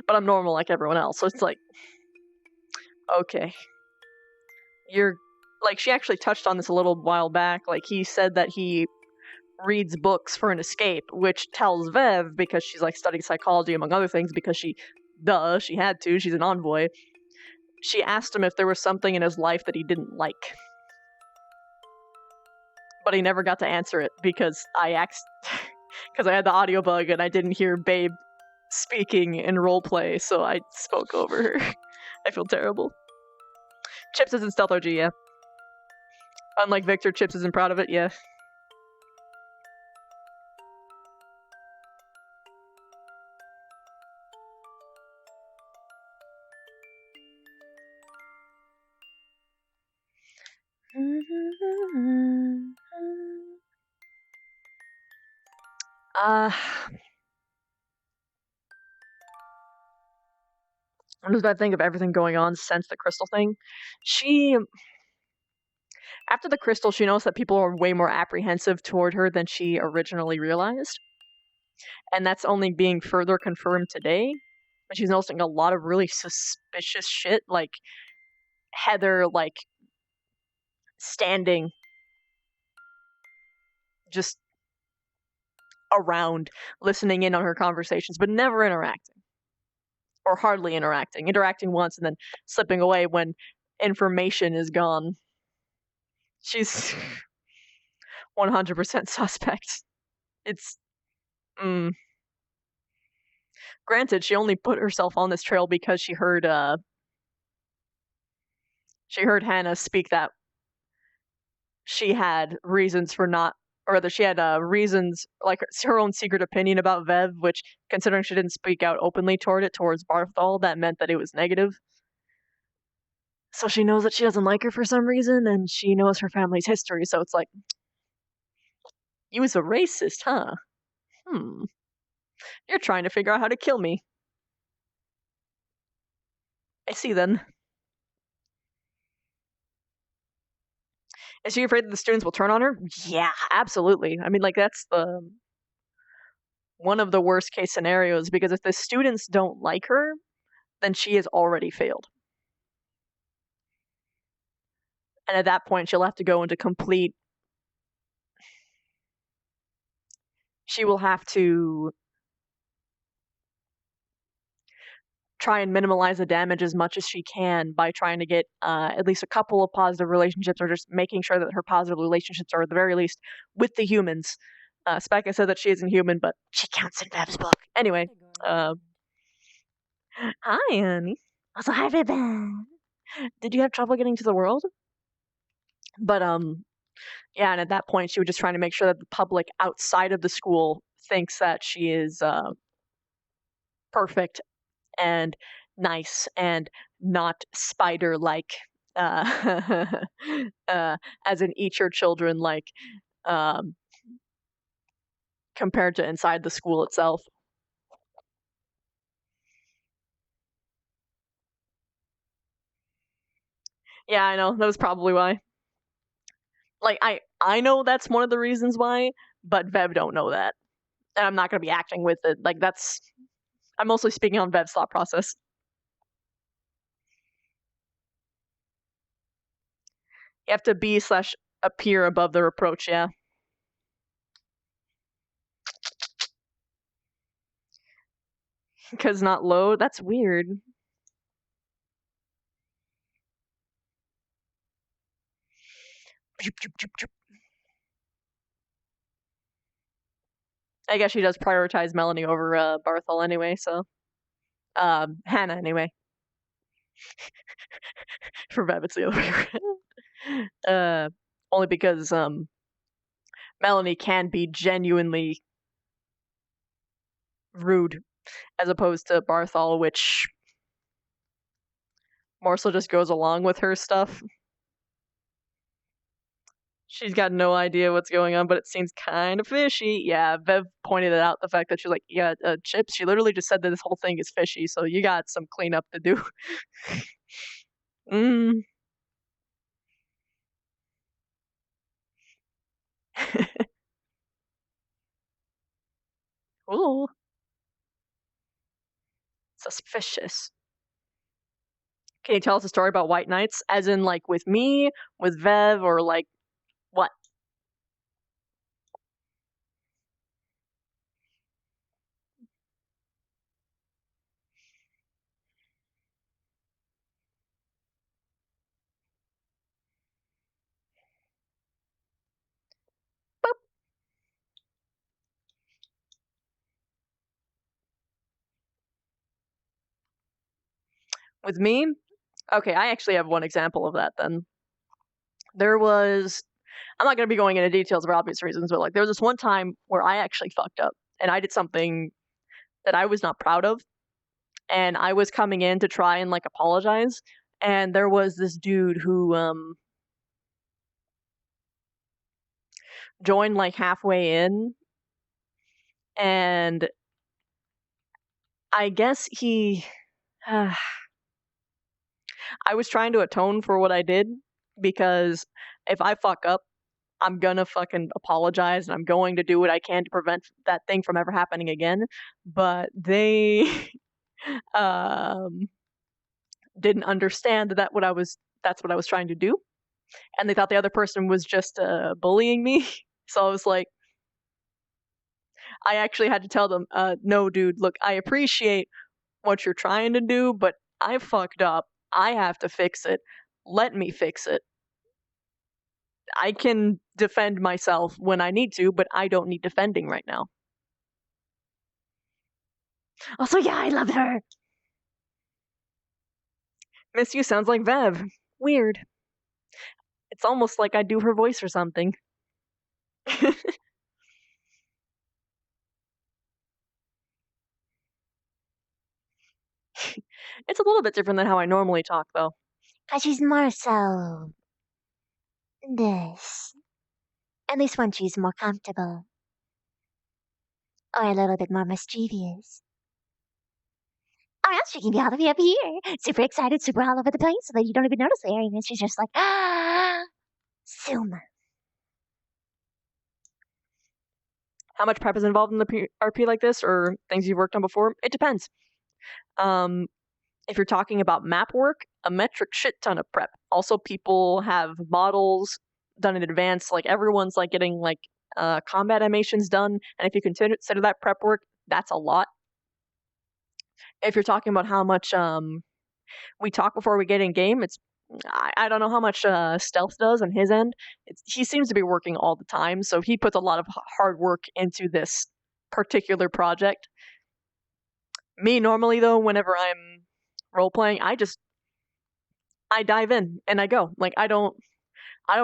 But I'm normal like everyone else. So it's like, okay. You're. Like, she actually touched on this a little while back. Like, he said that he reads books for an escape, which tells Vev, because she's like studying psychology among other things, because she had to, she's an envoy. She asked him if there was something in his life that he didn't like. But he never got to answer it because I had the audio bug and I didn't hear Babe speaking in roleplay, so I spoke over her. I feel terrible. Chips isn't stealth OG, yeah. Unlike Victor, Chips isn't proud of it, yeah. What does that think of everything going on since the crystal thing? After the crystal, she noticed that people are way more apprehensive toward her than she originally realized. And that's only being further confirmed today. She's noticing a lot of really suspicious shit, like Heather, like, standing just around, listening in on her conversations, but never interacting. Or hardly interacting. Interacting once and then slipping away when information is gone. She's 100% suspect. It's... Granted, she only put herself on this trail because she heard Hannah speak that she had reasons for not, or rather she had reasons, like her own secret opinion about Vev, which, considering she didn't speak out openly toward it towards Barthol, that meant that it was negative. So she knows that she doesn't like her for some reason, and she knows her family's history, so it's like, you was a racist, huh? You're trying to figure out how to kill me. I see then. Is she afraid that the students will turn on her? Yeah, absolutely. I mean, like, that's one of the worst case scenarios, because if the students don't like her, then she has already failed. And at that point, she'll have to go into complete... She will have to try and minimize the damage as much as she can by trying to get at least a couple of positive relationships, or just making sure that her positive relationships are at the very least with the humans. Specca said that she isn't human, but she counts in Vev's book. Anyway, hi, honey. Also, hi, Vivian. Did you have trouble getting to the world? But, yeah, and at that point, she was just trying to make sure that the public outside of the school thinks that she is perfect and nice and not spider-like, as in eat your children, like, compared to inside the school itself. Yeah, I know, that was probably why. Like, I know that's one of the reasons why, but Vev don't know that. And I'm not gonna be acting with it, like, that's... I'm mostly speaking on Vev's thought process. You have to be/appear above the reproach, yeah. Because not low? That's weird. I guess she does prioritize Melanie over Barthol anyway, so... Hannah, anyway. For Bev, it's the other way around. Only because Melanie can be genuinely rude, as opposed to Barthol, which more so just goes along with her stuff. She's got no idea what's going on, but it seems kind of fishy. Yeah, Bev pointed it out, the fact that she's like, yeah, Chips, she literally just said that this whole thing is fishy, so you got some cleanup to do. mm. Ooh. Suspicious. Can you tell us a story about White Knights? As in, like, with me, with Vev, or, like, what? Boop. With me? Okay, I actually have one example of that, then. There was... I'm not going to be going into details for obvious reasons, but, like, there was this one time where I actually fucked up, and I did something that I was not proud of, and I was coming in to try and, like, apologize, and there was this dude who, joined, like, halfway in, and I guess he... I was trying to atone for what I did, because if I fuck up, I'm gonna fucking apologize, and I'm going to do what I can to prevent that thing from ever happening again. But they didn't understand that that's what I was trying to do, and they thought the other person was just bullying me. So I was like, I actually had to tell them, no, dude, look, I appreciate what you're trying to do, but I fucked up. I have to fix it. Let me fix it. I can defend myself when I need to, but I don't need defending right now. Also, yeah, I love her. Miss You sounds like Vev. Weird. It's almost like I do her voice or something. It's a little bit different than how I normally talk, though. Cause she's more so... this. At least when she's more comfortable. Or a little bit more mischievous. Or else she can be all the way up here. Super excited, super all over the place, so that you don't even notice the area. And she's just like, Zoom. How much prep is involved in the RP like this, or things you've worked on before? It depends. If you're talking about map work, a metric shit ton of prep. Also, people have models done in advance. Like, everyone's like getting like combat animations done, and if you consider that prep work, that's a lot. If you're talking about how much we talk before we get in game, it's I don't know how much Stealth does on his end. He seems to be working all the time, so he puts a lot of hard work into this particular project. Me, normally, though, whenever I'm role-playing, I dive in, and I go. Like, I don't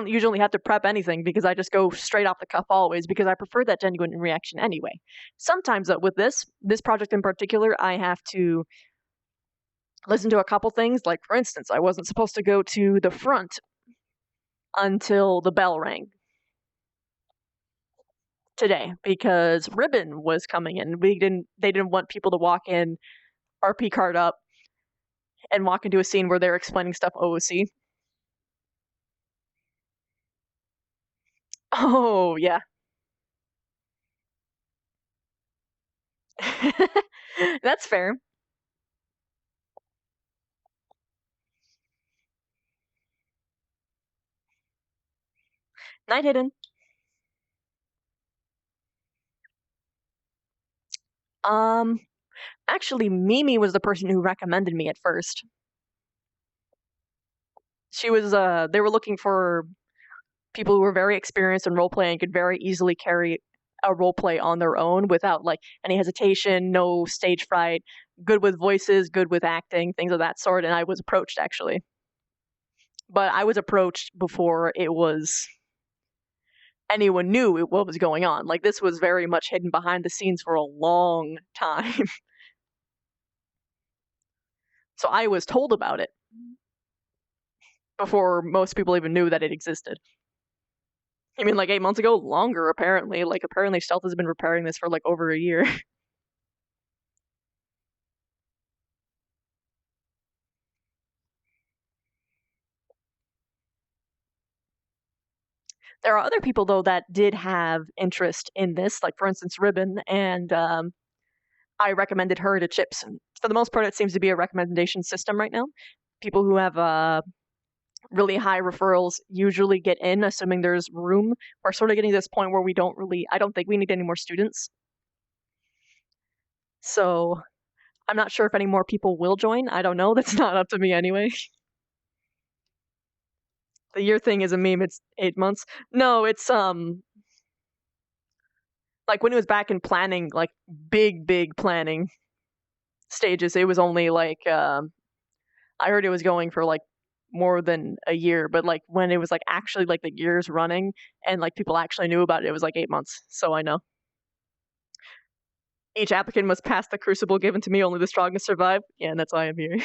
usually have to prep anything, because I just go straight off the cuff always, because I prefer that genuine reaction anyway. Sometimes, though, with this project in particular, I have to listen to a couple things. Like, for instance, I wasn't supposed to go to the front until the bell rang today, because Ribbon was coming in. They didn't want people to walk in, RP card up, and walk into a scene where they're explaining stuff OOC. Oh, yeah. That's fair. Night Hidden. Actually, Mimi was the person who recommended me at first. She was, they were looking for people who were very experienced in roleplay and could very easily carry a roleplay on their own without, like, any hesitation, no stage fright, good with voices, good with acting, things of that sort, and I was approached, actually. But I was approached before anyone knew what was going on. Like, this was very much hidden behind the scenes for a long time. So I was told about it before most people even knew that it existed. I mean, like 8 months ago? Longer, apparently. Like, apparently Stealth has been repairing this for, like, over a year. There are other people, though, that did have interest in this, like, for instance, Ribbon, and I recommended her to Chips. And for the most part, it seems to be a recommendation system right now. People who have really high referrals usually get in, assuming there's room. We're sort of getting to this point where I don't think we need any more students. So I'm not sure if any more people will join. I don't know. That's not up to me anyway. The year thing is a meme. It's 8 months. No, it's like when it was back in planning, like big planning stages, it was only like I heard it was going for like more than a year, but like when it was like actually like the years running and like people actually knew about it was like 8 months. So I know. Each applicant must pass the crucible given to me, only the strongest survive. Yeah, and that's why I'm here.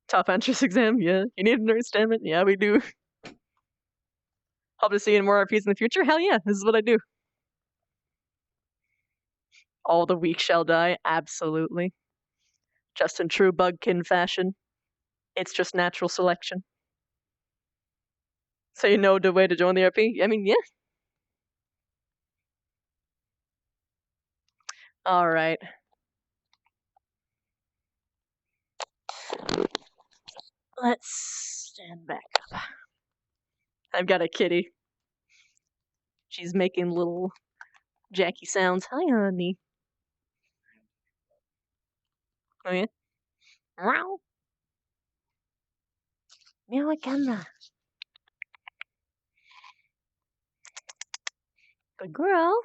Tough entrance exam, yeah. You need a nerd stem it? Yeah, we do. Hope to see you in more RPs in the future? Hell yeah, this is what I do. All the weak shall die, absolutely. Just in true bugkin fashion. It's just natural selection. So you know the way to join the RP? I mean, yeah. Alright. Let's stand back up. I've got a kitty. She's making little Jackie sounds. Hi, honey. Oh, yeah? Meow. Meow, camera. Good girl.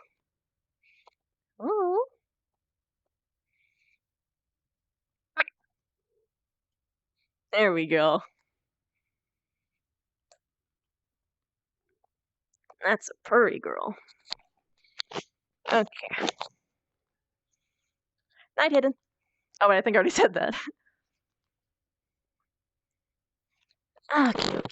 Oh. There we go. That's a purry girl. Okay. Night hidden. Oh, wait, I think I already said that. Okay.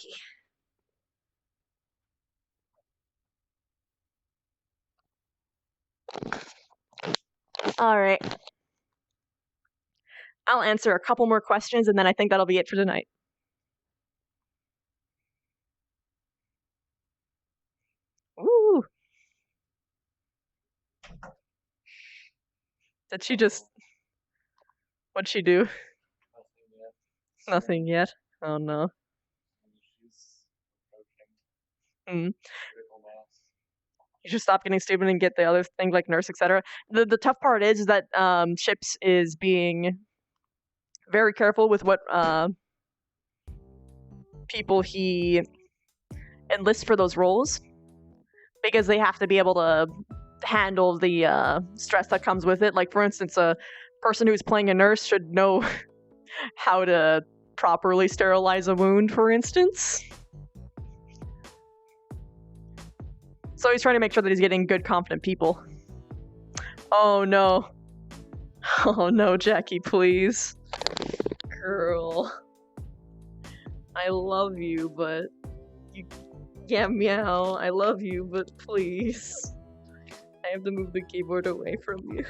Alright. I'll answer a couple more questions and then I think that'll be it for tonight. Ooh. Did she just... What'd she do? Nothing yet. Oh no. Hmm. You should stop getting stupid and get the other things like nurse, etc. The tough part is that Chips is being very careful with what people he enlists for those roles, because they have to be able to handle the stress that comes with it. Like, for instance, a person who's playing a nurse should know how to properly sterilize a wound, for instance. So he's trying to make sure that he's getting good, confident people. Oh no. Oh no, Jackie, please. Girl. I love you, but you... Yeah, meow. I love you, but please. I have to move the keyboard away from you.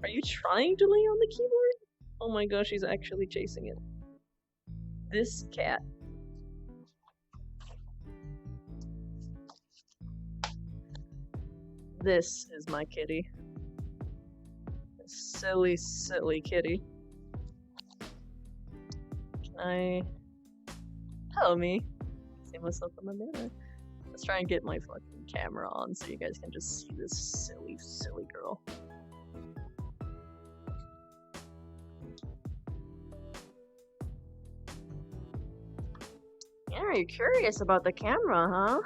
Are you trying to lay on the keyboard? Oh my gosh, he's actually chasing it. This cat. This is my kitty. Silly, silly kitty. Can I... Hello, me. See myself in the mirror. Let's try and get my fucking camera on so you guys can just see this silly, silly girl. Yeah, you're curious about the camera, huh?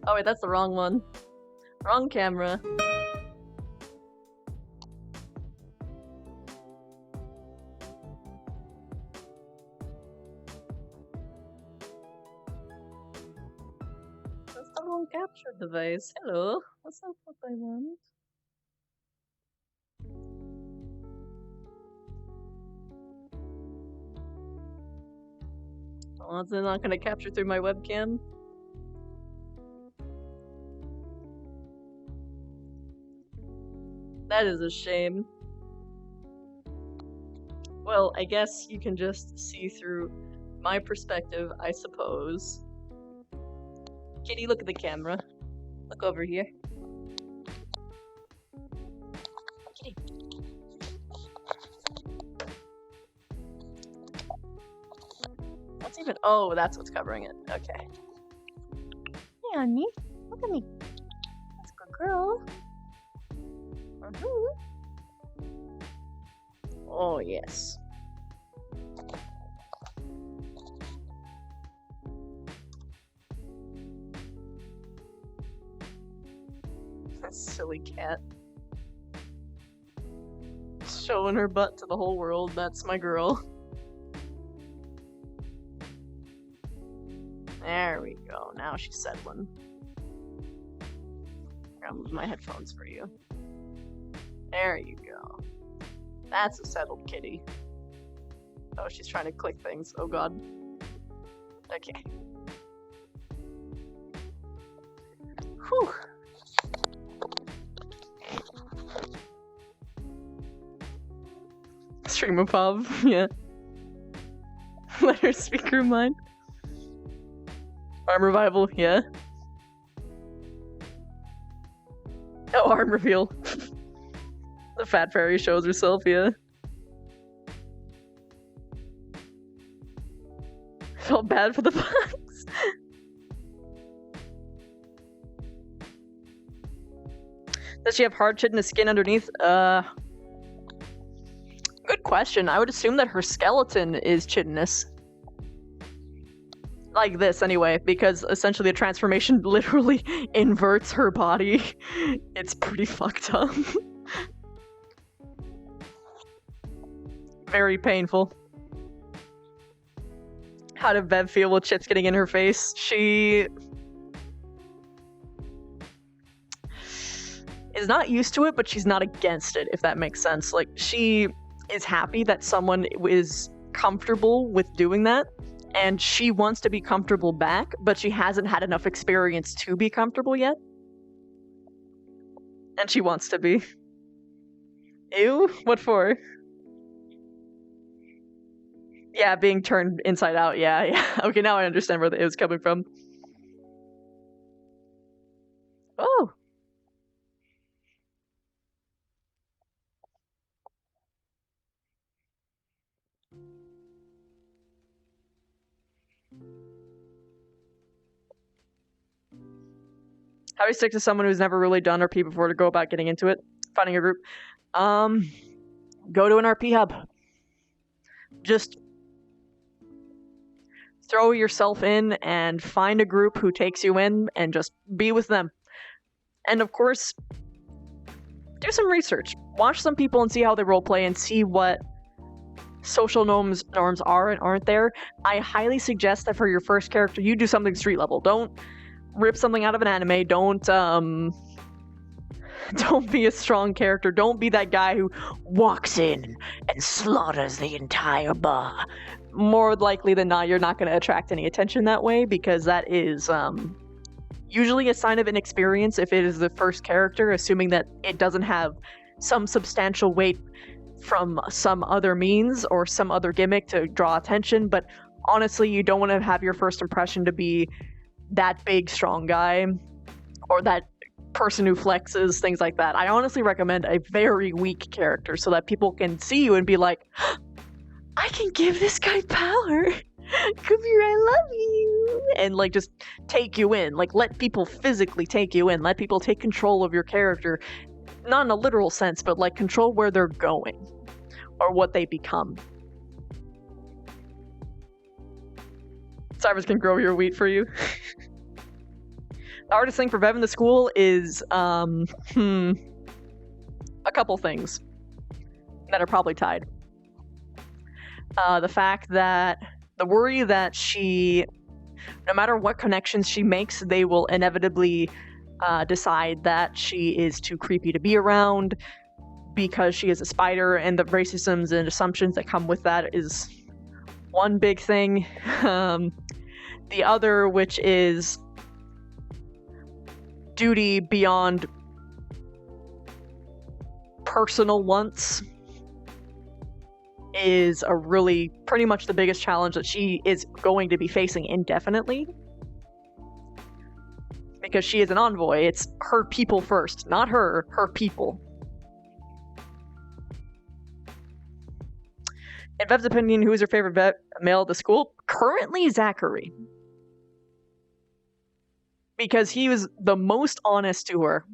Oh wait, that's the wrong one. Wrong camera. That's the wrong capture device. Hello. What's up, what I want? Well, it's not gonna capture through my webcam. That is a shame. Well, I guess you can just see through my perspective, I suppose. Kitty, look at the camera. Look over here. Kitty. What's even? Oh, that's what's covering it. Okay. Hey, honey. Look at me. That's a good girl. Oh, yes. That silly cat. Showing her butt to the whole world. That's my girl. There we go. Now she's settling. I'll move my headphones for you. There you go. That's a settled kitty. Oh, she's trying to click things. Oh god. Okay. Whew. Stream of Pov, yeah. Let her speak her mind. Arm revival, yeah. Oh, arm reveal. The fat fairy shows herself, yeah. Felt bad for the fox. Does she have hard chitinous skin underneath? Good question. I would assume that her skeleton is chitinous. Like this, anyway, because essentially the transformation literally inverts her body. It's pretty fucked up. Very painful. How did Bev feel with chits getting in her face? She is not used to it, but she's not against it, if that makes sense. Like, she is happy that someone is comfortable with doing that, and she wants to be comfortable back, but she hasn't had enough experience to be comfortable yet. And she wants to be. Ew? What for? Yeah, being turned inside out, yeah. Okay, now I understand where it was coming from. Oh! How do you stick to someone who's never really done RP before to go about getting into it? Finding a group. Go to an RP hub. Just throw yourself in and find a group who takes you in and just be with them. And of course, do some research. Watch some people and see how they roleplay and see what social norms are and aren't there. I highly suggest that for your first character, you do something street level. Don't rip something out of an anime. Don't be a strong character. Don't be that guy who walks in and slaughters the entire bar. More likely than not, you're not going to attract any attention that way, because that is usually a sign of inexperience if it is the first character, assuming that it doesn't have some substantial weight from some other means or some other gimmick to draw attention. But honestly, you don't want to have your first impression to be that big, strong guy, or that person who flexes, things like that. I honestly recommend a very weak character so that people can see you and be like, I can give this guy power. Come here, I love you. And like, just take you in. Like, let people physically take you in. Let people take control of your character. Not in a literal sense, but like control where they're going or what they become. Cyrus can grow your wheat for you. The hardest thing for Bev in the school is a couple things that are probably tied. The fact that the worry that no matter what connections she makes, they will inevitably decide that she is too creepy to be around because she is a spider, and the racisms and assumptions that come with that is one big thing. The other, which is duty beyond personal wants, is pretty much the biggest challenge that she is going to be facing indefinitely. Because she is an envoy, it's her people first, not her people. In Bev's opinion, who is her favorite male at the school? Currently, Zachary. Because he was the most honest to her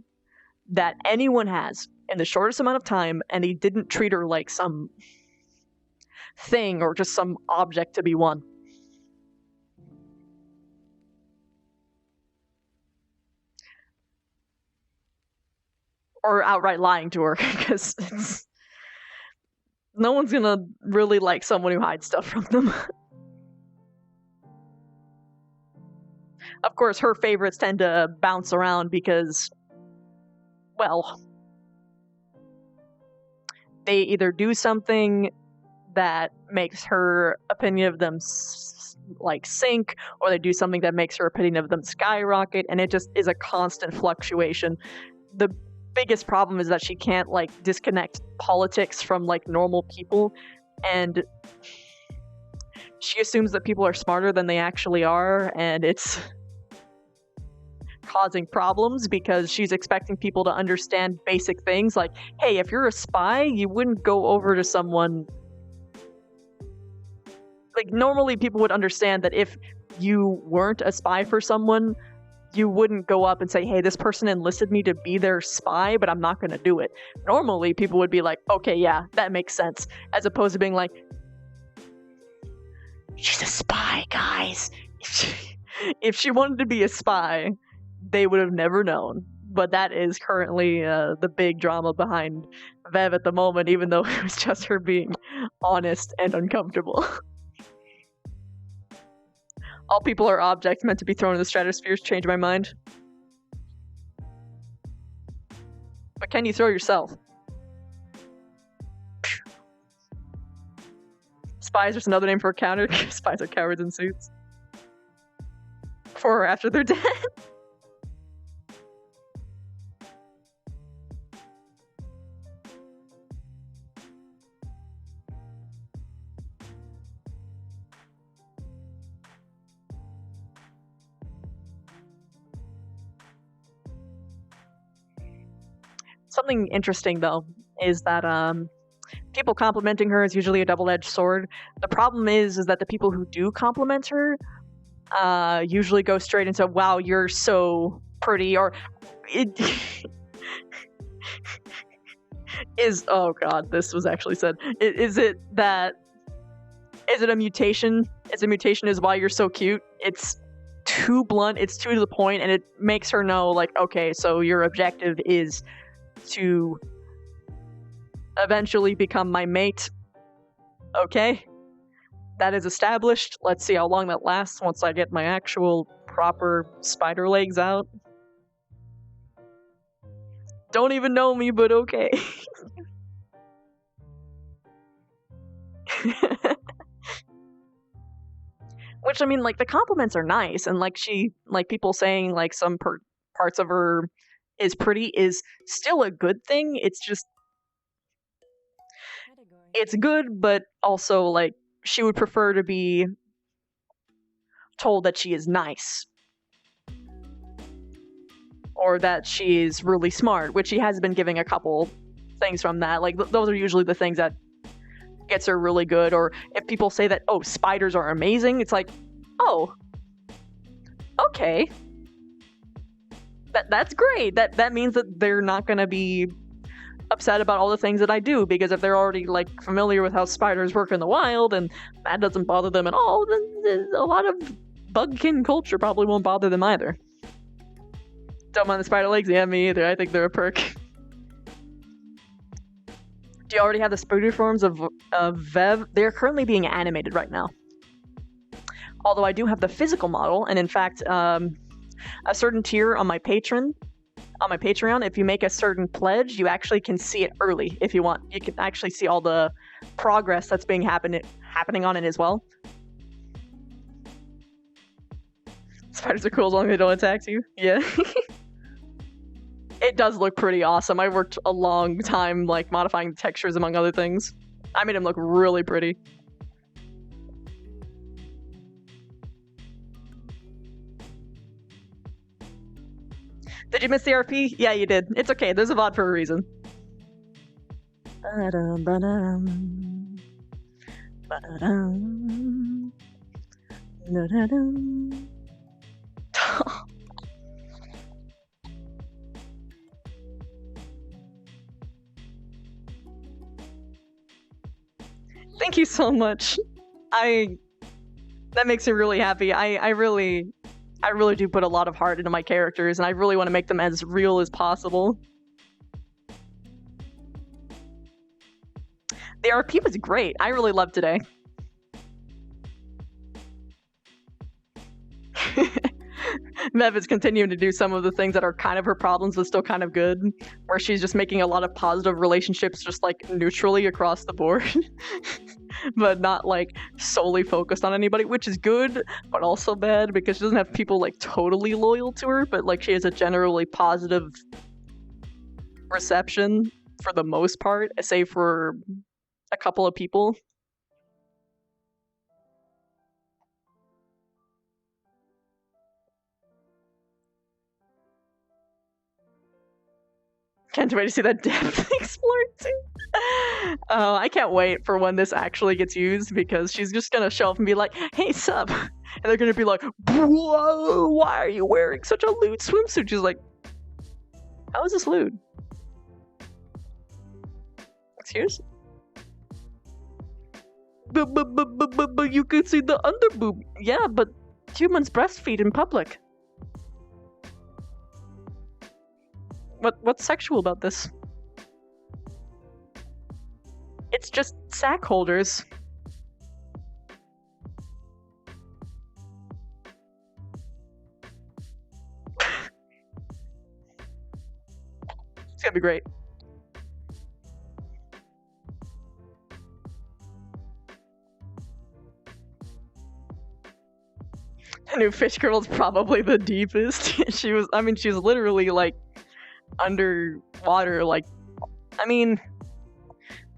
that anyone has in the shortest amount of time, and he didn't treat her like some thing or just some object to be won. Or outright lying to her, because no one's gonna really like someone who hides stuff from them. Of course, her favorites tend to bounce around because, well, they either do something that makes her opinion of them sink, or they do something that makes her opinion of them skyrocket, and it just is a constant fluctuation. The biggest problem is that she can't disconnect politics from normal people, and she assumes that people are smarter than they actually are, and it's causing problems because she's expecting people to understand basic things like, hey, if you're a spy, you wouldn't go over to someone. Normally people would understand that if you weren't a spy for someone, you wouldn't go up and say, hey, this person enlisted me to be their spy, but I'm not going to do it. Normally, people would be like, okay, yeah, that makes sense. As opposed to being like, she's a spy, guys. If she wanted to be a spy, they would have never known. But that is currently the big drama behind Vev at the moment, even though it was just her being honest and uncomfortable. All people are objects meant to be thrown in the stratosphere. Change my mind. But can you throw yourself? Spies are just another name for a counter. Spies are cowards in suits. Before or after they're dead. Something interesting, though, is that people complimenting her is usually a double-edged sword. The problem is that the people who do compliment her usually go straight into, wow, you're so pretty, or it is, oh god, this was actually said. Is it a mutation? Is a mutation is why you're so cute? It's too blunt, it's too to the point, and it makes her know, okay, so your objective is to eventually become my mate. Okay? That is established. Let's see how long that lasts once I get my actual proper spider legs out. Don't even know me, but okay. Which, I mean, the compliments are nice, and people saying some parts of her is pretty is still a good thing. It's just, it's good, but also she would prefer to be told that she is nice, or that she is really smart, which she has been giving a couple things from that. Those are usually the things that gets her really good. Or if people say that, oh, spiders are amazing, it's like, oh, okay. That's great. That means that they're not gonna be upset about all the things that I do, because if they're already familiar with how spiders work in the wild and that doesn't bother them at all, then a lot of bugkin culture probably won't bother them either. Don't mind the spider legs? Yeah, me either. I think they're a perk. Do you already have the spider forms of Vev? They're currently being animated right now. Although I do have the physical model, and in fact, a certain tier on my Patreon, if you make a certain pledge, you actually can see it early if you want. You can actually see all the progress that's being happening on it as well. Spiders are cool as long as they don't attack you. Yeah. It does look pretty awesome. I worked a long time like modifying the textures among other things. I made him look really pretty. Did you miss the RP? Yeah, you did. It's okay. There's a VOD for a reason. Ba-dum, ba-dum. Ba-dum. Da-da-dum. Thank you so much. That makes me really happy. I really do put a lot of heart into my characters, and I really want to make them as real as possible. The RP was great. I really loved today. Mev is continuing to do some of the things that are kind of her problems, but still kind of good, where she's just making a lot of positive relationships just like neutrally across the board, but not like solely focused on anybody, which is good, but also bad because she doesn't have people like totally loyal to her, but like she has a generally positive reception for the most part, save for a couple of people. Can't wait to see that depth explored too. I can't wait for when this actually gets used because she's just gonna show up and be like, "Hey, sup?" And they're gonna be like, "Whoa, why are you wearing such a lewd swimsuit?" She's like, "How is this lewd?" Excuse? But you can see the underboob. Yeah, but humans breastfeed in public. What's sexual about this? It's just sack holders. It's gonna be great. The new fish girl is probably the deepest. She was literally like underwater, like, I mean,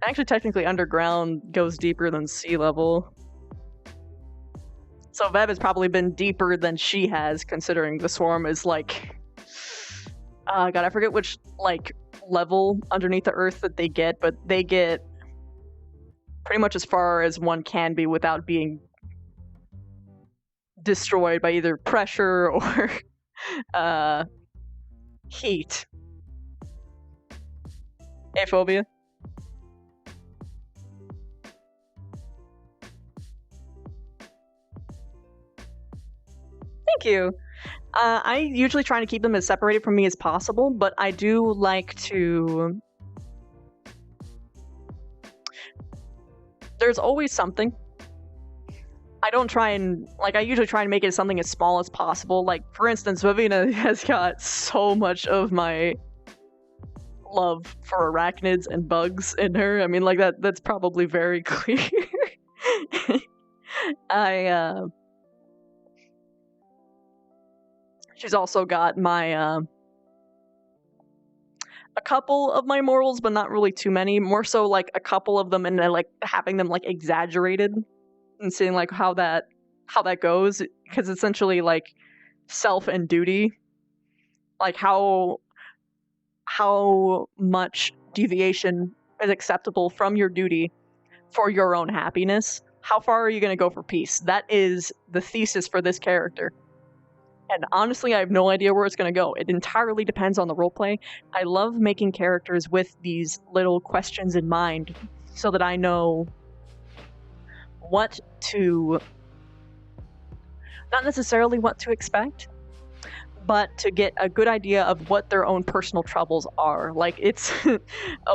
actually technically underground goes deeper than sea level. So Vev has probably been deeper than she has, considering the swarm is like, God, I forget which like level underneath the earth that they get, but they get pretty much as far as one can be without being destroyed by either pressure or heat. Aphobia. Thank you. I usually try to keep them as separated from me as possible, but I do like to... There's always something. I don't try and... Like, I usually try and make it something as small as possible. Like, for instance, Vivina has got so much of my love for arachnids and bugs in her. I mean, like, that's probably very clear. She's also got my, a couple of my morals, but not really too many. More so, like, a couple of them and then, like, having them, like, exaggerated and seeing, like, how that goes. Because essentially, like, self and duty, like, how much deviation is acceptable from your duty for your own happiness. How far are you going to go for peace? That is the thesis for this character. And honestly, I have no idea where it's going to go. It entirely depends on the roleplay. I love making characters with these little questions in mind so that I know what to... Not necessarily what to expect, but to get a good idea of what their own personal troubles are. Like, it's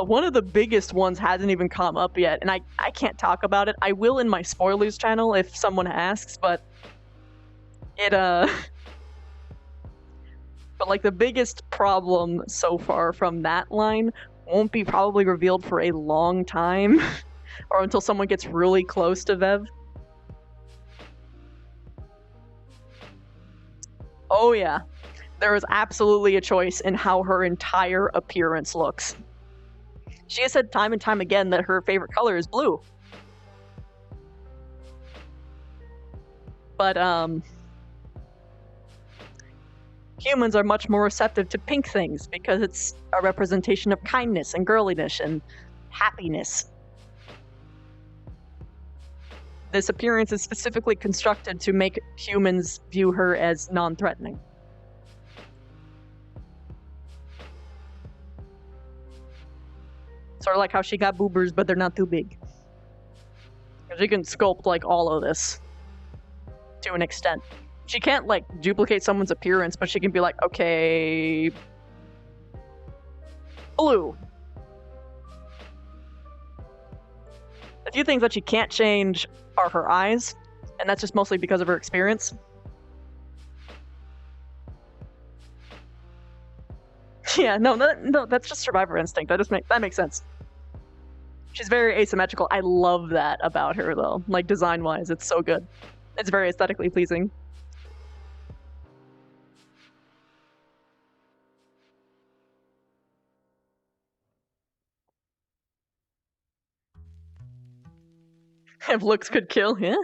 one of the biggest ones hasn't even come up yet, and I can't talk about it. I will in my spoilers channel if someone asks, but it but like the biggest problem so far from that line won't be probably revealed for a long time or until someone gets really close to Vev. Oh yeah, there is absolutely a choice in how her entire appearance looks. She has said time and time again that her favorite color is blue. But humans are much more receptive to pink things because it's a representation of kindness and girliness and happiness. This appearance is specifically constructed to make humans view her as non-threatening. Sort of like how she got boobers, but they're not too big. She can sculpt like all of this to an extent. She can't like duplicate someone's appearance, but she can be like, okay, blue. A few things that she can't change are her eyes, and that's just mostly because of her experience. Yeah, no, that's just survivor instinct. That makes sense. She's very asymmetrical. I love that about her, though. Like, design-wise, it's so good. It's very aesthetically pleasing. If looks could kill, yeah?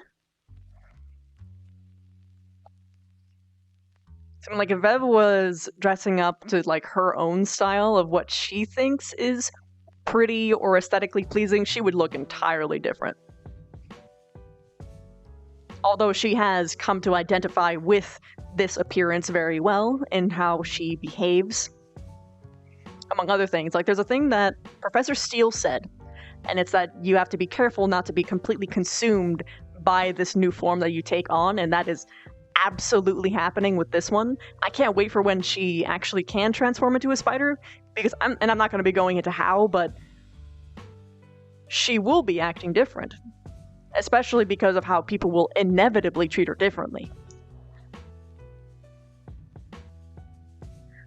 I mean, like, if Vev was dressing up to, like, her own style of what she thinks is pretty or aesthetically pleasing, she would look entirely different. Although she has come to identify with this appearance very well in how she behaves, among other things. Like, there's a thing that Professor Steele said, and it's that you have to be careful not to be completely consumed by this new form that you take on, and that is absolutely happening with this one. I can't wait for when she actually can transform into a spider, because I'm not going to be going into how, but she will be acting different, especially because of how people will inevitably treat her differently.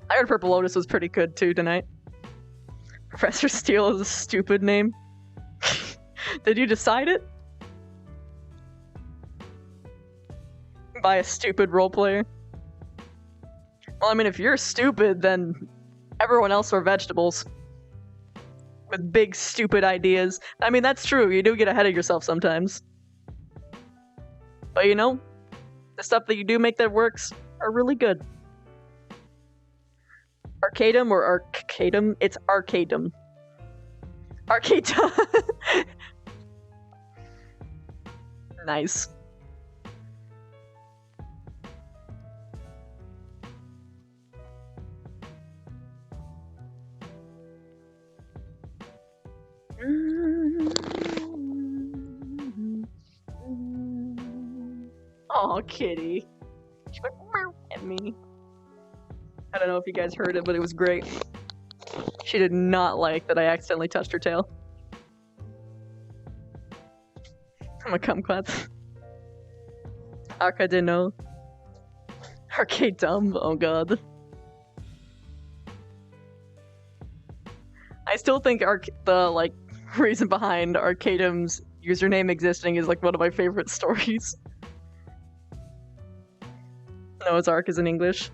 I heard Purple Lotus was pretty good too tonight. Professor Steele is a stupid name. Did you decide it? By a stupid roleplayer? Well, I mean, if you're stupid, then everyone else are vegetables. With big, stupid ideas. I mean, that's true, you do get ahead of yourself sometimes. But you know, the stuff that you do make that works are really good. Arcadum or Arcadum? It's Arcadum. Arcadum! Nice. Oh, kitty. She went meow at me. I don't know if you guys heard it, but it was great. She did not like that I accidentally touched her tail. I'm a kumquat. Arcadino. Arcade dumb, oh god. I still think the reason behind Arcadum's username existing is like one of my favorite stories. Noah's Ark is in English.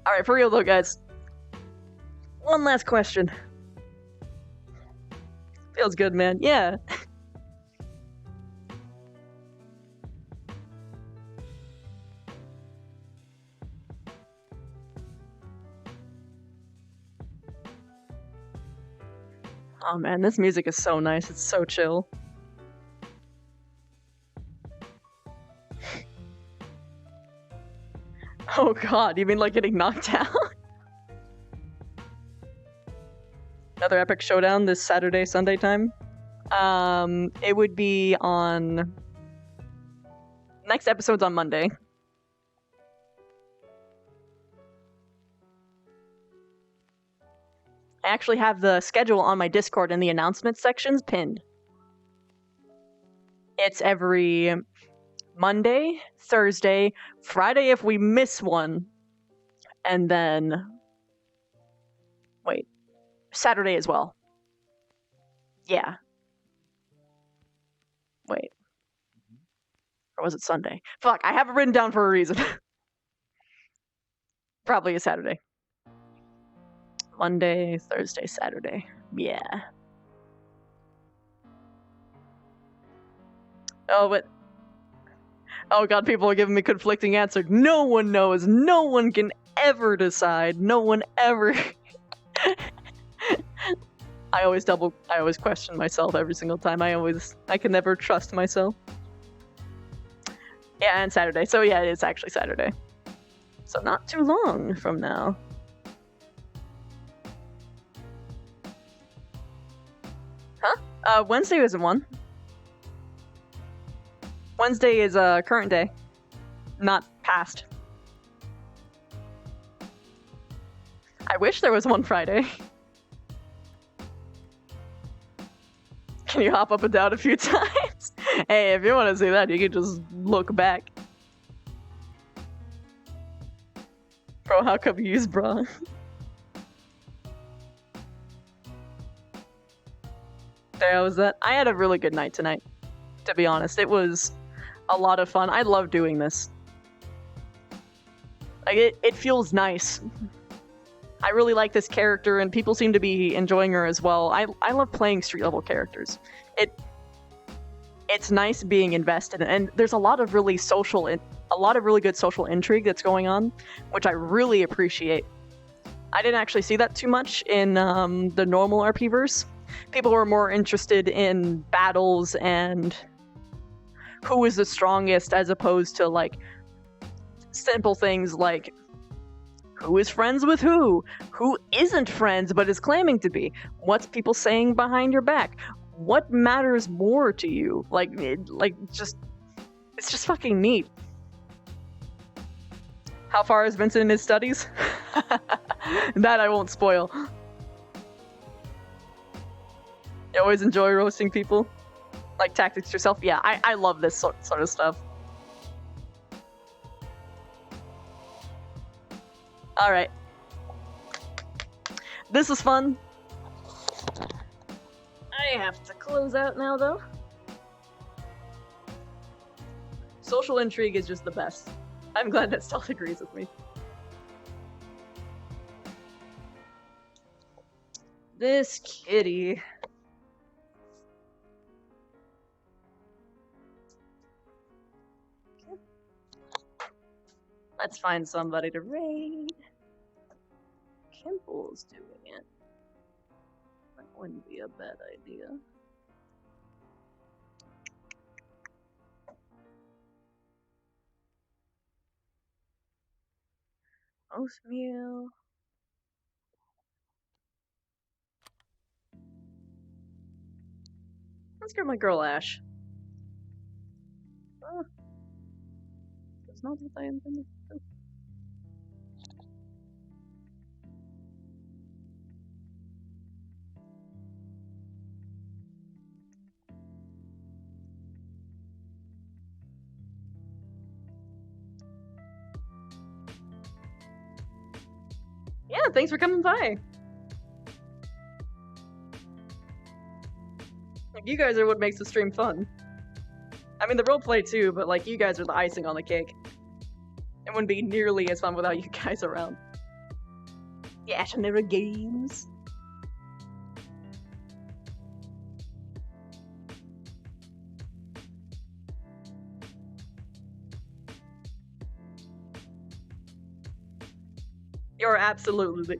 Alright, for real though, guys. One last question. Feels good, man. Yeah. Oh man, this music is so nice. It's so chill. Oh god, you mean like getting knocked out? Another epic showdown this Saturday, Sunday time? It would be on... Next episode's on Monday, I actually have the schedule on my Discord in the announcement sections pinned. It's every Monday, Thursday, Friday if we miss one, and then wait, Saturday as well. Yeah. Wait. Or was it Sunday? Fuck, I have it written down for a reason. Probably a Saturday. Monday, Thursday, Saturday. Yeah. Oh, but... Oh god, people are giving me conflicting answers. No one knows. No one can ever decide. No one ever... I always question myself every single time. I can never trust myself. Yeah, and Saturday. So yeah, it's actually Saturday. So not too long from now. Huh? Wednesday isn't one. Wednesday is current day, not past. I wish there was one Friday. Can you hop up and down a few times? Hey, if you want to see that, you can just look back. Bro, how come you use bra? There was that. I had a really good night tonight, to be honest. It was a lot of fun. I love doing this. Like, it feels nice. I really like this character, and people seem to be enjoying her as well. I love playing street-level characters. It's nice being invested in, and there's a lot of really good social intrigue that's going on, which I really appreciate. I didn't actually see that too much in the normal RP-verse. People were more interested in battles and who is the strongest, as opposed to like simple things like who is friends with who isn't friends but is claiming to be, what's people saying behind your back, what matters more to you. It's just fucking neat. How far is Vincent in his studies? That I won't spoil. You always enjoy roasting people? Like tactics yourself? Yeah, I love this sort of stuff. Alright. This is fun. I have to close out now, though. Social intrigue is just the best. I'm glad that Stealth agrees with me. This kitty. Let's find somebody to raid. Kimball's doing it. That wouldn't be a bad idea. Oatmeal. Let's get my girl Ash. That's not what I intended to do. Yeah, thanks for coming by. Like, you guys are what makes the stream fun. I mean, the roleplay too, but like, you guys are the icing on the cake. It wouldn't be nearly as fun without you guys around. Yeah, Ascension games. You're absolutely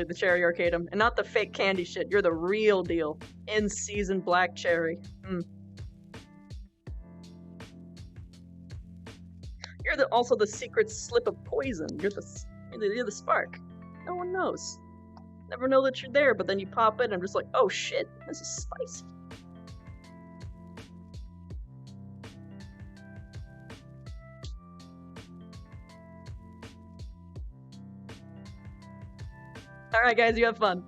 the cherry arcadum, and not the fake candy shit. You're the real deal. In-season black cherry. You're also the secret slip of poison. You're the spark. No one knows. Never know that you're there, but then you pop in and I'm just like, oh shit, this is spicy. Alright guys, you have fun.